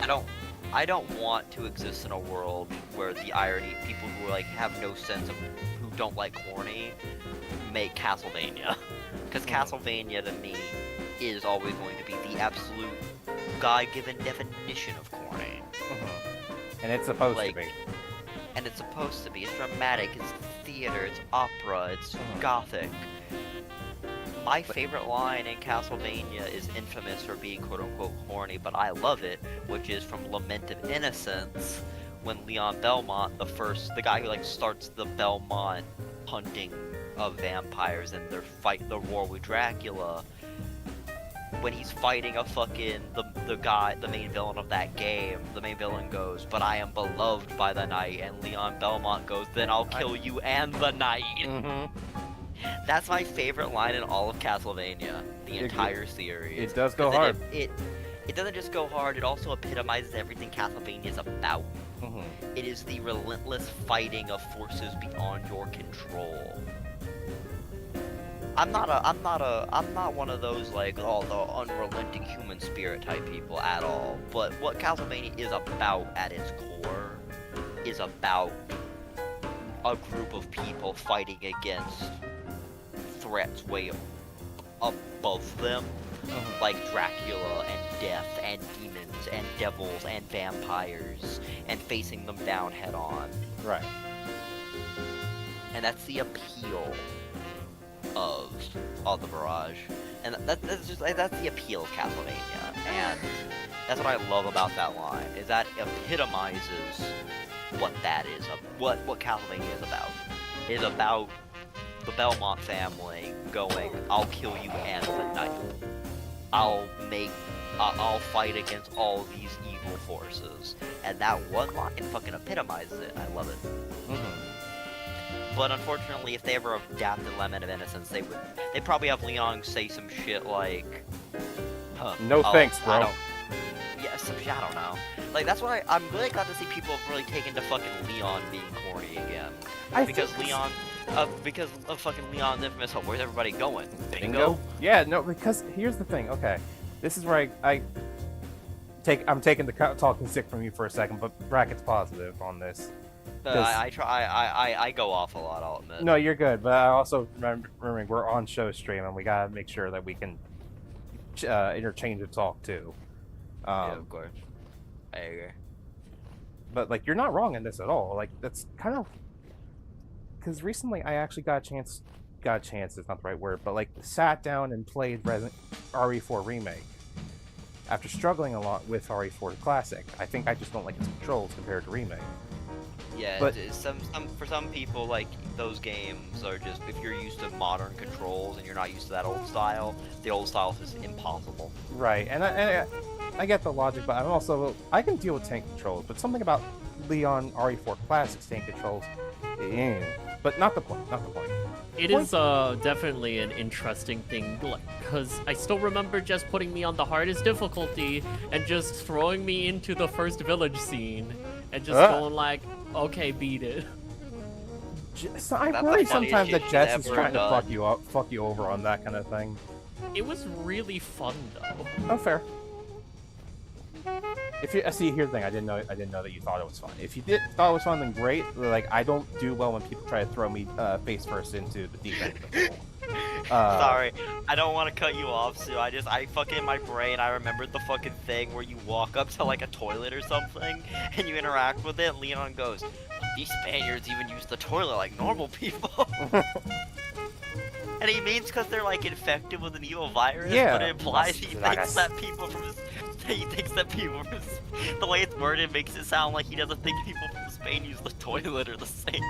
I don't want to exist in a world where the irony people who like have no sense of who don't like corny make Castlevania, because Castlevania to me is always going to be the absolute God-given definition of corny. And it's supposed Like, to be. And it's supposed to be. It's dramatic. It's theater. It's opera. It's gothic. My favorite line in Castlevania is infamous for being quote-unquote corny, but I love it, which is from Lament of Innocence, when Leon Belmont, the guy who like starts the Belmont hunting of vampires and the war with Dracula, when he's fighting a fucking the main villain of that game, the main villain goes, "But I am beloved by the night," and Leon Belmont goes, "Then I'll kill you and the night." That's my favorite line in all of Castlevania, the entire series. It does go 'Cause hard. It doesn't just go hard, it also epitomizes everything Castlevania is about. It is the relentless fighting of forces beyond your control. I'm not one of those like the unrelenting human spirit type people at all. But what Castlevania is about at its core is about a group of people fighting against threats way above them, like Dracula and death and demons and devils and vampires, and facing them down head on. Right. And that's the appeal of the Mirage, and that's just like, that's the appeal of Castlevania, and that's what I love about that line, is that epitomizes what that is, what Castlevania is about. It is about the Belmont family going, I'll kill you and the knight. I'll fight against all these evil forces, and that one line fucking epitomizes it. I love it. But unfortunately, if they ever adapted Lament of Innocence, they'd probably have Leon say some shit like, No thanks, bro. Yeah, some shit, I don't know. Like, that's why I'm really glad to see people have really taken to fucking Leon being corny again. Because of fucking Leon's infamous, where's everybody going? Bingo? Yeah, no, because here's the thing, okay. This is where I'm taking the talking stick from you for a second, but brackets positive on this. I go off a lot, I'll admit. No, you're good, but I also remembering we're on show stream and we gotta make sure that we can interchange the talk too. Yeah, of course. I agree. But like, you're not wrong in this at all. Like, that's kind of because recently I actually got a chance. Is not the right word, but like sat down and played RE4 Remake. After struggling a lot with RE4 Classic, I think I just don't like its controls compared to Remake. Yeah, but for some people, like, those games are just, if you're used to modern controls and you're not used to that old style, the old style is impossible. Right, and I get the logic, but I can deal with tank controls, but something about Leon RE4 Classic's tank controls, but not the point. It is definitely an interesting thing, because I still remember just putting me on the hardest difficulty and just throwing me into the first village scene and just going like, okay, beat it. So I worry sometimes that Jess is trying to fuck you over on that kind of thing. It was really fun though. Oh, fair. If you here's the thing, I didn't know that you thought it was fun. If you thought it was fun, then great. Like, I don't do well when people try to throw me face first into the deep end of the pool. Sorry, I don't want to cut you off, Sue. I fucking in my brain, I remembered the fucking thing where you walk up to like a toilet or something, and you interact with it, and Leon goes, "These Spaniards even use the toilet like normal people." And he means because they're like infected with an evil virus, yeah, but it implies he thinks that people from the way it's worded makes it sound like he doesn't think people from Spain use the toilet are the same.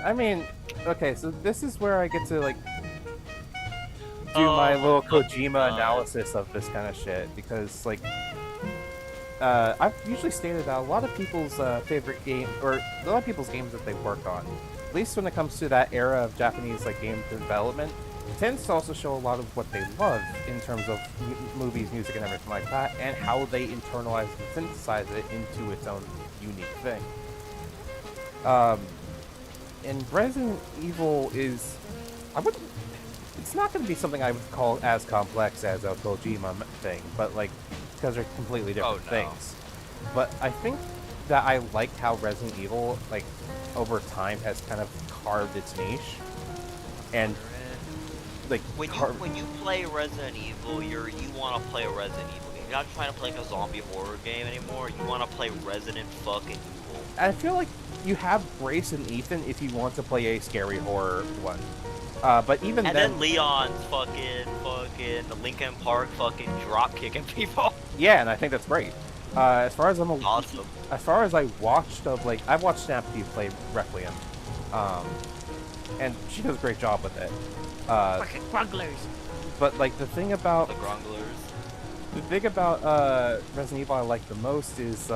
I mean, okay, so this is where I get to like do my little Kojima analysis of this kind of shit, because like I've usually stated that a lot of people's favorite game, or a lot of people's games that they work on, at least when it comes to that era of Japanese like game development, tends to also show a lot of what they love in terms of movies, music, and everything like that, and how they internalize and synthesize it into its own unique thing. And Resident Evil is, it's not going to be something I would call as complex as a Kojima thing, but like, because they're completely different things. But I think that I like how Resident Evil, like, over time has kind of carved its niche, and like when you play Resident Evil, you want to play a Resident Evil game. You're not trying to play like a zombie horror game anymore. You want to play Resident fucking Evil. I feel like you have Grace and Ethan if you want to play a scary horror one. But even then Leon's fucking Linkin Park fucking drop kicking people. Yeah, and I think that's great. As far as awesome. As far as I watched I've watched Snap P play Requiem, and she does a great job with it. Fucking grunglers. But like the thing about Resident Evil I like the most is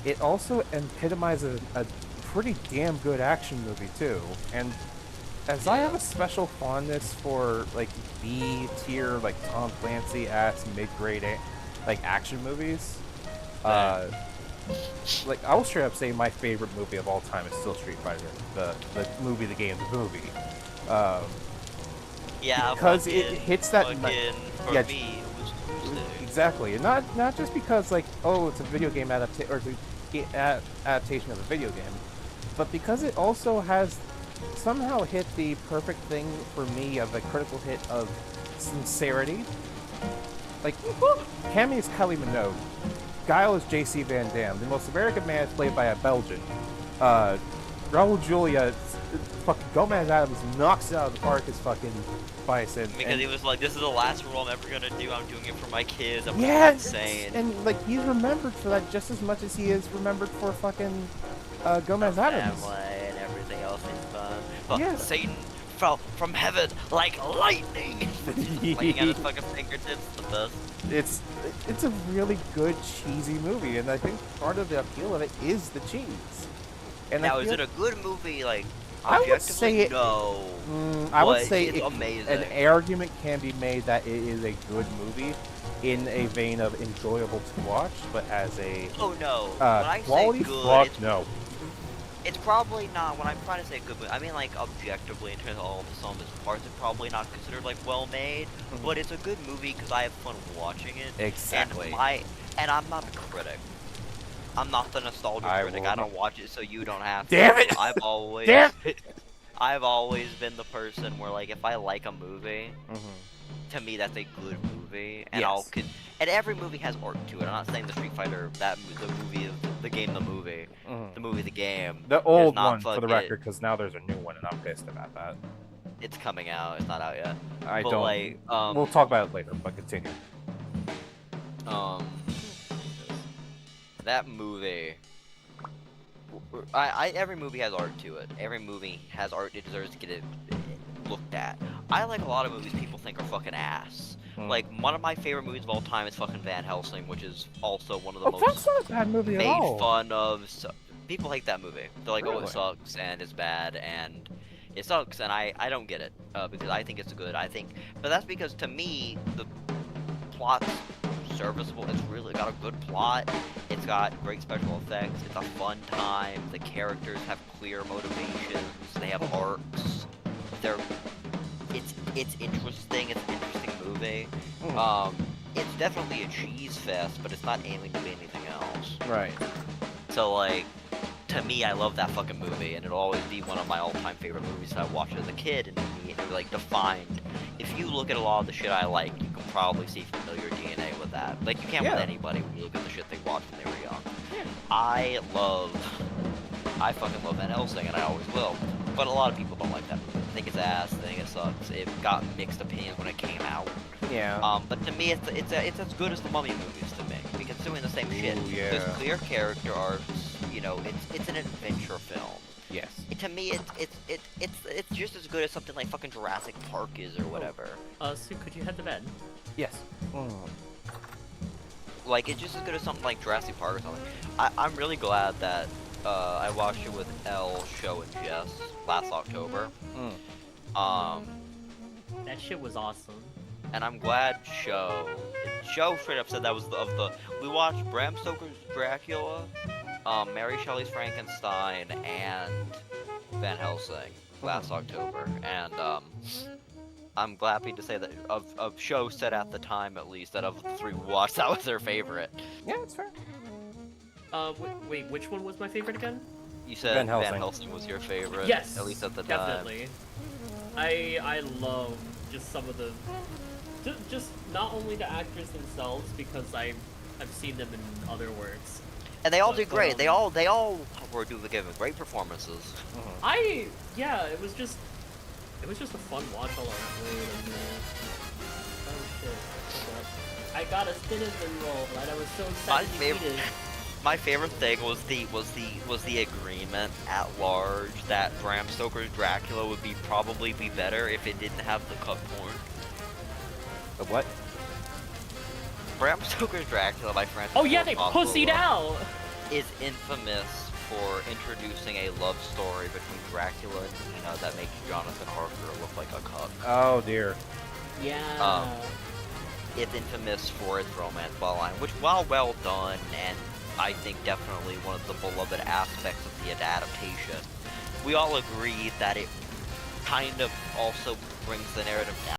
it also epitomizes a pretty damn good action movie too. And as I have a special fondness for like B tier, like Tom Clancy ass mid-grade like action movies, like I will straight up say my favorite movie of all time is still Street Fighter, the movie, the game, the movie. Yeah, because it fucking- hits that. fucking, for yeah, me, it was Tuesday. Exactly, and not just because like, oh, it's a video game adaptation or adaptation of a video game, but because it also has somehow hit the perfect thing for me of a critical hit of sincerity. Like, Cammy is Kylie Minogue, Guile is J.C. Van Damme, the most American man is played by a Belgian. Raul Julia, fucking Gomez Adams knocks it out of the park as fucking Bison. Because he was like, this is the last role I'm ever gonna do. I'm doing it for my kids. I'm yeah, insane. and like he's remembered for that just as much as he is remembered for fucking Gomez Adams. Family and everything else is fun. But Yeah. Satan fell from heaven like lightning. Playing at his fucking fingertips, the best. It's a really good cheesy movie, and I think part of the appeal of it is the cheese. And Now, I is feel, it a good movie? Like, I would say objectively, it- no. I would but say it's amazing. an argument can be made that it is a good movie in a vein of enjoyable to watch, but as a Oh no. When I say quality good, fuck no. it's probably not. When I'm trying to say good movie, I mean like objectively in terms of all the sum of its parts, it's probably not considered like well made, Mhm. but it's a good movie because I have fun watching it. Exactly. And I'm not a critic. I'm not the nostalgia I critic. will I don't watch it so you don't have to. Damn it! I've always Damn it! I've always been the person where like if I like a movie, Mhm. to me that's a good movie, and Yes. and every movie has art to it. I'm not saying the Street Fighter the movie the game the movie Mhm. the game. The is old not one, for the fucking- record, because now there's a new one, and I'm pissed about that. It's coming out. It's not out yet. I But don't. like We'll talk about it later, but continue. that movie. Every movie has art to it. Every movie has art. It deserves to get it looked at. I like a lot of movies people think are fucking ass. Hmm. Like one of my favorite movies of all time is fucking Van Helsing, which is also one of the Oh, most that's not a bad movie at made all. fun of. People hate that movie. They're like, oh, Really? it sucks and it's bad and it sucks, and I don't get it because I think it's good. But that's because to me the plot's serviceable. It's really got a good plot. It's got great special effects. It's a fun time. The characters have clear motivations. They have arcs. It's interesting. It's an interesting movie. It's definitely a cheese fest, but it's not aiming to be anything else. Right. So like, to me, I love that fucking movie, and it'll always be one of my all-time favorite movies that I watched as a kid, and it like defined. If you look at a lot of the shit I like, you can probably see familiar DNA with that. Like you can't with Yeah. anybody when you look at the shit they watched when they were young. Yeah. I fucking love Van Helsing, and I always will. But a lot of people don't like that movie. They think it's ass. They think it sucks. It got mixed opinions when it came out. Yeah. But to me, it's as good as the Mummy movies to me because it's doing the same shit. Ooh, yeah. There's clear character arcs. You know, it's an adventure film. Yes. To me, it's just as good as something like fucking Jurassic Park is or whatever. Sue, could you head to bed? Yes. Like it's just as good as something like Jurassic Park or something. I'm really glad that I watched it with Elle, Show, and Jess last October. That shit was awesome. And I'm glad Show straight up said that was we watched Bram Stoker's Dracula, Mary Shelley's Frankenstein, and Van Helsing last October, and I'm happy to say that of Show said at the time at least that of the three we watched that was their favorite. Yeah, that's fair. Wait, which one was my favorite again? You said Van Van Helsing. Helsing was your favorite, Yes, at least at the time. definitely. I love just some of the, just not only the actors themselves because I've seen them in other works. And they all But, did great. They all were giving great performances. Yeah, it was just a fun watch all around. Oh shit! I got a citizen roll, and I was so excited to eat it. My favorite thing was the agreement at large that Bram Stoker's Dracula would probably be better if it didn't have the cut porn. The what? Bram Stoker's Dracula by Francis Oh yeah, Ford they Coppola pussied out. is infamous for introducing a love story between Dracula and Nina that makes Jonathan Harker look like a cuck. Oh dear. Yeah. It's infamous for its romance plotline, which, while well done, and I think definitely one of the beloved aspects of the adaptation, we all agree that it kind of also brings the narrative down.